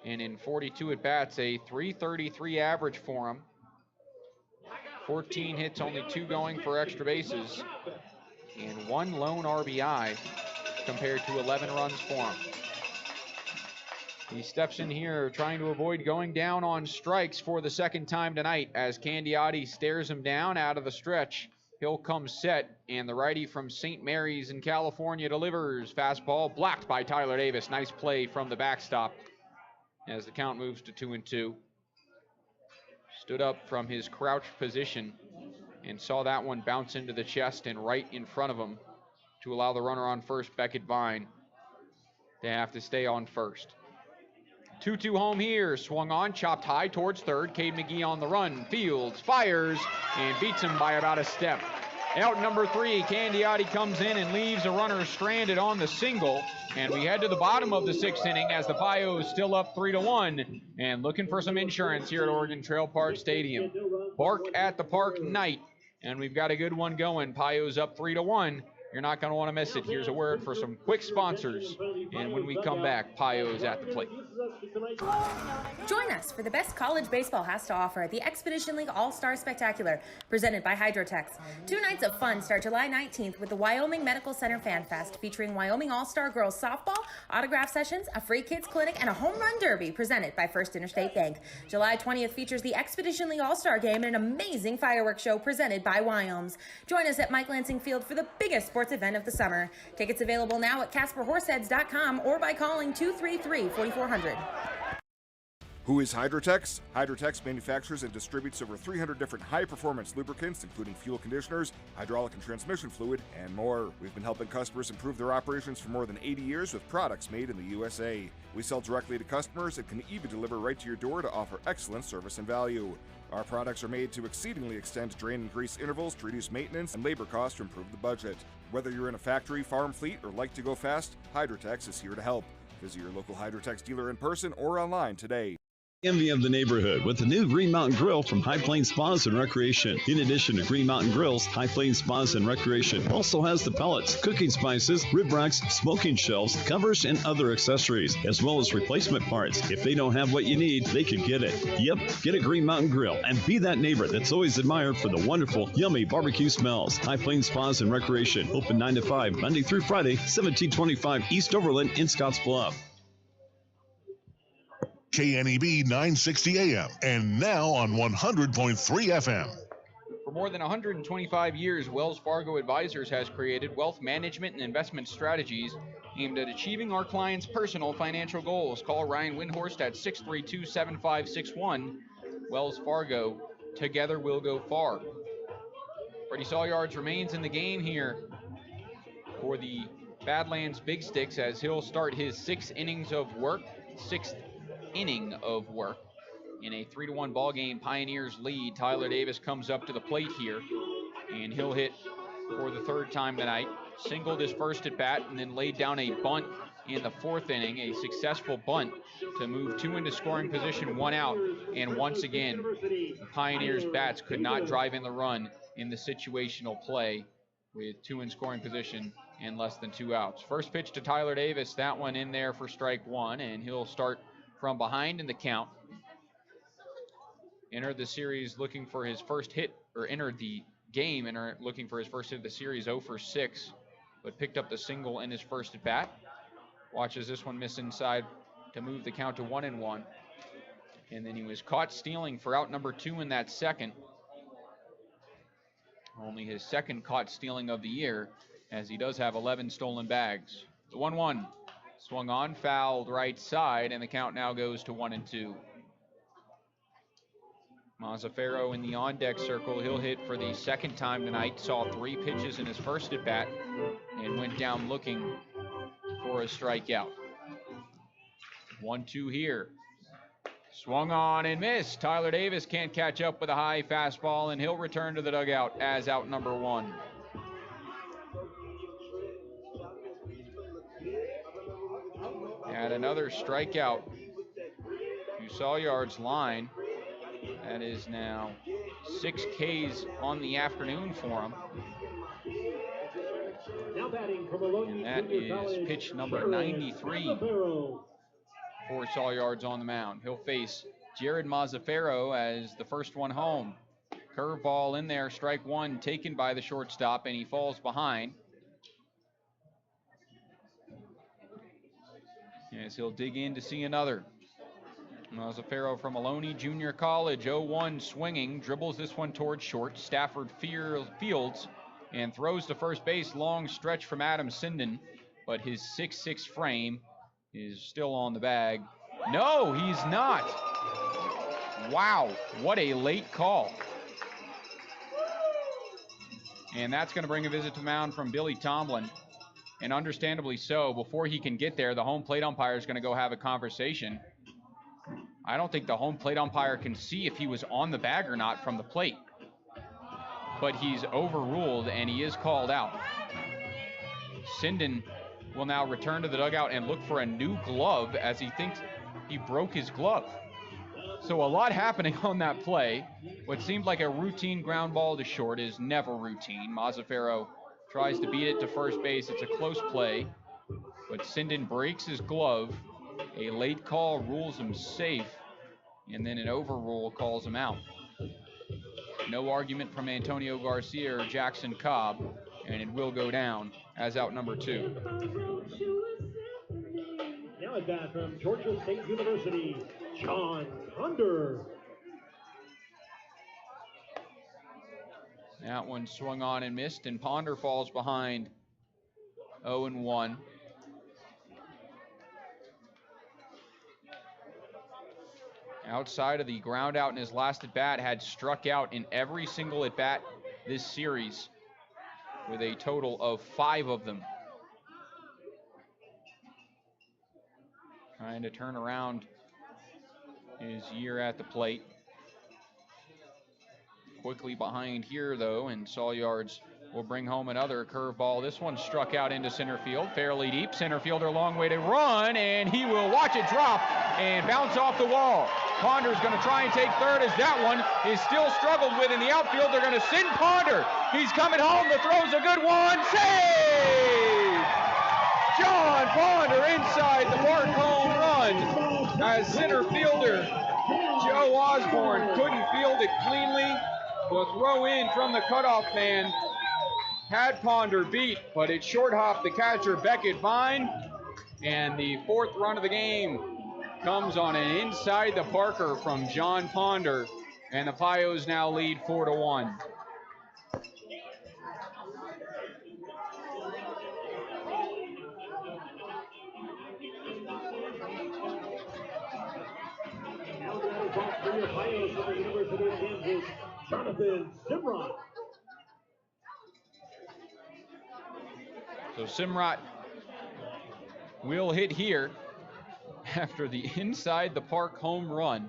and in 42 at-bats, a .333 average for him. 14 hits, only 2 going for extra bases. and 1 lone RBI compared to 11 runs for him. He steps in here trying to avoid going down on strikes for the second time tonight as Candiotti stares him down out of the stretch. He'll come set, and the righty from St. Mary's in California delivers. Fastball blocked by Tyler Davis. Nice play from the backstop as the count moves to 2-2. Stood up from his crouched position and saw that one bounce into the chest and right in front of him to allow the runner on first, Beckett Vine, to have to stay on first. 2-2 home here. Swung on, chopped high towards third. Cade McGee on the run. Fields, fires, and beats him by about a step. Out number 3, Candiotti comes in and leaves a runner stranded on the single. And we head to the bottom of the 6th inning as the Pios still up 3-1 and looking for some insurance here at Oregon Trail Park Stadium. Bark at the Park night, and we've got a good one going. Pios up 3-1. You're not going to want to miss it. Here's a word for some quick sponsors. And when we come back, Pios at the plate. Join us for the best college baseball has to offer at the Expedition League All-Star Spectacular, presented by Hydrotex. 2 nights of fun start July 19th with the Wyoming Medical Center Fan Fest, featuring Wyoming All-Star Girls Softball, autograph sessions, a free kids clinic, and a home run derby presented by First Interstate Bank. July 20th features the Expedition League All-Star Game and an amazing fireworks show presented by Wyoms. Join us at Mike Lansing Field for the biggest sports event of the summer. Tickets available now at CasperHorseheads.com or by calling 233-4400. Who is Hydrotex? Hydrotex manufactures and distributes over 300 different high-performance lubricants, including fuel conditioners, hydraulic and transmission fluid, and more. We've been helping customers improve their operations for more than 80 years with products made in the USA. We sell directly to customers and can even deliver right to your door to offer excellent service and value. Our products are made to exceedingly extend drain and grease intervals to reduce maintenance and labor costs to improve the budget. Whether you're in a factory, farm fleet, or like to go fast, Hydrotex is here to help. Visit your local Hydrotex dealer in person or online today. Envy of the neighborhood with the new Green Mountain Grill from High Plains Spas and Recreation. In addition to Green Mountain Grills, High Plains Spas and Recreation also has the pellets, cooking spices, rib racks, smoking shelves, covers, and other accessories, as well as replacement parts. If they don't have what you need, they can get it. Yep, get a Green Mountain Grill and be that neighbor that's always admired for the wonderful, yummy barbecue smells. High Plains Spas and Recreation, open 9 to 5, Monday through Friday, 1725 East Overland in Scotts Bluff. KNEB 960 AM and now on 100.3 FM. For more than 125 years, Wells Fargo Advisors has created wealth management and investment strategies aimed at achieving our clients' personal financial goals. Call Ryan Windhorst at 632-7561. Wells Fargo, together we'll go far. Freddie Sawyards remains in the game here for the Badlands Big Sticks as he'll start his 6th inning of work in a 3-1 ball game. Pioneers lead. Tyler Davis comes up to the plate here, and he'll hit for the 3rd time tonight. Singled his first at bat and then laid down a bunt in the 4th inning, a successful bunt to move 2 into scoring position, 1 out. And once again, the Pioneers bats could not drive in the run in the situational play with 2 in scoring position and less than 2 outs. First pitch to Tyler Davis, that one in there for strike 1, and he'll start from behind in the count. Entered the series looking for his first hit, or entered the game looking for his first hit of the series, 0 for 6, but picked up the single in his first at bat. Watches this one miss inside to move the count to 1-1. And then he was caught stealing for out number 2 in that 2nd. Only his 2nd caught stealing of the year, as he does have 11 stolen bags. The 1-1. Swung on, fouled right side, and the count now goes to 1-2. Mazzaferro in the on-deck circle. He'll hit for the 2nd time tonight. Saw 3 pitches in his first at-bat and went down looking for a strikeout. 1-2 here. Swung on and missed. Tyler Davis can't catch up with a high fastball, and he'll return to the dugout as out number 1. Had another strikeout to Sawyard's line. That is now 6 Ks on the afternoon for him. And that is pitch number 93 for Sawyards on the mound. He'll face Jared Mazzaferro as the first one home. Curveball in there, strike 1 taken by the shortstop, and he falls behind. as he'll dig in to see another. Mazzaferro from Maloney Junior College, 0-1 swinging, dribbles this one towards short. Stafford fields and throws to first base. Long stretch from Adam Sinden, but his 6'6" frame is still on the bag. No, he's not. Wow, what a late call. And that's going to bring a visit to mound from Billy Tomlin. And understandably so. Before he can get there, the home plate umpire is going to go have a conversation. I don't think the home plate umpire can see if he was on the bag or not from the plate. But he's overruled and he is called out. Sinden will now return to the dugout and look for a new glove as he thinks he broke his glove. So a lot happening on that play. What seemed like a routine ground ball to short is never routine. Mazzaferro tries to beat it to first base. It's a close play, but Sinden breaks his glove. A late call rules him safe, and then an overrule calls him out. No argument from Antonio Garcia or Jackson Cobb, and it will go down as out number 2. Now at bat from Georgia State University, John Ponder. That one swung on and missed, and Ponder falls behind 0-1. Outside of the ground out in his last at-bat, had struck out in every single at-bat this series with a total of 5 of them. Trying to turn around his year at the plate. Quickly behind here, though, and Saulyards will bring home another curveball. This one struck out into center field, fairly deep. Center fielder, long way to run, and he will watch it drop and bounce off the wall. Ponder's going to try and take third as that one is still struggled with in the outfield. They're going to send Ponder. He's coming home. The throw's a good one. Save! John Ponder inside the park home run as center fielder Joe Osborne couldn't field it cleanly. The throw in from the cutoff man had Ponder beat, but it short hopped the catcher Beckett Vine, and the 4th run of the game comes on an inside the Parker from John Ponder, and the Pios now lead 4-1. Jonathan Simrod. So Simrod will hit here after the inside the park home run.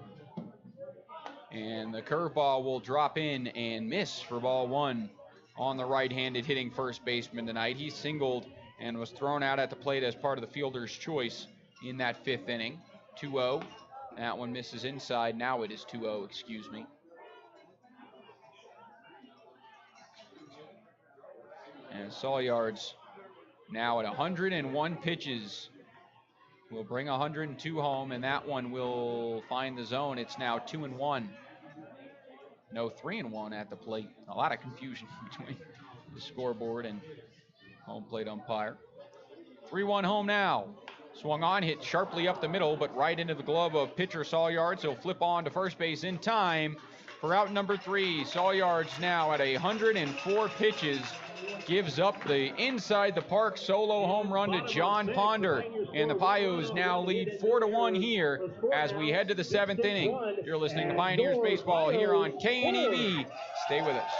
And the curveball will drop in and miss for ball 1 on the right-handed hitting first baseman tonight. He singled and was thrown out at the plate as part of the fielder's choice in that 5th inning. 2-0. That one misses inside. Now it is 2-0, excuse me. And Saulyards now at 101 pitches will bring 102 home, and that one will find the zone. It's now 2-1. No, 3-1 at the plate. A lot of confusion between the scoreboard and home plate umpire. 3-1 home now. Swung on, hit sharply up the middle, but right into the glove of pitcher Saulyards. He'll flip on to first base in time for out number 3. Saulyards now at 104 pitches gives up the inside the park solo home run to John Ponder, and the Pios now lead 4-1 here as we head to the 7th inning. You're listening to Pioneers Baseball here on KNEB. Stay with us.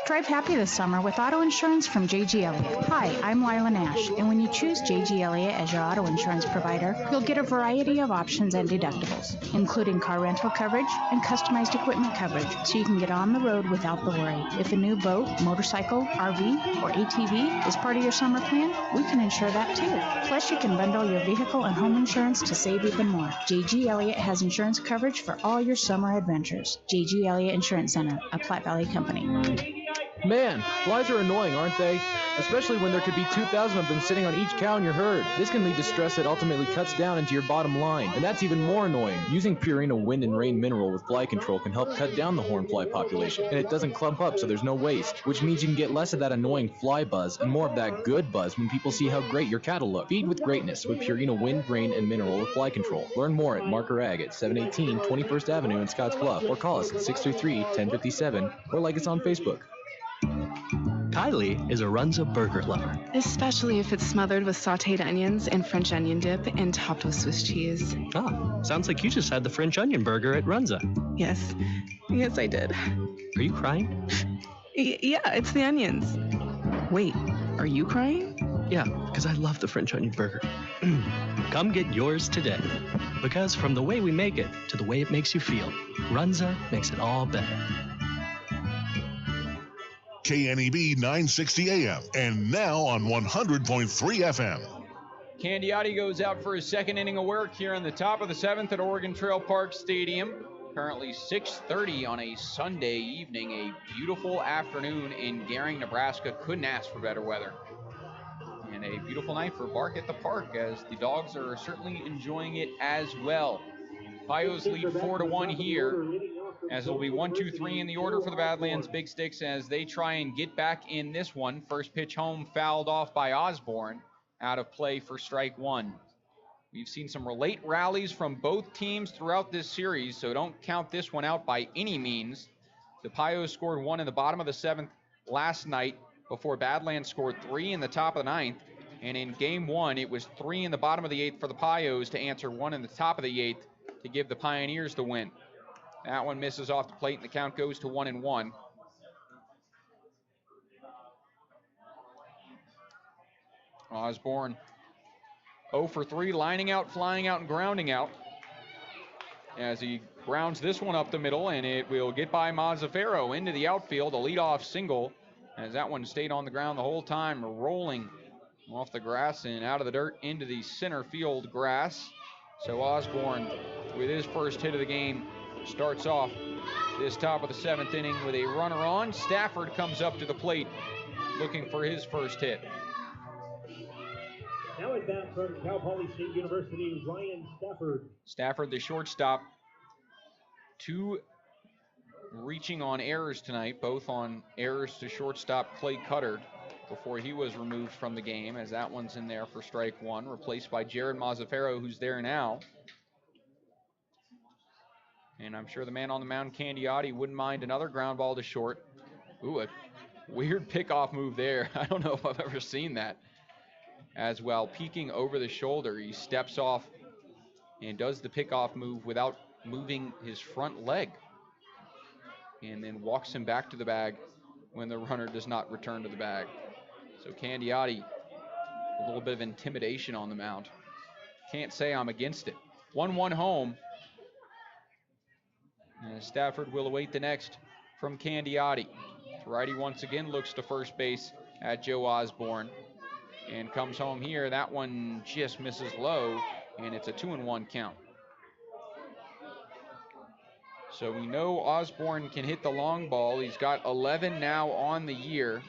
Drive happy this summer with auto insurance from J.G. Elliott. Hi, I'm Lila Nash, and when you choose J.G. Elliott as your auto insurance provider, you'll get a variety of options and deductibles, including car rental coverage and customized equipment coverage, so you can get on the road without the worry. If a new boat, motorcycle, RV, or ATV is part of your summer plan, we can insure that too. Plus, you can bundle your vehicle and home insurance to save even more. J.G. Elliott has insurance coverage for all your summer adventures. J.G. Elliott Insurance Center, a Platte Valley company. Man, flies are annoying, aren't they? Especially when there could be 2,000 of them sitting on each cow in your herd. This can lead to stress that ultimately cuts down into your bottom line, and that's even more annoying. Using Purina Wind and Rain Mineral with fly control can help cut down the hornfly population, and it doesn't clump up so there's no waste, which means you can get less of that annoying fly buzz and more of that good buzz when people see how great your cattle look. Feed with greatness with Purina Wind, Rain, and Mineral with fly control. Learn more at Marker Ag at 718 21st Avenue in Scottsbluff, or call us at 633-1057, or like us on Facebook. Kylie is a Runza burger lover. Especially if it's smothered with sauteed onions and French onion dip and topped with Swiss cheese. Ah, sounds like you just had the French onion burger at Runza. Yes. Yes, I did. Are you crying? Yeah, it's the onions. Wait, are you crying? Yeah, because I love the French onion burger. Come get yours today. Because from the way we make it to the way it makes you feel, Runza makes it all better. KNEB 960 AM and now on 100.3 FM. Candiotti goes out for his second inning of work here in the top of the 7th at Oregon Trail Park Stadium. Currently 6:30 on a Sunday evening, a beautiful afternoon in Gering, Nebraska. Couldn't ask for better weather. And a beautiful night for Bark at the Park, as the dogs are certainly enjoying it as well. Pios lead 4-1 here, as it'll be 1-2-3 in the order for the Badlands Big Sticks as they try and get back in this one. First pitch home fouled off by Osborne, out of play for strike one. We've seen some late rallies from both teams throughout this series, so don't count this one out by any means. The Pios scored one in the bottom of the 7th last night before Badlands scored 3 in the top of the 9th. And in game 1, it was 3 in the bottom of the 8th for the Pios to answer 1 in the top of the 8th to give the Pioneers the win. That one misses off the plate, and the count goes to 1-1. Osborne 0 for 3, lining out, flying out, and grounding out as he grounds this one up the middle, and it will get by Mazzaferro into the outfield, a leadoff single, as that one stayed on the ground the whole time, rolling off the grass and out of the dirt into the center field grass. So Osborne, with his first hit of the game, starts off this top of the 7th inning with a runner on. Stafford comes up to the plate looking for his first hit. Now at bat from Cal Poly State University, Ryan Stafford. Stafford, the shortstop, 2 reaching on errors tonight, both on errors to shortstop Clay Cutter before he was removed from the game, as that one's in there for strike one, replaced by Jared Mazzaferro, who's there now. And I'm sure the man on the mound, Candiotti, wouldn't mind another ground ball to short. Ooh, a weird pickoff move there. I don't know if I've ever seen that. As well, peeking over the shoulder, he steps off and does the pickoff move without moving his front leg, and then walks him back to the bag when the runner does not return to the bag. So Candiotti, a little bit of intimidation on the mound. Can't say I'm against it. 1-1 home. And Stafford will await the next from Candiotti. Righty once again looks to first base at Joe Osborne and comes home here. That one just misses low, and it's a 2-1 count. So we know Osborne can hit the long ball. He's got 11 now on the year,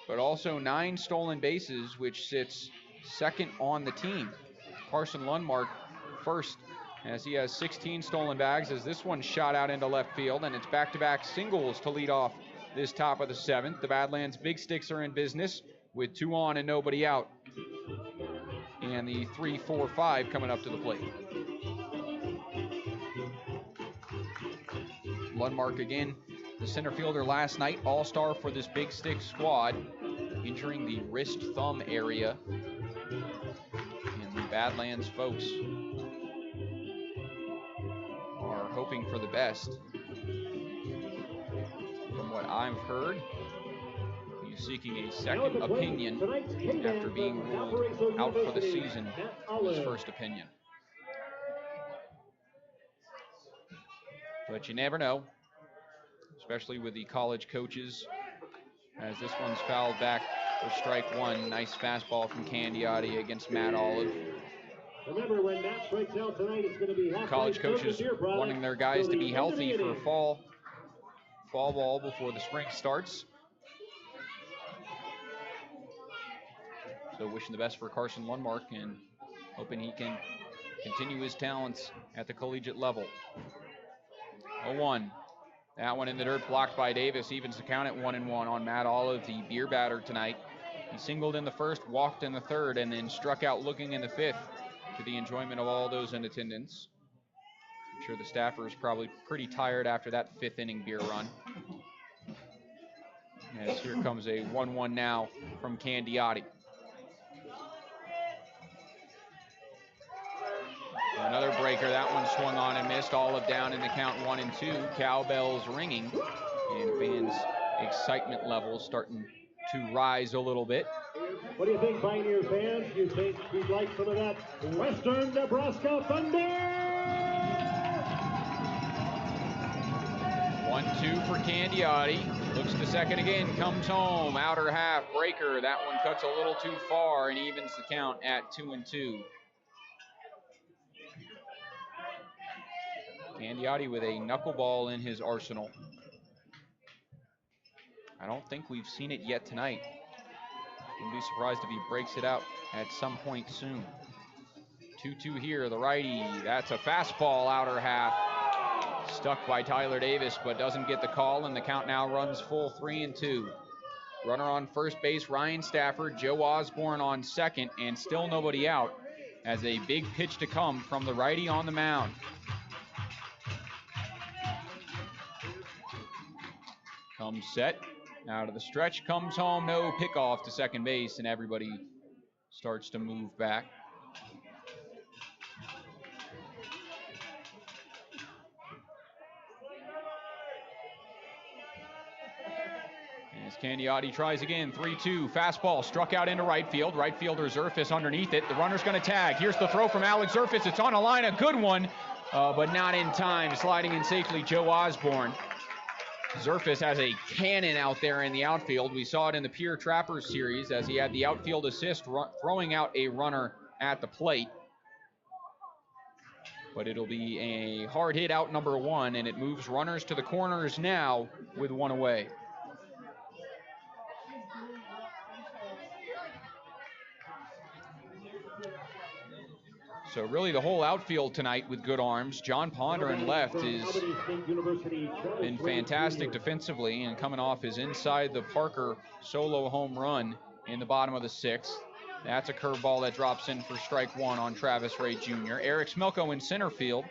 but also 9 stolen bases, which sits second on the team. Carson Lundmark first, as he has 16 stolen bags, as this one shot out into left field, and it's back-to-back singles to lead off this top of the 7th. The Badlands Big Sticks are in business with 2 on and nobody out. And the 3-4-5 coming up to the plate. Lundmark again, the center fielder last night, all-star for this Big Stick squad, injuring the wrist thumb area. And the Badlands folks are hoping for the best. From what I've heard, he's seeking a second opinion after being ruled out for the season on his first opinion. But you never know, especially with the college coaches, as this one's fouled back for strike one. Nice fastball from Candiotti against Matt Olive. Remember, when Matt strikes out tonight, it's going to be college coaches wanting their guys to be healthy for fall ball before the spring starts. So wishing the best for Carson Lundmark and hoping he can continue his talents at the collegiate level. 0-1. That one in the dirt, blocked by Davis. Evens the count at 1-1 on Matt Olive, the beer batter tonight. He singled in the first, walked in the third, and then struck out looking in the fifth, to the enjoyment of all those in attendance. I'm sure the staffer is probably pretty tired after that fifth inning beer run. As here comes a 1-1 now from Candiotti. Another breaker, that one swung on and missed. Olive down in the count 1-2. Cowbells ringing, and fans' excitement levels starting to rise a little bit. What do you think, Pioneer fans? You think we'd like some of that Western Nebraska thunder? 1-2 for Candiotti. Looks to second again, comes home. Outer half, breaker. That one cuts a little too far and evens the count at 2-2. Candiotti with a knuckleball in his arsenal. I don't think we've seen it yet tonight. Wouldn't be surprised if he breaks it out at some point soon. 2-2 here, the righty. That's a fastball, outer half. Stuck by Tyler Davis, but doesn't get the call, and the count now runs full 3-2. Runner on first base, Ryan Stafford. Joe Osborne on second, and still nobody out, as a big pitch to come from the righty on the mound. Comes set, out of the stretch, comes home, no pickoff to second base, and everybody starts to move back. As Candiotti tries again, 3-2, fastball struck out into right field. Right fielder Zerfis underneath it. The runner's going to tag. Here's the throw from Alex Zerfis. It's on a line, a good one, but not in time. Sliding in safely, Joe Osborne. Zerfis has a cannon out there in the outfield. We saw it in the Pure Trappers series as he had the outfield assist throwing out a runner at the plate. But it'll be a hard hit out number one, and it moves runners to the corners now with one away. So really the whole outfield tonight with good arms. John Ponder in left has been fantastic defensively and coming off his inside the Parker solo home run in the bottom of the sixth. That's a curveball that drops in for strike one on Travis Ray Jr. Eric Smelko in center field.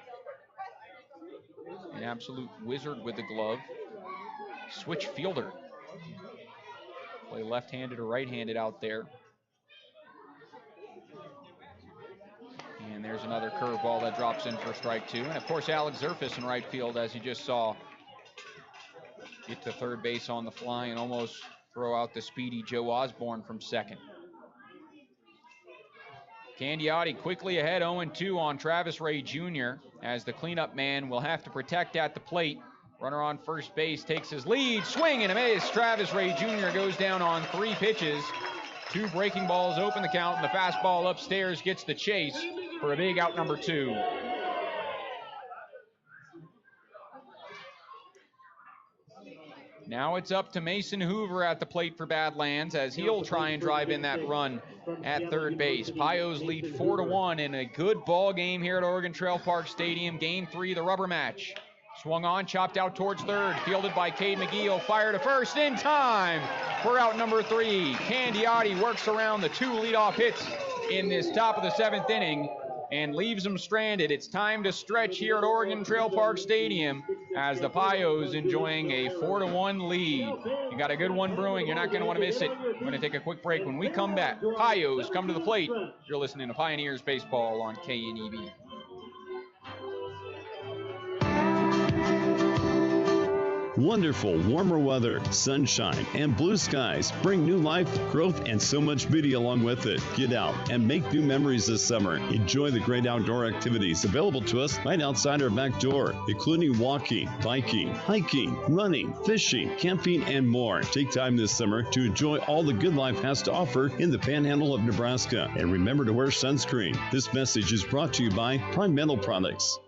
An absolute wizard with the glove. Switch fielder. Play left-handed or right-handed out there. And there's another curveball that drops in for strike two. And of course, Alex Zerfis in right field, as you just saw, get to third base on the fly and almost throw out the speedy Joe Osborne from second. Candiotti quickly ahead, 0-2 on Travis Ray Jr. as the cleanup man will have to protect at the plate. Runner on first base takes his lead, swing and a miss. Travis Ray Jr. goes down on 3 pitches. 2 breaking balls open the count, and the fastball upstairs gets the chase for a big out number 2. Now it's up to Mason Hoover at the plate for Badlands as he'll try and drive in that run at third base. Pios lead 4-1 in a good ball game here at Oregon Trail Park Stadium. Game 3, the rubber match. Swung on, chopped out towards third, fielded by Cade McGee. Fire to first in time for out number 3. Candiotti works around the 2 leadoff hits in this top of the 7th inning and leaves them stranded. It's time to stretch here at Oregon Trail Park Stadium as the Pios enjoying a 4-1 lead. You got a good one brewing. You're not going to want to miss it. We're going to take a quick break. When we come back, Pios come to the plate. You're listening to Pioneers Baseball on KNEB. Wonderful warmer weather, sunshine, and blue skies bring new life, growth, and so much beauty along with it. Get out and make new memories this summer. Enjoy the great outdoor activities available to us right outside our back door, including walking, biking, hiking, running, fishing, camping, and more. Take time this summer to enjoy all the good life has to offer in the Panhandle of Nebraska. And remember to wear sunscreen. This message is brought to you by Prime Metal Products.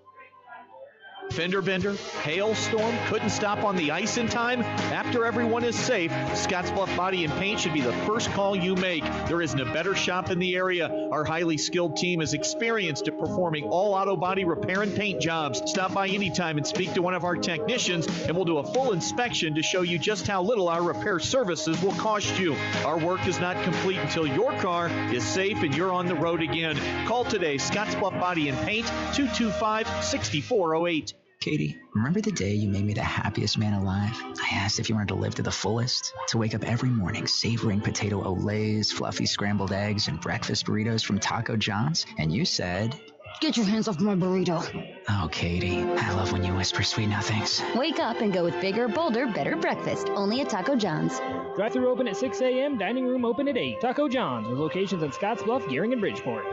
Fender bender, hailstorm, couldn't stop on the ice in time? After everyone is safe, Scottsbluff Body and Paint should be the first call you make. There isn't a better shop in the area. Our highly skilled team is experienced at performing all auto body repair and paint jobs. Stop by anytime and speak to one of our technicians, and we'll do a full inspection to show you just how little our repair services will cost you. Our work is not complete until your car is safe and you're on the road again. Call today, Scottsbluff Body and Paint, 225-6408. Katie, remember the day you made me the happiest man alive? I asked if you wanted to live to the fullest, to wake up every morning savoring potato olays, fluffy scrambled eggs, and breakfast burritos from Taco John's, and you said, "Get your hands off my burrito." Oh, Katie, I love when you whisper sweet nothings. Wake up and go with bigger, bolder, better breakfast, only at Taco John's. Drive-thru open at 6 a.m., dining room open at 8. Taco John's, with locations in Scottsbluff, Gearing, and Bridgeport.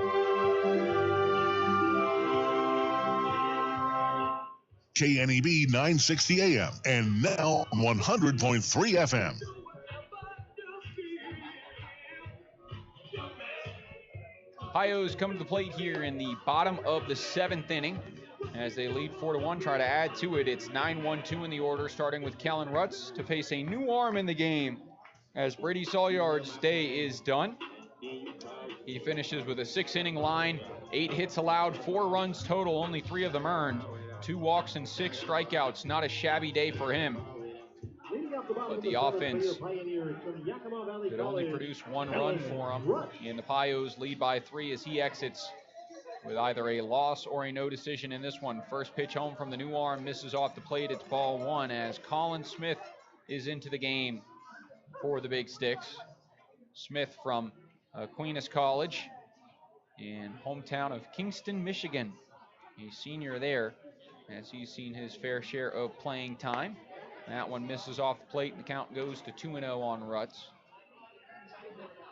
KNEB 960 AM and now 100.3 FM. Pios come to the plate here in the bottom of the 7th inning as they lead 4-1. Try to add to it. It's 9-1-2 in the order, starting with Kellen Rutz to face a new arm in the game as Brady Sawyard's day is done. He finishes with a 6-inning line, 8 hits allowed, 4 runs total, only 3 of them earned. 2 walks and 6 strikeouts. Not a shabby day for him. But the offense could only produce 1 run for him. And the Pios lead by 3 as he exits with either a loss or a no decision in this one. First pitch home from the new arm, misses off the plate. It's ball 1 as Colin Smith is into the game for the Big Sticks. Smith from Aquinas College in hometown of Kingston, Michigan. A senior there, as he's seen his fair share of playing time. That one misses off the plate, and the count goes to 2-0 on Rutz.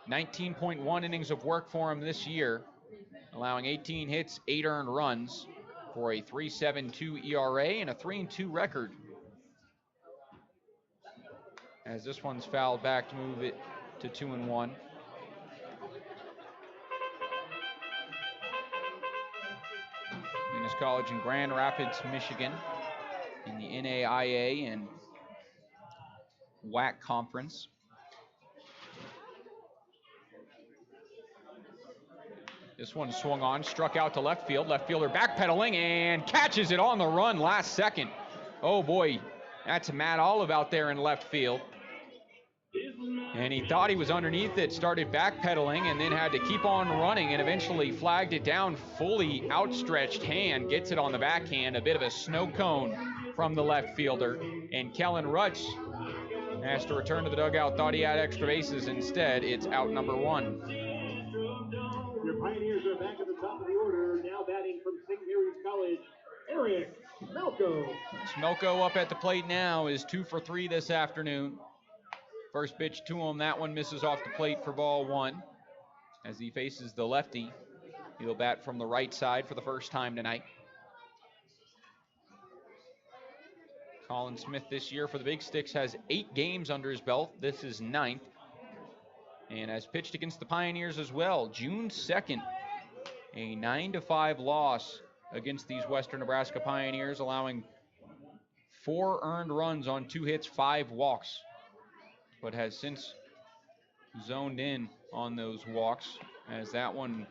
19.1 innings of work for him this year, allowing 18 hits, 8 earned runs for a 3.72 ERA and a 3-2 record. As this one's fouled back to move it to 2-1. College in Grand Rapids, Michigan, in the NAIA and WAC conference. This one swung on, struck out to left field. Left fielder backpedaling and catches it on the run last second. Oh boy, that's Matt Olive out there in left field. And he thought he was underneath it, started backpedaling, and then had to keep on running and eventually flagged it down. Fully outstretched hand, gets it on the backhand. A bit of a snow cone from the left fielder. And Kellen Rutz has to return to the dugout. Thought he had extra bases. Instead, it's out number 1. Your Pioneers are back at the top of the order. Now batting from St. Mary's College, Eric Smelko. Smelko up at the plate now is 2 for 3 this afternoon. First pitch to him, that one misses off the plate for ball 1. As he faces the lefty, he'll bat from the right side for the first time tonight. Colin Smith this year for the Big Sticks has 8 games under his belt. This is 9th. And has pitched against the Pioneers as well. June 2nd, a 9-5 loss against these Western Nebraska Pioneers, allowing 4 earned runs on 2 hits, 5 walks. But has since zoned in on those walks as that one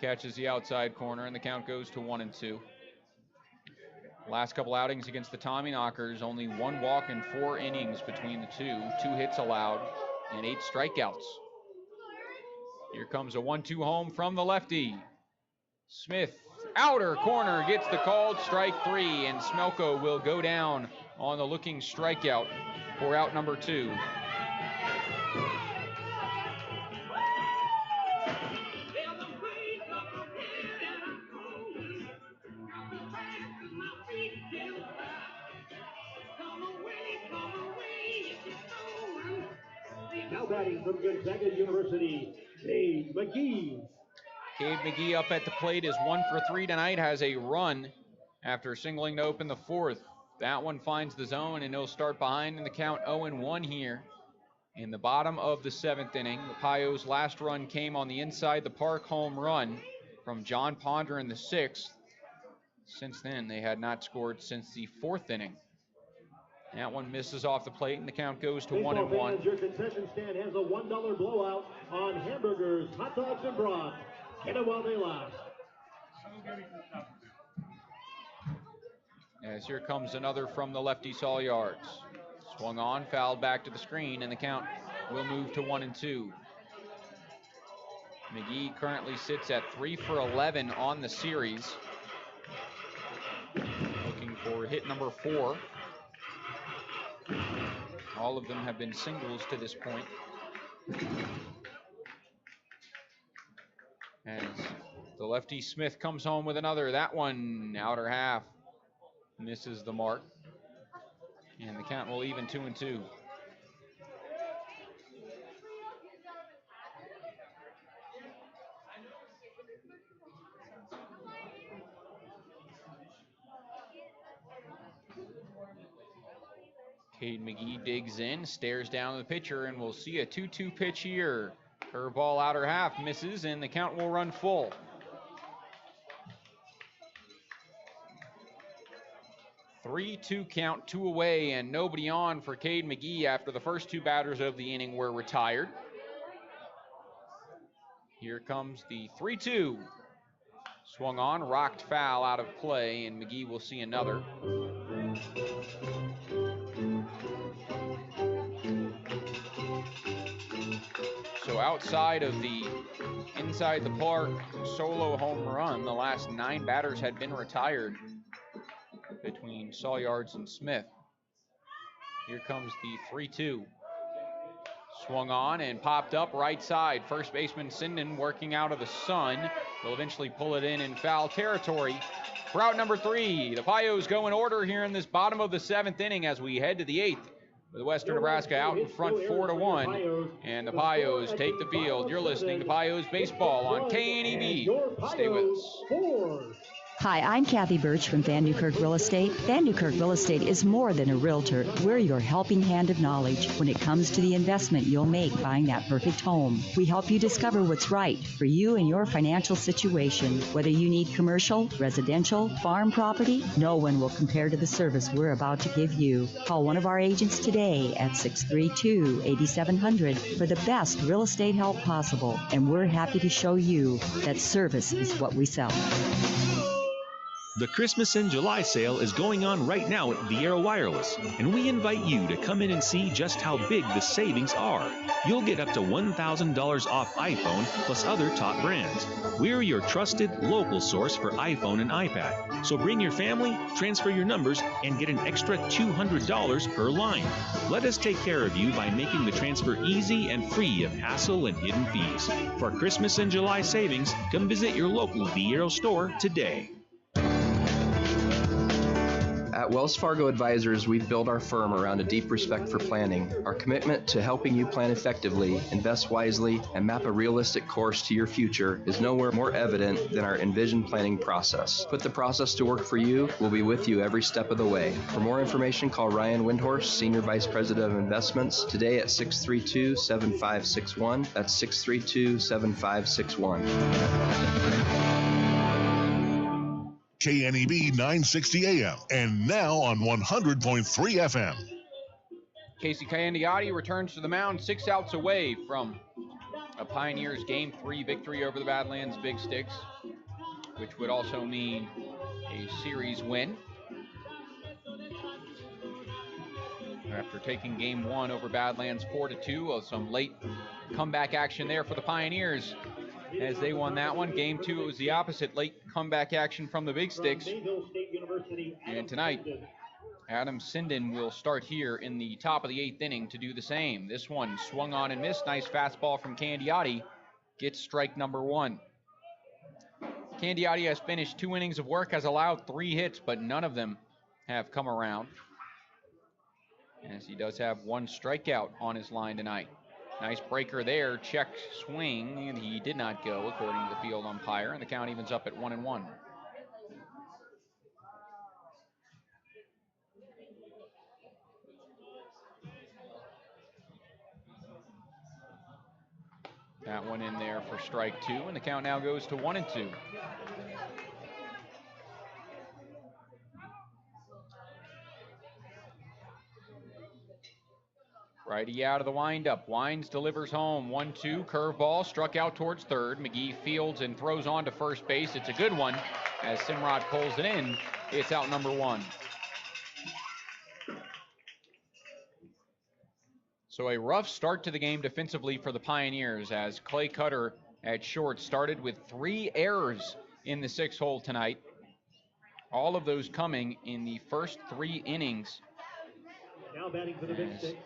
catches the outside corner and the count goes to 1-2. Last couple outings against the Tommyknockers, only 1 walk in 4 innings between the two. 2 hits allowed and 8 strikeouts. Here comes a 1-2 home from the lefty. Smith, outer corner, gets the called strike 3, and Smelko will go down on the looking strikeout for out number 2. Now batting from Gonzaga University, Cade McGee. Cade McGee up at the plate is 1 for 3 tonight, has a run after singling to open the 4th. That one finds the zone, and he'll start behind in the count 0-1 here in the bottom of the 7th inning. The Pios' last run came on the inside the park home run from John Ponder in the 6th. Since then, they had not scored since the 4th inning. That one misses off the plate, and the count goes to 1-1. Your concession stand has a $1 blowout on hamburgers, hot dogs, and broth. Get it while they last. As here comes another from the lefty Saul Yards. Swung on, fouled back to the screen, and the count will move to 1-2. McGee currently sits at 3 for 11 on the series. Looking for hit number 4. All of them have been singles to this point. As the lefty Smith comes home with another. That one, outer half, misses the mark. And the count will even 2-2. Cade McGee digs in, stares down the pitcher, and we'll see a 2-2 pitch here. Curveball outer half misses, and the count will run full. Three-two count, 2 away, and nobody on for Cade McGee after the first 2 batters of the inning were retired. Here comes the 3-2. Swung on, rocked foul out of play, and McGee will see another. So outside of the inside the park solo home run, the last 9 batters had been retired between Saul Yards and Smith. Here comes the 3-2. Swung on and popped up right side. First baseman Sinden working out of the sun will eventually pull it in foul territory. For out number 3, the Pios go in order here in this bottom of the 7th inning as we head to the 8th. With Western Nebraska out in front 4-1, and the Pios take the field. You're listening to Pios Baseball on KNEB. Stay with us. Hi, I'm Kathy Birch from Van Newkirk Real Estate. Van Newkirk Real Estate is more than a realtor. We're your helping hand of knowledge when it comes to the investment you'll make buying that perfect home. We help you discover what's right for you and your financial situation. Whether you need commercial, residential, farm property, no one will compare to the service we're about to give you. Call one of our agents today at 632-8700 for the best real estate help possible. And we're happy to show you that service is what we sell. The Christmas in July sale is going on right now at Viera Wireless, and we invite you to come in and see just how big the savings are. You'll get up to $1,000 off iPhone plus other top brands. We're your trusted local source for iPhone and iPad. So bring your family, transfer your numbers, and get an extra $200 per line. Let us take care of you by making the transfer easy and free of hassle and hidden fees. For Christmas in July savings, come visit your local Viera store today. At Wells Fargo Advisors, we've built our firm around a deep respect for planning. Our commitment to helping you plan effectively, invest wisely, and map a realistic course to your future is nowhere more evident than our Envision planning process. Put the process to work for you. We'll be with you every step of the way. For more information, call Ryan Windhorst, Senior Vice President of Investments, today at 632-7561. That's 632-7561. KNEB 960 AM and now on 100.3 FM. Casey Candiotti returns to the mound 6 outs away from a Pioneers Game 3 victory over the Badlands Big Sticks, which would also mean a series win. After taking Game 1 over Badlands 4-2, some late comeback action there for the Pioneers. As they won that one. Game 2, it was the opposite, late comeback action from the Big Sticks. And tonight, Adam Sinden will start here in the top of the 8th inning to do the same. This one swung on and missed. Nice fastball from Candiotti. Gets strike number 1. Candiotti has finished 2 innings of work, has allowed 3 hits, but none of them have come around, as he does have 1 strikeout on his line tonight. Nice breaker there, check swing, and he did not go according to the field umpire, and the count evens up at 1-1. That one in there for strike 2, and the count now goes to 1-2. Righty out of the windup. Wines delivers home. 1-2. Curveball struck out towards third. McGee fields and throws on to first base. It's a good one as Simrod pulls it in. It's out number 1. So a rough start to the game defensively for the Pioneers as Clay Cutter at short started with 3 errors in the 6th hole tonight. All of those coming in the first 3 innings. Now batting for the Big Sticks.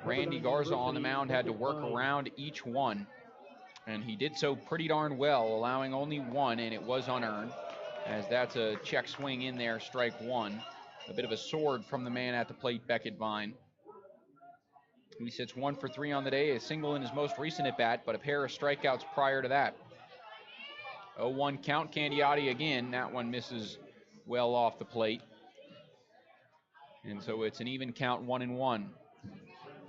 Randy Garza on the mound had to work around each one, and he did so pretty darn well, allowing only 1, and it was unearned, as that's a check swing in there, strike 1. A bit of a sword from the man at the plate, Beckett Vine. He sits 1 for 3 on the day, a single in his most recent at-bat, but a pair of strikeouts prior to that. 0-1 count, Candiotti again. That one misses well off the plate. And so it's an even count, 1-1.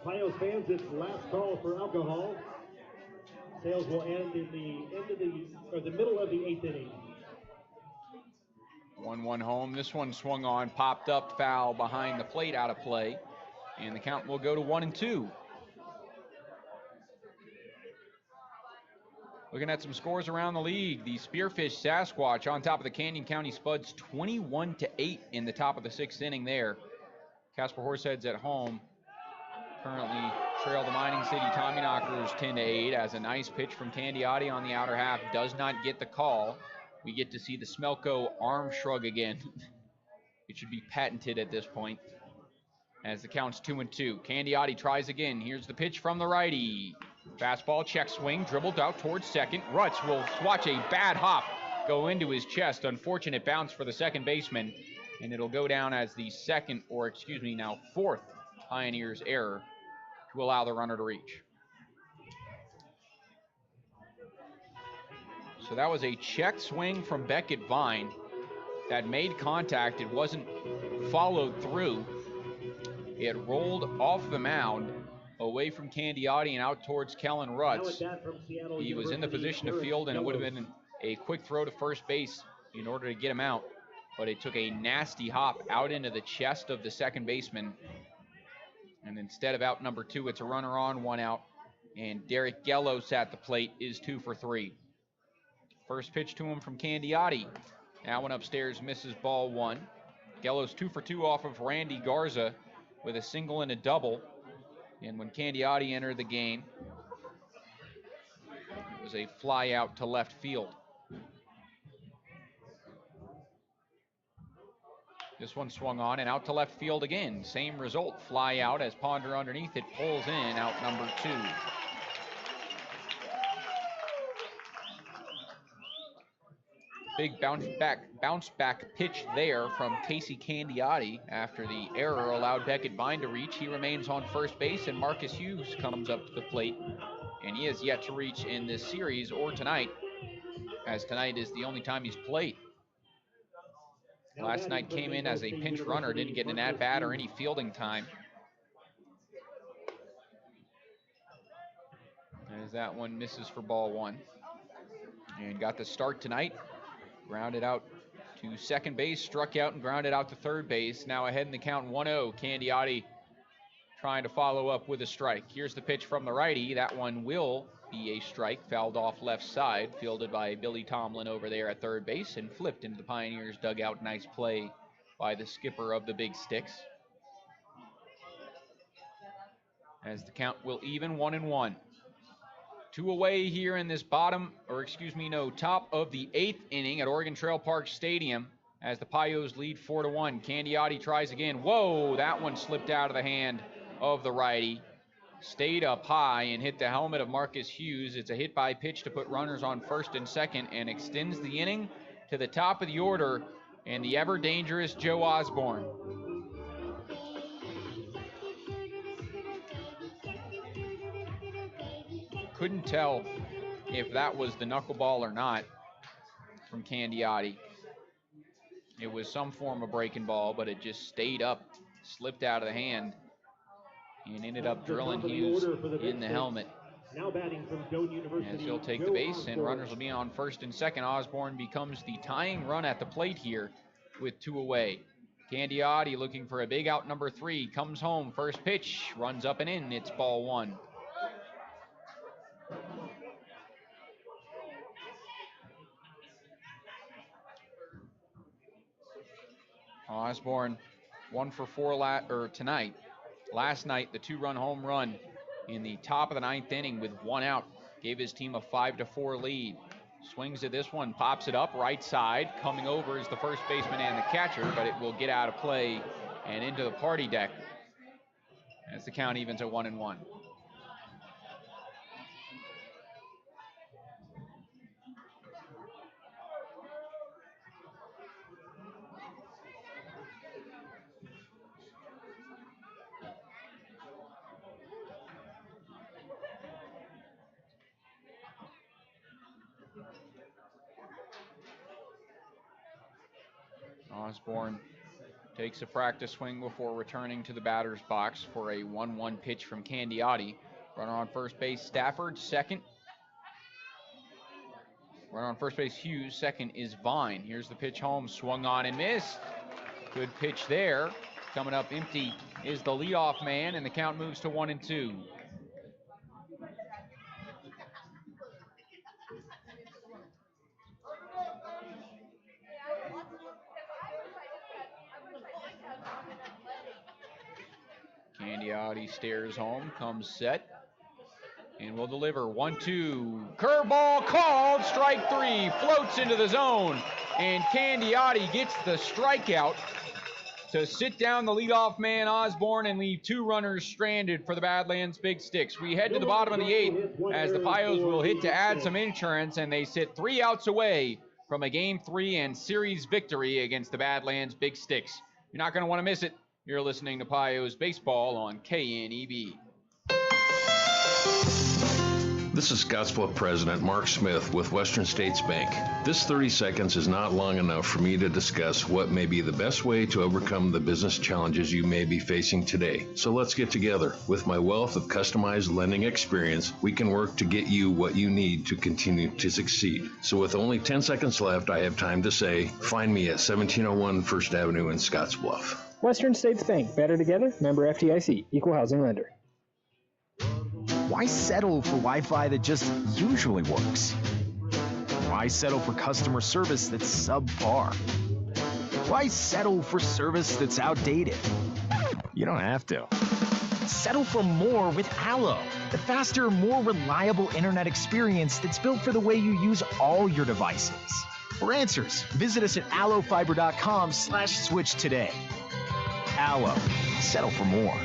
Pios fans, it's last call for alcohol. Sales will end in the middle of the 8th inning. 1-1 home. This one swung on, popped up, foul behind the plate, out of play. And the count will go to 1-2. Looking at some scores around the league. The Spearfish Sasquatch on top of the Canyon County Spuds, 21-8 in the top of the 6th inning there. Casper Horseheads at home currently trail the Mining City Tommyknockers 10-8 as a nice pitch from Candiotti on the outer half does not get the call. We get to see the Smelco arm shrug again. It should be patented at this point as the count's 2-2. Candiotti tries again. Here's the pitch from the righty. Fastball, check swing, dribbled out towards second. Rutz will watch a bad hop go into his chest. Unfortunate bounce for the second baseman, and it'll go down as the fourth Pioneers error to allow the runner to reach. So that was a check swing from Beckett Vine that made contact. It wasn't followed through. It rolled off the mound away from Candiotti and out towards Kellen Rutz. He was in the position to field, and it would have been a quick throw to first base in order to get him out. But it took a nasty hop out into the chest of the second baseman. And instead of out number 2, it's a runner on, 1 out. And Derek Gellos at the plate is 2 for 3. First pitch to him from Candiotti. That one upstairs misses, ball 1. Gellos 2 for 2 off of Randy Garza with a single and a double. And when Candiotti entered the game, it was a fly out to left field. This one swung on and out to left field again. Same result, fly out as Ponder underneath it pulls in, out number 2. Big bounce back pitch there from Casey Candiotti after the error allowed Beckett Vine to reach. He remains on first base, and Marcus Hughes comes up to the plate, and he has yet to reach in this series or tonight, as tonight is the only time he's played. Last night came in as a pinch runner, didn't get an at-bat or any fielding time. As that one misses for ball 1. And got the start tonight. Grounded out to second base, struck out and grounded out to third base. Now ahead in the count, 1-0. Candiotti trying to follow up with a strike. Here's the pitch from the righty. That one will be a strike, fouled off left side, fielded by Billy Tomlin over there at third base and flipped into the Pioneers dugout. Nice play by the skipper of the Big Sticks. As the count will even, 1-1. 2 away here in this top of the 8th inning at Oregon Trail Park Stadium as the Pios lead 4-1. Candiotti tries again. Whoa, that one slipped out of the hand of the righty. Stayed up high and hit the helmet of Marcus Hughes. It's a hit by pitch to put runners on first and second and extends the inning to the top of the order and the ever dangerous Joe Osborne. Couldn't tell if that was the knuckleball or not from Candiotti. It was some form of breaking ball, but it just stayed up, slipped out of the hand, and ended up drilling Hughes in the helmet. Now batting from Doane University, as he'll take the base, and runners will be on first and second. Osborne becomes the tying run at the plate here with 2 away. Candiotti looking for a big out number 3. Comes home. First pitch. Runs up and in. It's ball 1. Osborne 1 for 4 tonight. Last night, the 2-run home run in the top of the 9th inning with 1 out gave his team a 5-4 lead. Swings at this one, pops it up right side. Coming over is the first baseman and the catcher, but it will get out of play and into the party deck as the count evens at 1-1. Osborne takes a practice swing before returning to the batter's box for a 1-1 pitch from Candiotti. Runner on first base, Stafford. Second. Runner on first base, Hughes. Second is Vine. Here's the pitch home. Swung on and missed. Good pitch there. Coming up empty is the leadoff man, and the count moves to 1-2. Candiotti stares home, comes set, and will deliver. 1-2. Curveball called. Strike 3. Floats into the zone, and Candiotti gets the strikeout to sit down the leadoff man, Osborne, and leave 2 runners stranded for the Badlands Big Sticks. We head to the bottom of the 8th as the Pios will hit to add some insurance, and they sit 3 outs away from a Game 3 and series victory against the Badlands Big Sticks. You're not going to want to miss it. You're listening to Pios Baseball on KNEB. This is Scottsbluff President Mark Smith with Western States Bank. This 30 seconds is not long enough for me to discuss what may be the best way to overcome the business challenges you may be facing today. So let's get together. With my wealth of customized lending experience, we can work to get you what you need to continue to succeed. So with only 10 seconds left, I have time to say, find me at 1701 First Avenue in Scottsbluff. Western States Bank. Better together. Member FDIC. Equal housing lender. Why settle for Wi-Fi that just usually works? Why settle for customer service that's subpar? Why settle for service that's outdated? You don't have to. Settle for more with Allo, the faster, more reliable internet experience that's built for the way you use all your devices. For answers, visit us at allofiber.com/switch today. Allo, settle for more.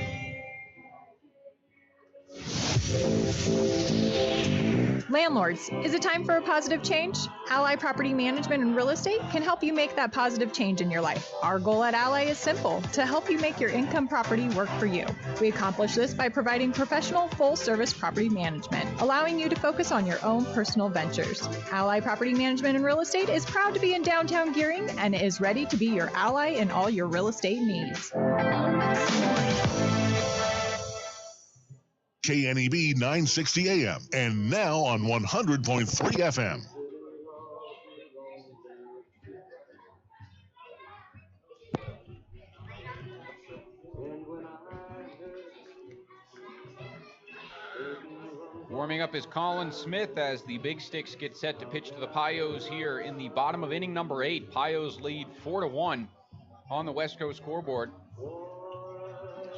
Landlords, is it time for a positive change? Ally Property Management and Real Estate can help you make that positive change in your life. Our goal at Ally is simple, to help you make your income property work for you. We accomplish this by providing professional, full-service property management, allowing you to focus on your own personal ventures. Ally Property Management and Real Estate is proud to be in downtown Gearing and is ready to be your ally in all your real estate needs. KNEB 960 AM and now on 100.3 FM. Warming up is Colin Smith as the Big Sticks get set to pitch to the Pios here in the bottom of inning number 8. Pios lead 4-1 on the West Coast scoreboard,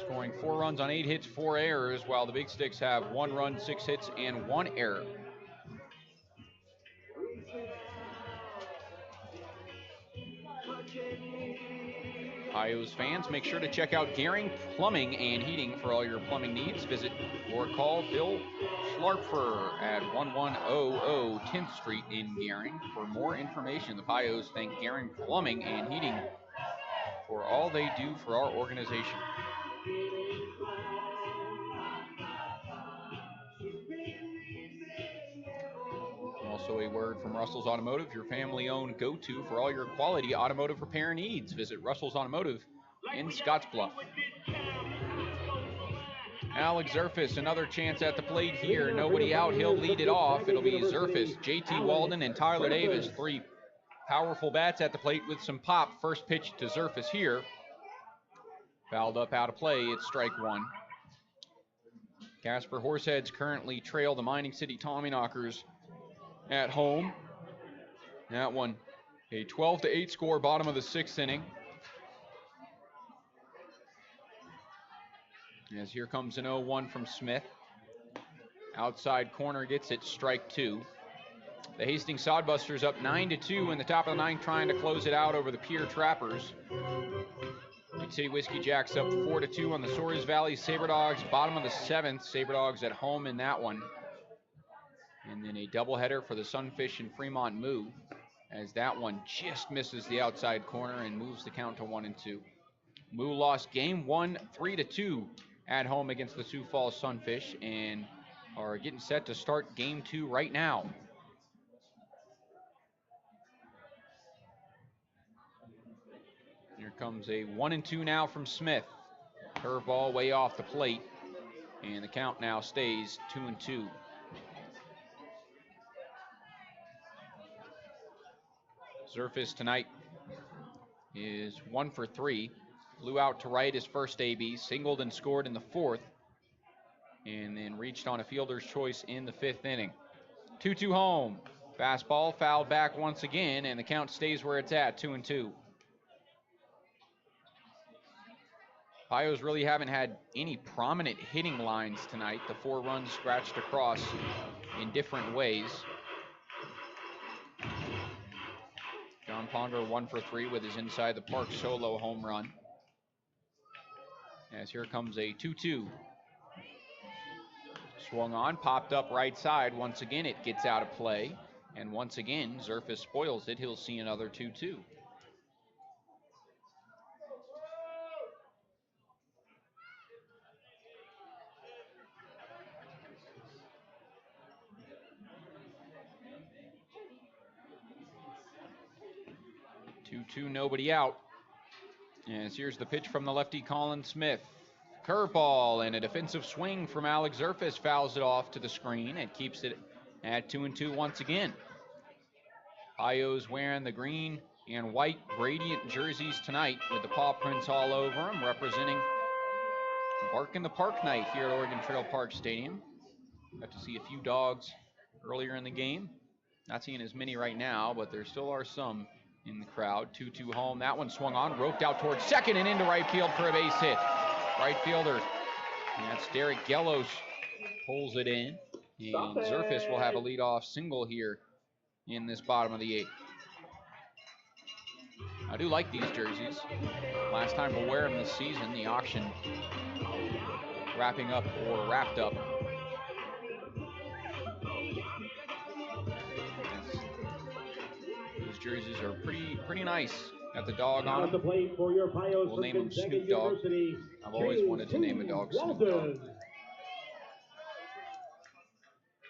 scoring 4 runs on 8 hits, 4 errors, while the Big Sticks have 1 run, 6 hits, and 1 error. Pios fans, make sure to check out Gearing Plumbing and Heating for all your plumbing needs. Visit or call Bill Schlarfer at 1100 10th Street in Gearing. For more information, the Pios thank Gearing Plumbing and Heating for all they do for our organization. Also a word from Russell's Automotive, your family-owned go-to for all your quality automotive repair needs. Visit Russell's Automotive in Scottsbluff. Alex Zerfus, another chance at the plate here. Nobody out, he'll lead it off. It'll be Zerfus, JT Walden, and Tyler Davis. 3 powerful bats at the plate with some pop. First pitch to Zerfus here. Fouled up, out of play. It's strike one. Casper Horseheads currently trail the Mining City Tommyknockers at home. That one, a 12-8 score, bottom of the 6th inning. As here comes an 0-1 from Smith. Outside corner gets it, strike two. The Hastings Sodbusters up 9-2 in the top of the 9th, trying to close it out over the Pier Trappers. Big City Whiskey Jacks up 4-2 on the Soares Valley Saberdogs, bottom of the 7th. Saberdogs at home in that one. And then a doubleheader for the Sunfish and Fremont Moo, as that one just misses the outside corner and moves the count to 1-2. Moo lost game one, 3-2 at home against the Sioux Falls Sunfish, and are getting set to start game two right now. Here comes a 1-2 now from Smith. Curveball way off the plate, and the count now stays 2-2. Zerfis tonight is 1 for 3. Flew out to right his first AB, singled and scored in the 4th, and then reached on a fielder's choice in the 5th inning. 2-2 home. Fastball fouled back once again, and the count stays where it's at, 2-2. Pios really haven't had any prominent hitting lines tonight. The 4 runs scratched across in different ways. John Ponder 1 for 3 with his inside the park solo home run. As here comes a 2-2. Swung on, popped up right side. Once again, it gets out of play. And once again, Zerfis spoils it. He'll see another 2-2. Nobody out. As here's the pitch from the lefty Colin Smith. Curveball and a defensive swing from Alex Zerfis fouls it off to the screen. It keeps it at 2-2 once again. Pios wearing the green and white gradient jerseys tonight with the paw prints all over them, representing Bark in the Park night here at Oregon Trail Park Stadium. Got to see a few dogs earlier in the game. Not seeing as many right now, but there still are some in the crowd. 2-2 home. That one swung on, roped out towards second and into right field for a base hit. Right fielder, and that's Derek Gellos, pulls it in. And Zerfis will have a leadoff single here in this bottom of the 8th. I do like these jerseys. Last time we'll wear them this season. The auction wrapped up. These jerseys are pretty nice. Got the dog on them. We'll name him Snoop Dogg. I've always wanted to name a dog Snoop Dogg.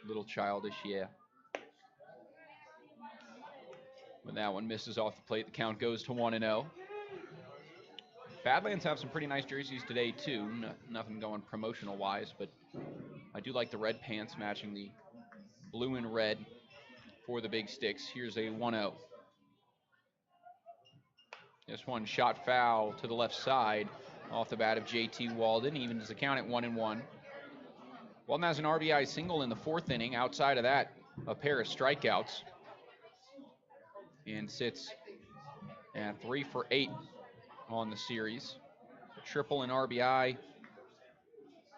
Little childish, yeah. When that one misses off the plate, the count goes to 1-0. Badlands have some pretty nice jerseys today, too. Nothing going promotional-wise, but I do like the red pants matching the blue and red for the Big Sticks. Here's a 1-0. This one shot foul to the left side off the bat of J.T. Walden, evens the count at 1-1. Walden has an RBI single in the 4th inning. Outside of that, a pair of strikeouts, and sits at 3 for 8 on the series. A triple and RBI.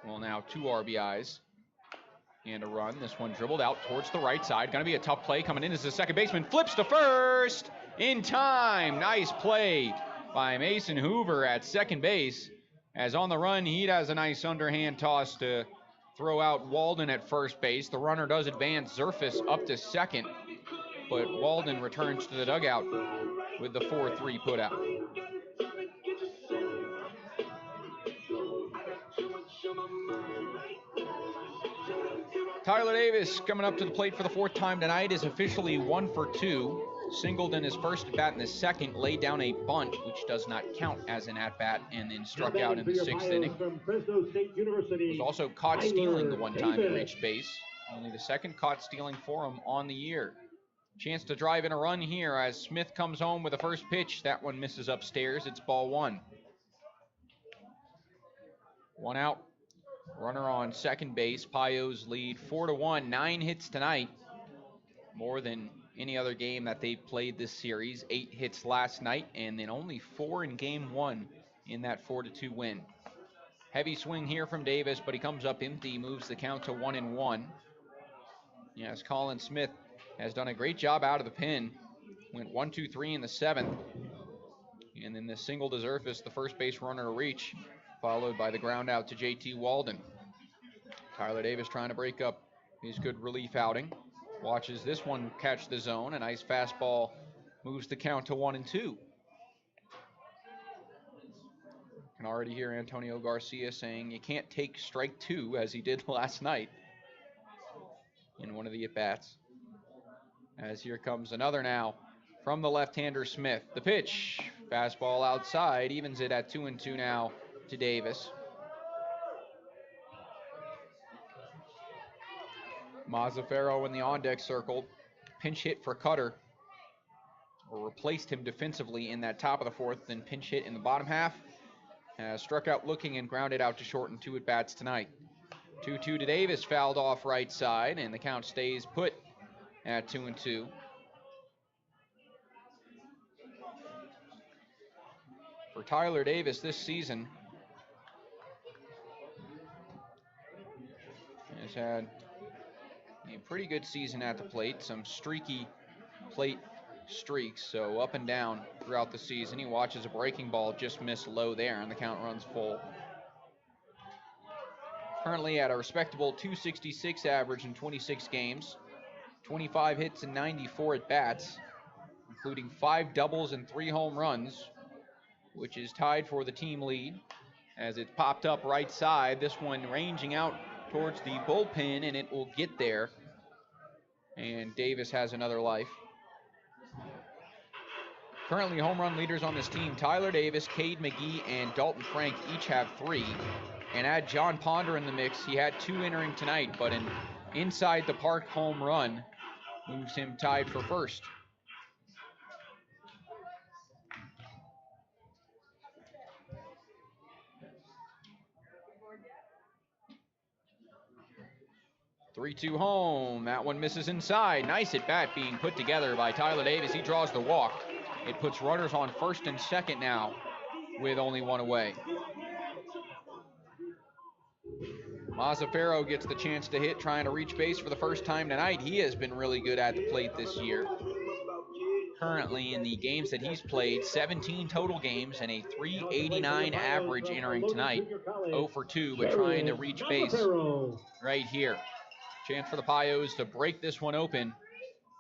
Well, now 2 RBIs and a run. This one dribbled out towards the right side. Going to be a tough play. Coming in as the second baseman. Flips to first in time. Nice play by Mason Hoover at second base. As on the run, he has a nice underhand toss to throw out Walden at first base. The runner does advance Zerfis up to second, but Walden returns to the dugout with the 4-3 put out. Tyler Davis coming up to the plate for the 4th time tonight is officially 1 for 2. Singled in his first at-bat in the 2nd, laid down a bunt, which does not count as an at-bat, and then struck out in the 6th inning. Was also caught stealing the one time he reached base. Only the 2nd caught stealing for him on the year. Chance to drive in a run here as Smith comes home with the first pitch. That one misses upstairs. It's ball 1. One out. Runner on second base. Pios lead 4-1. 9 hits tonight. More than any other game that they've played this series. 8 hits last night, and then only 4 in game 1 in that 4-2 win. Heavy swing here from Davis, but he comes up empty, moves the count to 1-1. Yes, Colin Smith has done a great job out of the pen. Went 1-2-3 in the 7th. And then the single to Zerfus, the first base runner to reach, followed by the ground out to JT Walden. Tyler Davis trying to break up his good relief outing. Watches this one catch the zone. A nice fastball moves the count to 1-2. Can already hear Antonio Garcia saying you can't take strike 2 as he did last night in one of the at-bats. As here comes another now from the left-hander Smith. The pitch, fastball outside, evens it at 2-2 now to Davis. Mazzaferro in the on-deck circle. Pinch hit for Cutter, or replaced him defensively in that top of the 4th, then pinch hit in the bottom half. Struck out looking and grounded out to short in 2 at-bats tonight. 2-2 to Davis, fouled off right side, and the count stays put at 2-2. For Tyler Davis this season, has had a pretty good season at the plate, some streaky plate streaks, so up and down throughout the season. He watches a breaking ball just miss low there, and the count runs full. Currently at a respectable .266 average in 26 games, 25 hits and 94 at-bats, including 5 doubles and 3 home runs, which is tied for the team lead. As it's popped up right side, this one ranging out towards the bullpen, and it will get there. And Davis has another life. Currently home run leaders on this team, Tyler Davis, Cade McGee, and Dalton Frank each have 3. And add John Ponder in the mix. He had 2 entering tonight, but an inside the park home run moves him tied for first. Three-two home. That one misses inside. Nice at bat being put together by Tyler Davis. He draws the walk. It puts runners on first and second now with only 1 away. Mazzaferro gets the chance to hit, trying to reach base for the first time tonight. He has been really good at the plate this year. Currently in the games that he's played, 17 total games and a .389 average entering tonight. 0 for 2, but trying to reach base right here. Chance for the Pios to break this one open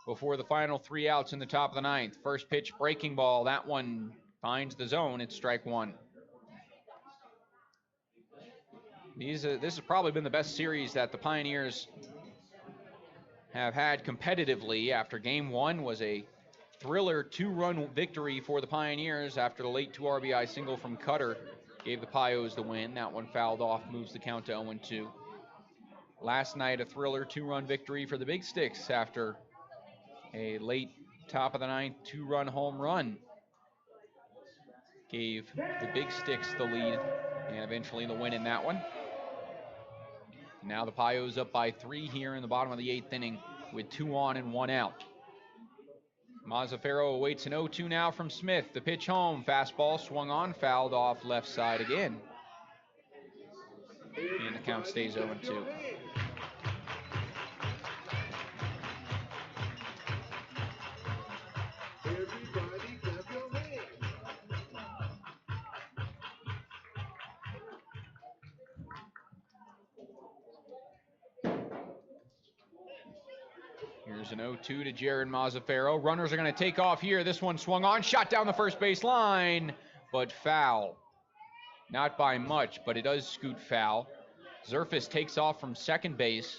before the final 3 outs in the top of the 9th. First pitch, breaking ball. That one finds the zone. It's strike 1. This has probably been the best series that the Pioneers have had competitively. After game 1 was a thriller 2-run victory for the Pioneers after the late 2 RBI single from Cutter gave the Pios the win. That one fouled off, moves the count to 0-2. Last night, a thriller 2-run victory for the Big Sticks after a late top of the 9th 2-run home run gave the Big Sticks the lead and eventually the win in that one. Now the Pios up by 3 here in the bottom of the 8th inning with 2 on and 1 out. Mazzaferro awaits an 0-2 now from Smith. The pitch home, fastball swung on, fouled off left side again. And the count stays 0-2. Here's an 0-2 to Jared Mazzaferro. Runners are going to take off here. This one swung on, shot down the first base line, but foul. Not by much, but it does scoot foul. Zerfus takes off from second base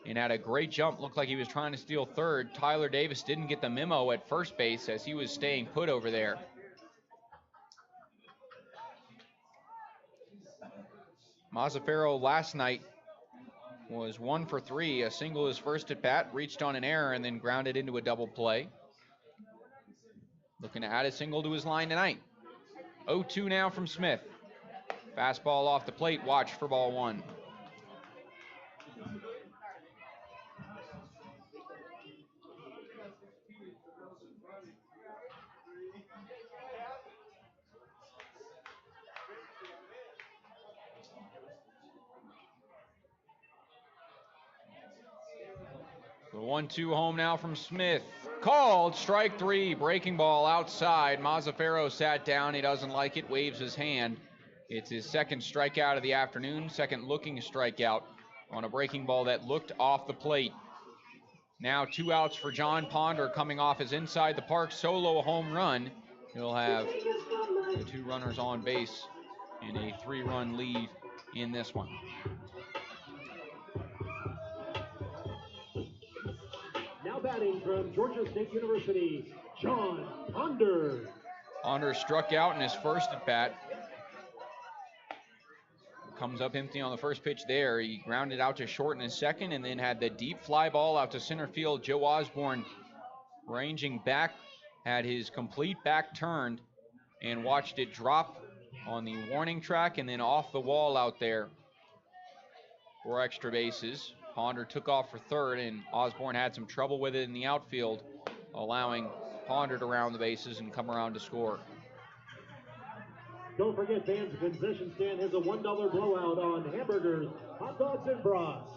and had a great jump. Looked like he was trying to steal third. Tyler Davis didn't get the memo at first base as he was staying put over there. Mazzaferro last night was 1 for 3, a single his first at bat, reached on an error and then grounded into a double play. Looking to add a single to his line tonight. 0-2 now from Smith. Fastball off the plate. Watch for ball one. The 1-2 home now from Smith. Called, strike three, breaking ball outside. Mazzaferro sat down, he doesn't like it, waves his hand. It's his second strikeout of the afternoon, second looking strikeout on a breaking ball that looked off the plate. Now 2 outs for John Ponder coming off his inside the park solo home run. He'll have the 2 runners on base in a 3-run lead in this one. Now batting from Georgia State University, John Ponder. Ponder struck out in his first at bat. Comes up empty on the first pitch there. He grounded out to short in his second and then had the deep fly ball out to center field. Joe Osborne ranging back, had his complete back turned and watched it drop on the warning track and then off the wall out there for extra bases. Ponder took off for third, and Osborne had some trouble with it in the outfield, allowing Ponder to round the bases and come around to score. Don't forget, fans, the concession stand has a $1 blowout on hamburgers, hot dogs, and brats.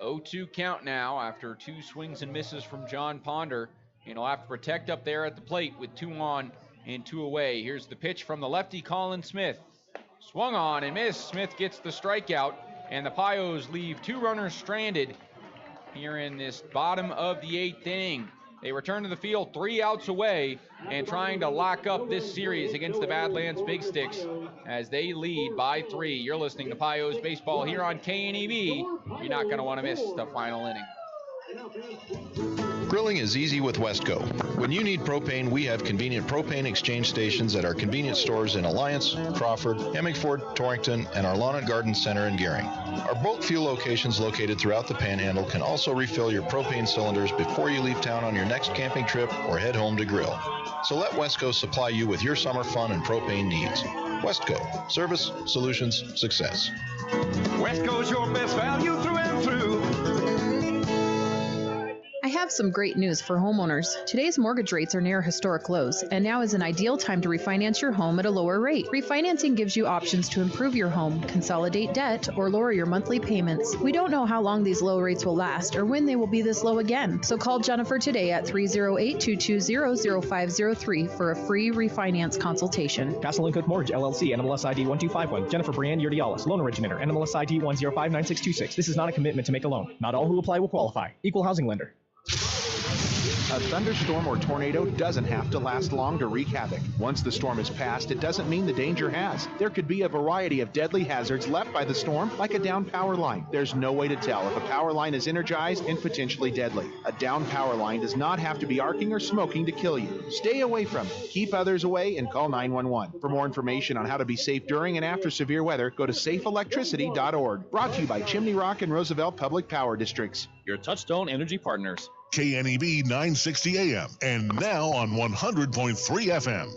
0-2 count now after 2 swings and misses from John Ponder. And he'll have to protect up there at the plate with 2 on and 2 away. Here's the pitch from the lefty, Colin Smith. Swung on and missed. Smith gets the strikeout, and the Pios leave 2 runners stranded here in this bottom of the 8th inning. They return to the field 3 outs away and trying to lock up this series against the Badlands Big Sticks as they lead by 3. You're listening to Pios Baseball here on KNEB. You're not going to want to miss the final inning. Grilling is easy with Westco. When you need propane, we have convenient propane exchange stations at our convenience stores in Alliance, Crawford, Hemmingford, Torrington, and our Lawn and Garden Center in Gering. Our bulk fuel locations located throughout the Panhandle can also refill your propane cylinders before you leave town on your next camping trip or head home to grill. So let Westco supply you with your summer fun and propane needs. Westco. Service, solutions, success. Westco's your best value through and through. I have some great news for homeowners. Today's mortgage rates are near historic lows, and now is an ideal time to refinance your home at a lower rate. Refinancing gives you options to improve your home, consolidate debt, or lower your monthly payments. We don't know how long these low rates will last or when they will be this low again. So call Jennifer today at 308-220-0503 for a free refinance consultation. Castle & Cook Mortgage, LLC, NMLS ID 1251. Jennifer Brianne Urdialis, loan originator, NMLS ID 1059626. This is not a commitment to make a loan. Not all who apply will qualify. Equal housing lender. A thunderstorm or tornado doesn't have to last long to wreak havoc. Once the storm is past, it doesn't mean the danger has. There could be a variety of deadly hazards left by the storm, like a downed power line. There's no way to tell if a power line is energized and potentially deadly. A downed power line does not have to be arcing or smoking to kill you. Stay away from it. Keep others away and call 911. For more information on how to be safe during and after severe weather, go to safeelectricity.org. Brought to you by Chimney Rock and Roosevelt Public Power Districts. Your Touchstone Energy Partners. KNEB 960 AM and now on 100.3 FM.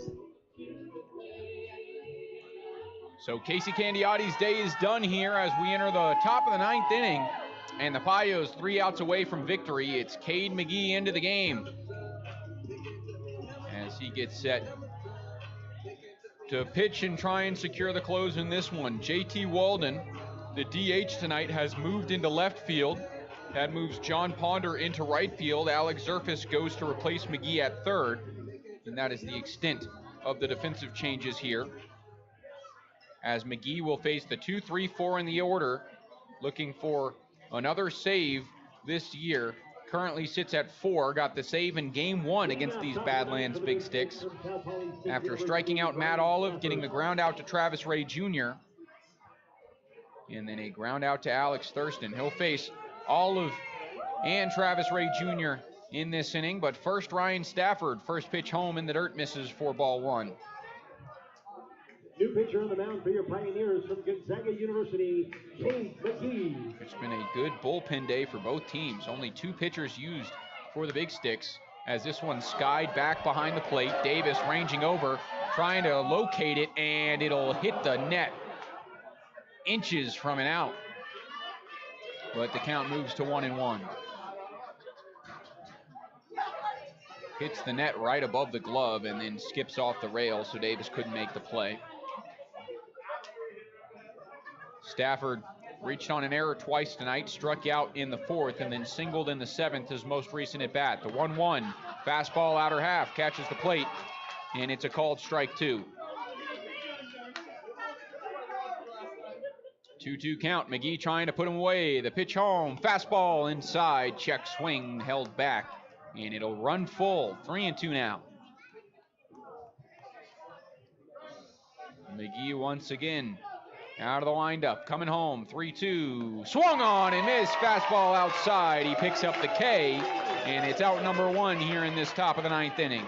So Casey Candiotti's day is done here as we enter the top of the 9th inning, and the Pios 3 outs away from victory. It's Cade McGee into the game as he gets set to pitch and try and secure the close in this one. JT Walden, the DH tonight, has moved into left field. That moves John Ponder into right field. Alex Zerfis goes to replace McGee at third. And that is the extent of the defensive changes here, as McGee will face the 2-3-4 in the order, looking for another save this year. Currently sits at 4, got the save in game 1 against these Badlands Big Sticks after striking out Matt Olive, getting the ground out to Travis Ray Jr., and then a ground out to Alex Thurston. He'll face Olive and Travis Ray Jr. in this inning, but first Ryan Stafford, first pitch home in the dirt, misses for ball 1. New pitcher on the mound for your Pioneers from Gonzaga University, Cade McGee. It's been a good bullpen day for both teams. Only 2 pitchers used for the Big Sticks, as this one skied back behind the plate. Davis ranging over, trying to locate it, and it'll hit the net inches from an out. But the count moves to 1-1. Hits the net right above the glove and then skips off the rail, so Davis couldn't make the play. Stafford reached on an error twice tonight, struck out in the fourth, and then singled in the seventh, his most recent at bat. The 1-1, fastball outer half, catches the plate, and it's a called strike two. 2-2 count. McGee trying to put him away. The pitch home, fastball inside, check swing, held back, and it'll run full. 3-2 now. McGee once again out of the windup, coming home, 3-2, swung on and missed, fastball outside. He picks up the K, and it's out number one here in this top of the ninth inning.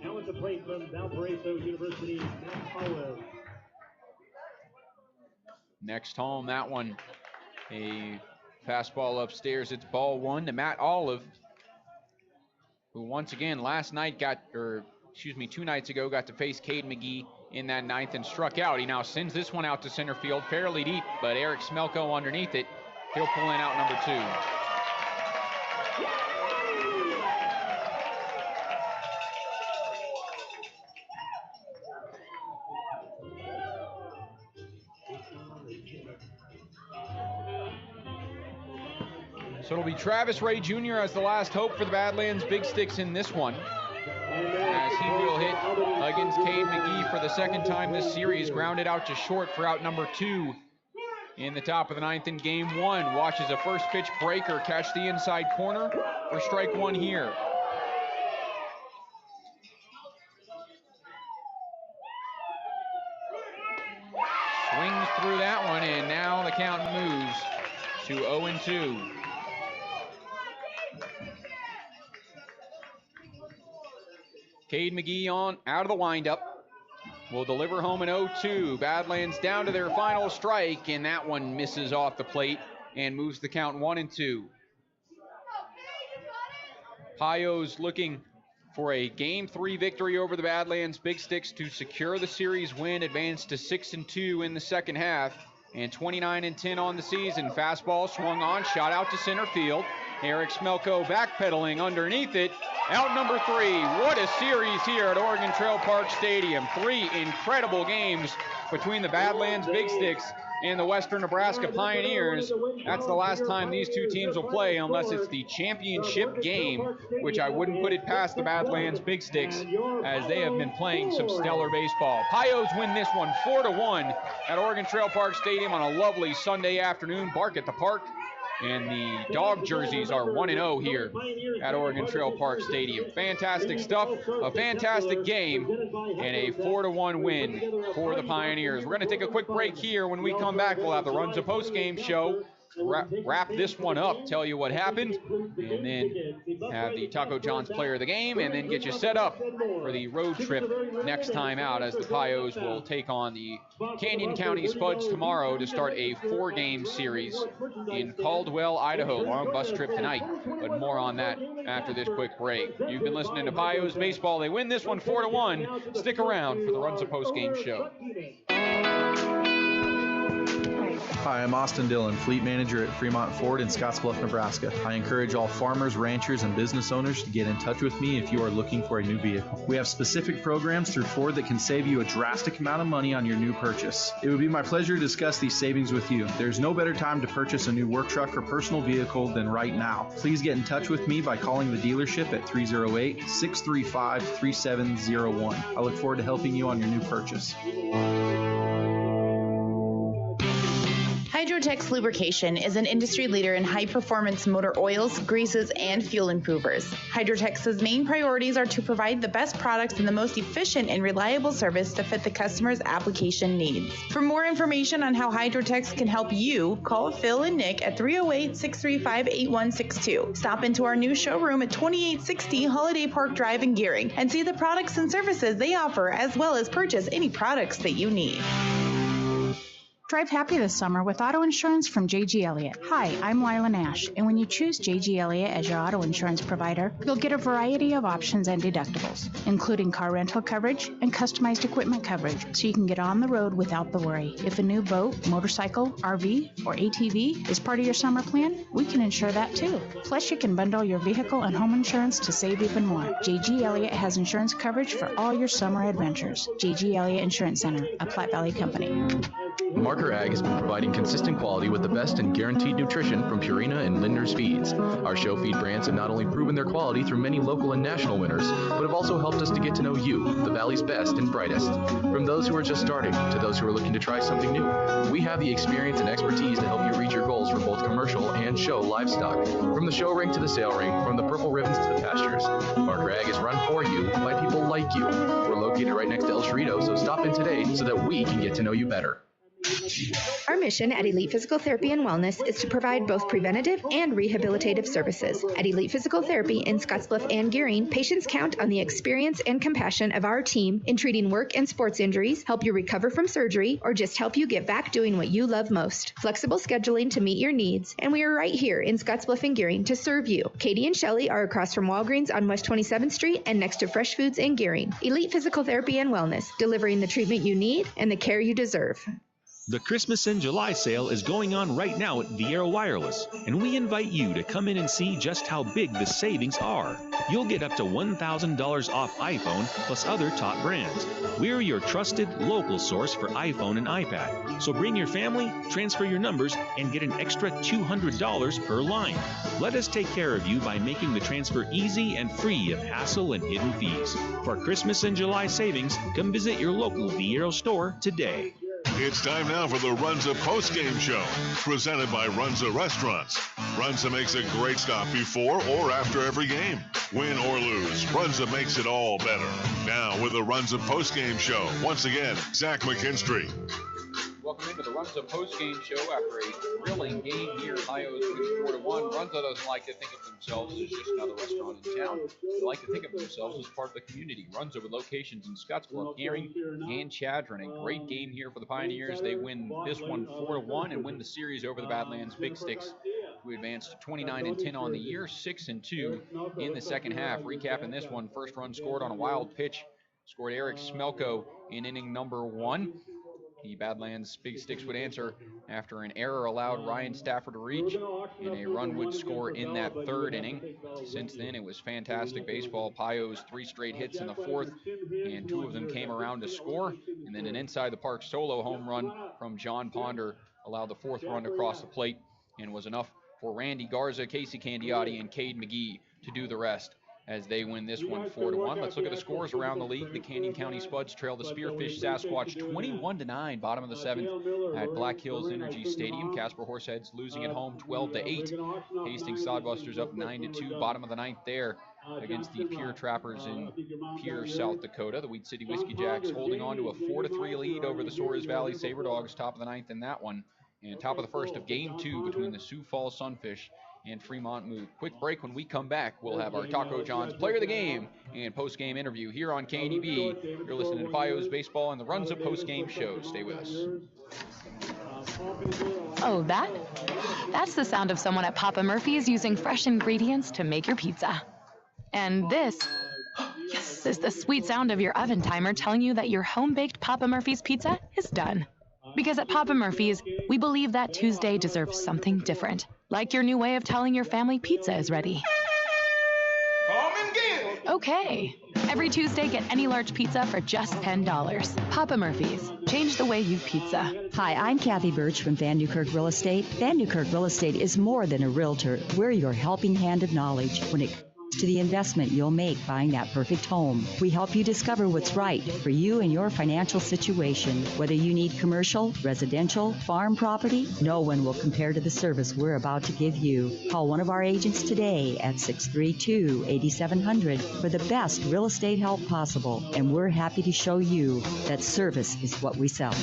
Now at the plate from Valparaiso University, Matt Olive. Next home, that one, a fastball upstairs. It's ball one to Matt Olive, who once again two nights ago got to face Cade McGee in that ninth and struck out. He now sends this one out to center field, fairly deep, but Eric Smelko underneath it. He'll pull in out number two. So it'll be Travis Ray Jr. as the last hope for the Badlands Big Sticks in this one, as he will hit against Cade McGee for the second time this series. Grounded out to short for out number two in the top of the ninth in game one. Watches a first pitch breaker catch the inside corner for strike one here. Swings through that one, and now the count moves to 0-2. Cade McGee out of the windup. Will deliver home in 0-2. Badlands down to their final strike, and that one misses off the plate and moves the count 1-2. Pios looking for a Game 3 victory over the Badlands Big Sticks to secure the series win, advance to 6-2 in the second half, and 29-10 on the season. Fastball swung on, shot out to center field. Eric Smelko backpedaling underneath it. Out number three. What a series here at Oregon Trail Park Stadium. 3 incredible games between the Badlands Big Sticks and the Western Nebraska Pioneers. That's the last time these two teams will play, unless it's the championship game, which I wouldn't put it past the Badlands Big Sticks, as they have been playing some stellar baseball. Pios win this one 4-1 at Oregon Trail Park Stadium on a lovely Sunday afternoon. Bark at the park. And the dog jerseys are 1-0 here at Oregon Trail Park Stadium. Fantastic stuff, a fantastic game, and a 4-1 win for the Pioneers. We're going to take a quick break here. When we come back, we'll have the Runs of Postgame show, wrap this one up, tell you what happened, and then have the Taco John's player of the game, and then get you set up for the road trip next time out, as the Pios will take on the Canyon County Spuds tomorrow to start a 4-game series in Caldwell, Idaho. Long bus trip tonight, but more on that after this quick break. You've been listening to Pios Baseball. They win this one 4-1. Stick around for the Runs of Postgame show. Hi, I'm Austin Dillon, Fleet Manager at Fremont Ford in Scottsbluff, Nebraska. I encourage all farmers, ranchers, and business owners to get in touch with me if you are looking for a new vehicle. We have specific programs through Ford that can save you a drastic amount of money on your new purchase. It would be my pleasure to discuss these savings with you. There's no better time to purchase a new work truck or personal vehicle than right now. Please get in touch with me by calling the dealership at 308-635-3701. I look forward to helping you on your new purchase. Hi, Hydrotex Lubrication is an industry leader in high-performance motor oils, greases, and fuel improvers. Hydrotex's main priorities are to provide the best products and the most efficient and reliable service to fit the customer's application needs. For more information on how Hydrotex can help you, call Phil and Nick at 308-635-8162. Stop into our new showroom at 2860 Holiday Park Drive in Gearing and see the products and services they offer, as well as purchase any products that you need. Drive happy this summer with auto insurance from J.G. Elliott. Hi, I'm Lila Nash, and when you choose J.G. Elliott as your auto insurance provider, you'll get a variety of options and deductibles, including car rental coverage and customized equipment coverage, so you can get on the road without the worry. If a new boat, motorcycle, RV, or ATV is part of your summer plan, we can insure that too. Plus, you can bundle your vehicle and home insurance to save even more. J.G. Elliott has insurance coverage for all your summer adventures. J.G. Elliott Insurance Center, a Platte Valley company. Marker Ag has been providing consistent quality with the best and guaranteed nutrition from Purina and Lindner's Feeds. Our show feed brands have not only proven their quality through many local and national winners, but have also helped us to get to know you, the Valley's best and brightest. From those who are just starting to those who are looking to try something new, we have the experience and expertise to help you reach your goals for both commercial and show livestock. From the show ring to the sale ring, from the purple ribbons to the pastures, Marker Ag is run for you by people like you. We're located right next to El Chorrito, so stop in today so that we can get to know you better. Our mission at Elite Physical Therapy and Wellness is to provide both preventative and rehabilitative services. At Elite Physical Therapy in Scottsbluff and Gearing, patients count on the experience and compassion of our team in treating work and sports injuries, help you recover from surgery, or just help you get back doing what you love most. Flexible scheduling to meet your needs, and we are right here in Scottsbluff and Gearing to serve you. Katie and Shelley are across from Walgreens on West 27th Street and next to Fresh Foods in Gearing. Elite Physical Therapy and Wellness, delivering the treatment you need and the care you deserve. The Christmas in July sale is going on right now at Viera Wireless, and we invite you to come in and see just how big the savings are. You'll get up to $1,000 off iPhone plus other top brands. We're your trusted local source for iPhone and iPad. So bring your family, transfer your numbers, and get an extra $200 per line. Let us take care of you by making the transfer easy and free of hassle and hidden fees. For Christmas in July savings, come visit your local Viera store today. It's time now for the Runza Postgame Show, presented by Runza Restaurants. Runza makes a great stop before or after every game. Win or lose, Runza makes it all better. Now with the Runza Postgame Show, once again, Zach McKinstry. Welcome into the Runza postgame show after a thrilling game here. Pios wins 4-1. Runza doesn't like to think of themselves as just another restaurant in town. They like to think of themselves as part of the community. Runza with locations in Scottsbluff, Gearing, and Chadron. A great game here for the Pioneers. They win this one 4-1 and win the series over the Badlands Big Sticks, who advanced to 29-10 on the year, 6-2 in the second half. Recapping this one, first run scored on a wild pitch. Scored Eric Smelko in inning number 1. The Badlands Big Sticks would answer after an error allowed Ryan Stafford to reach, and a run would score in that third inning. Since then, it was fantastic baseball. Pios 3 straight hits in the fourth, and 2 of them came around to score. And then an inside-the-park solo home run from John Ponder allowed the 4th run to cross the plate and was enough for Randy Garza, Casey Candiotti, and Cade McGee to do the rest as they win this one 4-1. Let's look at the scores around the league. The Canyon County Spuds trail the Spearfish Sasquatch 21-9, bottom of the 7th at Black Hills Energy Stadium. Casper Horseheads losing at home 12-8. Hastings Sodbusters up 9-2, bottom of the 9th there against the Pierre Trappers in Pierre, South Dakota. The Wheat City Whiskey Jacks holding on to a 4-3 lead over the Soares Valley Sabre Dogs, top of the 9th in that one. And top of the first of Game 2 between the Sioux Falls Sunfish and Fremont Move. Quick break. When we come back, we'll have our Taco John's Player of the Game and post-game interview here on KNEB. You're listening to Pios Baseball and the Runza post-game show. Stay with us. Oh, that's the sound of someone at Papa Murphy's using fresh ingredients to make your pizza. And this is the sweet sound of your oven timer telling you that your home-baked Papa Murphy's pizza is done. Because at Papa Murphy's, we believe that Tuesday deserves something different. Like your new way of telling your family pizza is ready. Come and get it! Okay. Every Tuesday, get any large pizza for just $10. Papa Murphy's. Change the way you pizza. Hi, I'm Kathy Birch from Van Newkirk Real Estate. Van Newkirk Real Estate is more than a realtor. We're your helping hand of knowledge when it to the investment you'll make buying that perfect home. We help you discover what's right for you and your financial situation. Whether you need commercial, residential, farm property, no one will compare to the service we're about to give you. Call one of our agents today at 632-8700 for the best real estate help possible, and we're happy to show you that service is what we sell.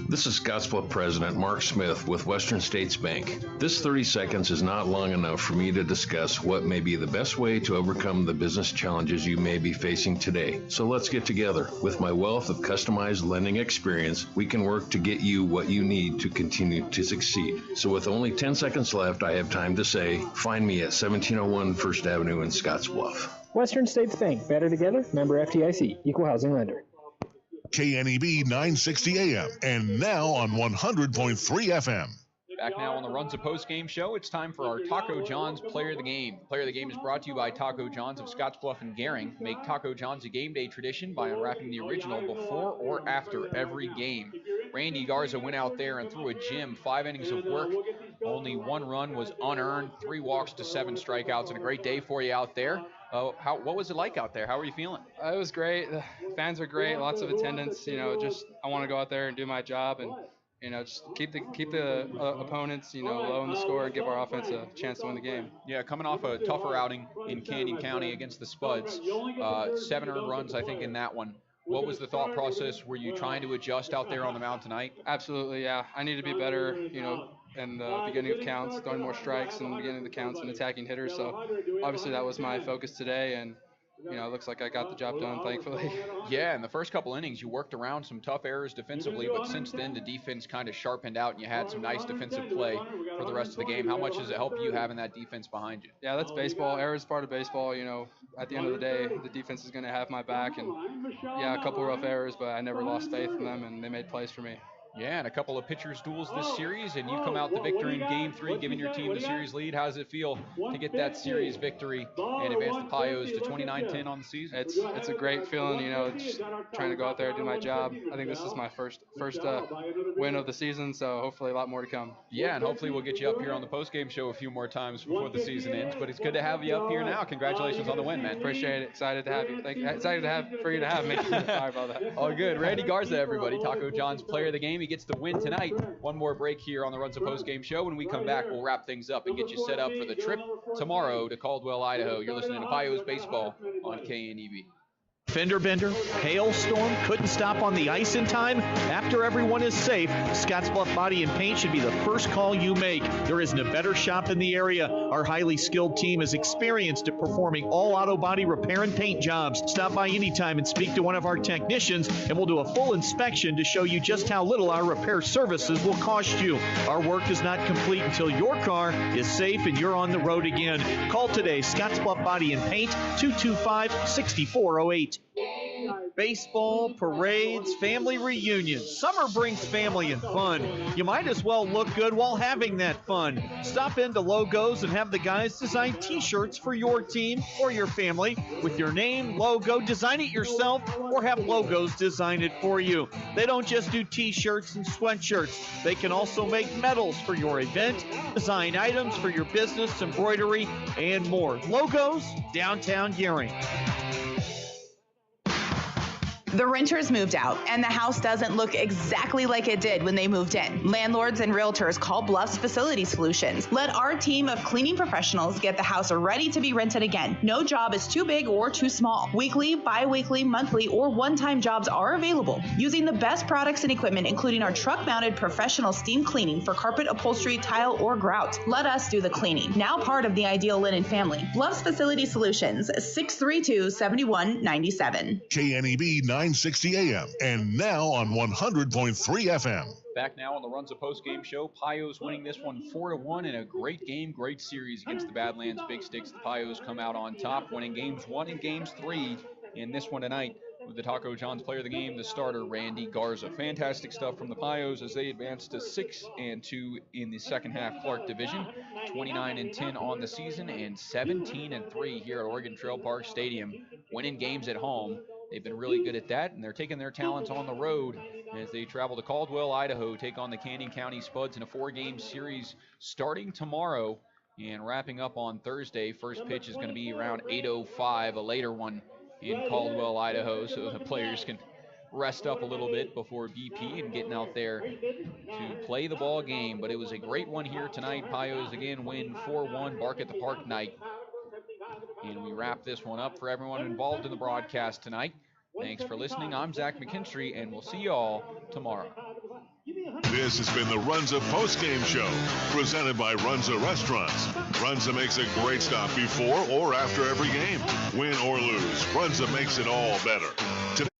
This is Scottsbluff President Mark Smith with Western States Bank. This 30 seconds is not long enough for me to discuss what may be the best way to overcome the business challenges you may be facing today. So let's get together. With my wealth of customized lending experience, we can work to get you what you need to continue to succeed. So with only 10 seconds left, I have time to say, find me at 1701 First Avenue in Scottsbluff. Western States Bank, better together, member FDIC, equal housing lender. KNEB 960 AM and now on 100.3 FM. Back now on the Runs of Post-Game Show, it's time for our Taco John's Player of the Game. Player of the Game is brought to you by Taco John's of Scottsbluff and Gering. Make Taco John's a game day tradition by unwrapping the original before or after every game. Randy Garza went out there and threw a gem, 5 innings of work. Only 1 run was unearned, 3 walks to 7 strikeouts, and a great day for you out there. What was it like out there? How were you feeling? It was great. The fans are great. Lots of attendance. Just I want to go out there and do my job and just keep the opponents low in the score and give our offense a chance to win the game. Yeah, coming off a tougher outing in Canyon County against the Spuds, 7 earned runs I think in that one. What was the thought process? Were you trying to adjust out there on the mound tonight? Absolutely, yeah. I need to be better, in the beginning of counts, throwing more strikes in the beginning of the counts and attacking hitters. So obviously that was my focus today, and it looks like I got the job done, thankfully. Yeah, in the first couple innings, you worked around some tough errors defensively, but since then the defense kind of sharpened out and you had some nice defensive play for the rest of the game. How much does it help you having that defense behind you? Yeah, that's baseball. Errors part of baseball. At the end of the day, the defense is going to have my back, and yeah, a couple rough errors, but I never lost faith in them, and they made plays for me. Yeah, and a couple of pitchers' duels this series, and you've come out the victor in Game 3, giving your team the series lead. How does it feel to get that series victory and advance the Pios to 29-10 on the season? It's a great feeling, just trying to go out there and do my job. I think this is my first win of the season, so hopefully a lot more to come. Yeah, and hopefully we'll get you up here on the post-game show a few more times before the season ends, but it's good to have you up here now. Congratulations on the win, man. Appreciate it. Excited to have you. Excited for you to have me. Sorry about that. All good. Randy Garza, everybody. Taco John's Player of the Game. He gets the win tonight. One more break here on the Runs of Post-Game Show. When we come back, we'll wrap things up and get you set up for the trip tomorrow to Caldwell, Idaho. You're listening to Pios Baseball on KNEB. Fender bender, hailstorm, couldn't stop on the ice in time. After everyone is safe, Scottsbluff Body and Paint should be the first call you make. There isn't a better shop in the area. Our highly skilled team is experienced at performing all auto body repair and paint jobs. Stop by anytime and speak to one of our technicians, and we'll do a full inspection to show you just how little our repair services will cost you. Our work is not complete until your car is safe and you're on the road again. Call today, Scottsbluff Body and Paint, 225-6408. Baseball, parades, family reunions. Summer brings family and fun. You might as well look good while having that fun. Stop into Logos and have the guys design t-shirts for your team or your family with your name, logo. Design it yourself or have Logos design it for you. They don't just do t-shirts and sweatshirts. They can also make medals for your event, design items for your business, embroidery, and more. Logos, downtown Gering. The renters moved out, and the house doesn't look exactly like it did when they moved in. Landlords and realtors call Bluffs Facility Solutions. Let our team of cleaning professionals get the house ready to be rented again. No job is too big or too small. Weekly, bi-weekly, monthly, or one-time jobs are available. Using the best products and equipment, including our truck-mounted professional steam cleaning for carpet, upholstery, tile, or grout. Let us do the cleaning. Now part of the Ideal Linen family. Bluffs Facility Solutions, 632-7197. KNEB 960 AM and now on 100.3 FM. Back now on the Runs of Post-Game Show. Pios winning this one 4-1 in a great game, great series against the Badlands Big Sticks. The Pios come out on top, winning games 1 and games 3 in this one tonight. With the Taco John's Player of the Game, the starter, Randy Garza. Fantastic stuff from the Pios as they advance to 6-2 in the second half Clark Division. 29-10 on the season and 17-3 here at Oregon Trail Park Stadium. Winning games at home. They've been really good at that, and they're taking their talents on the road as they travel to Caldwell, Idaho, take on the Canyon County Spuds in a 4-game series starting tomorrow. And wrapping up on Thursday, first pitch is going to be around 8:05, a later one in Caldwell, Idaho, so the players can rest up a little bit before BP and getting out there to play the ball game. But it was a great one here tonight. Pios again win 4-1, Bark at the Park night. And we wrap this one up for everyone involved in the broadcast tonight. Thanks for listening. I'm Zach McKinstry, and we'll see you all tomorrow. This has been the Runza postgame show, presented by Runza Restaurants. Runza makes a great stop before or after every game. Win or lose, Runza makes it all better.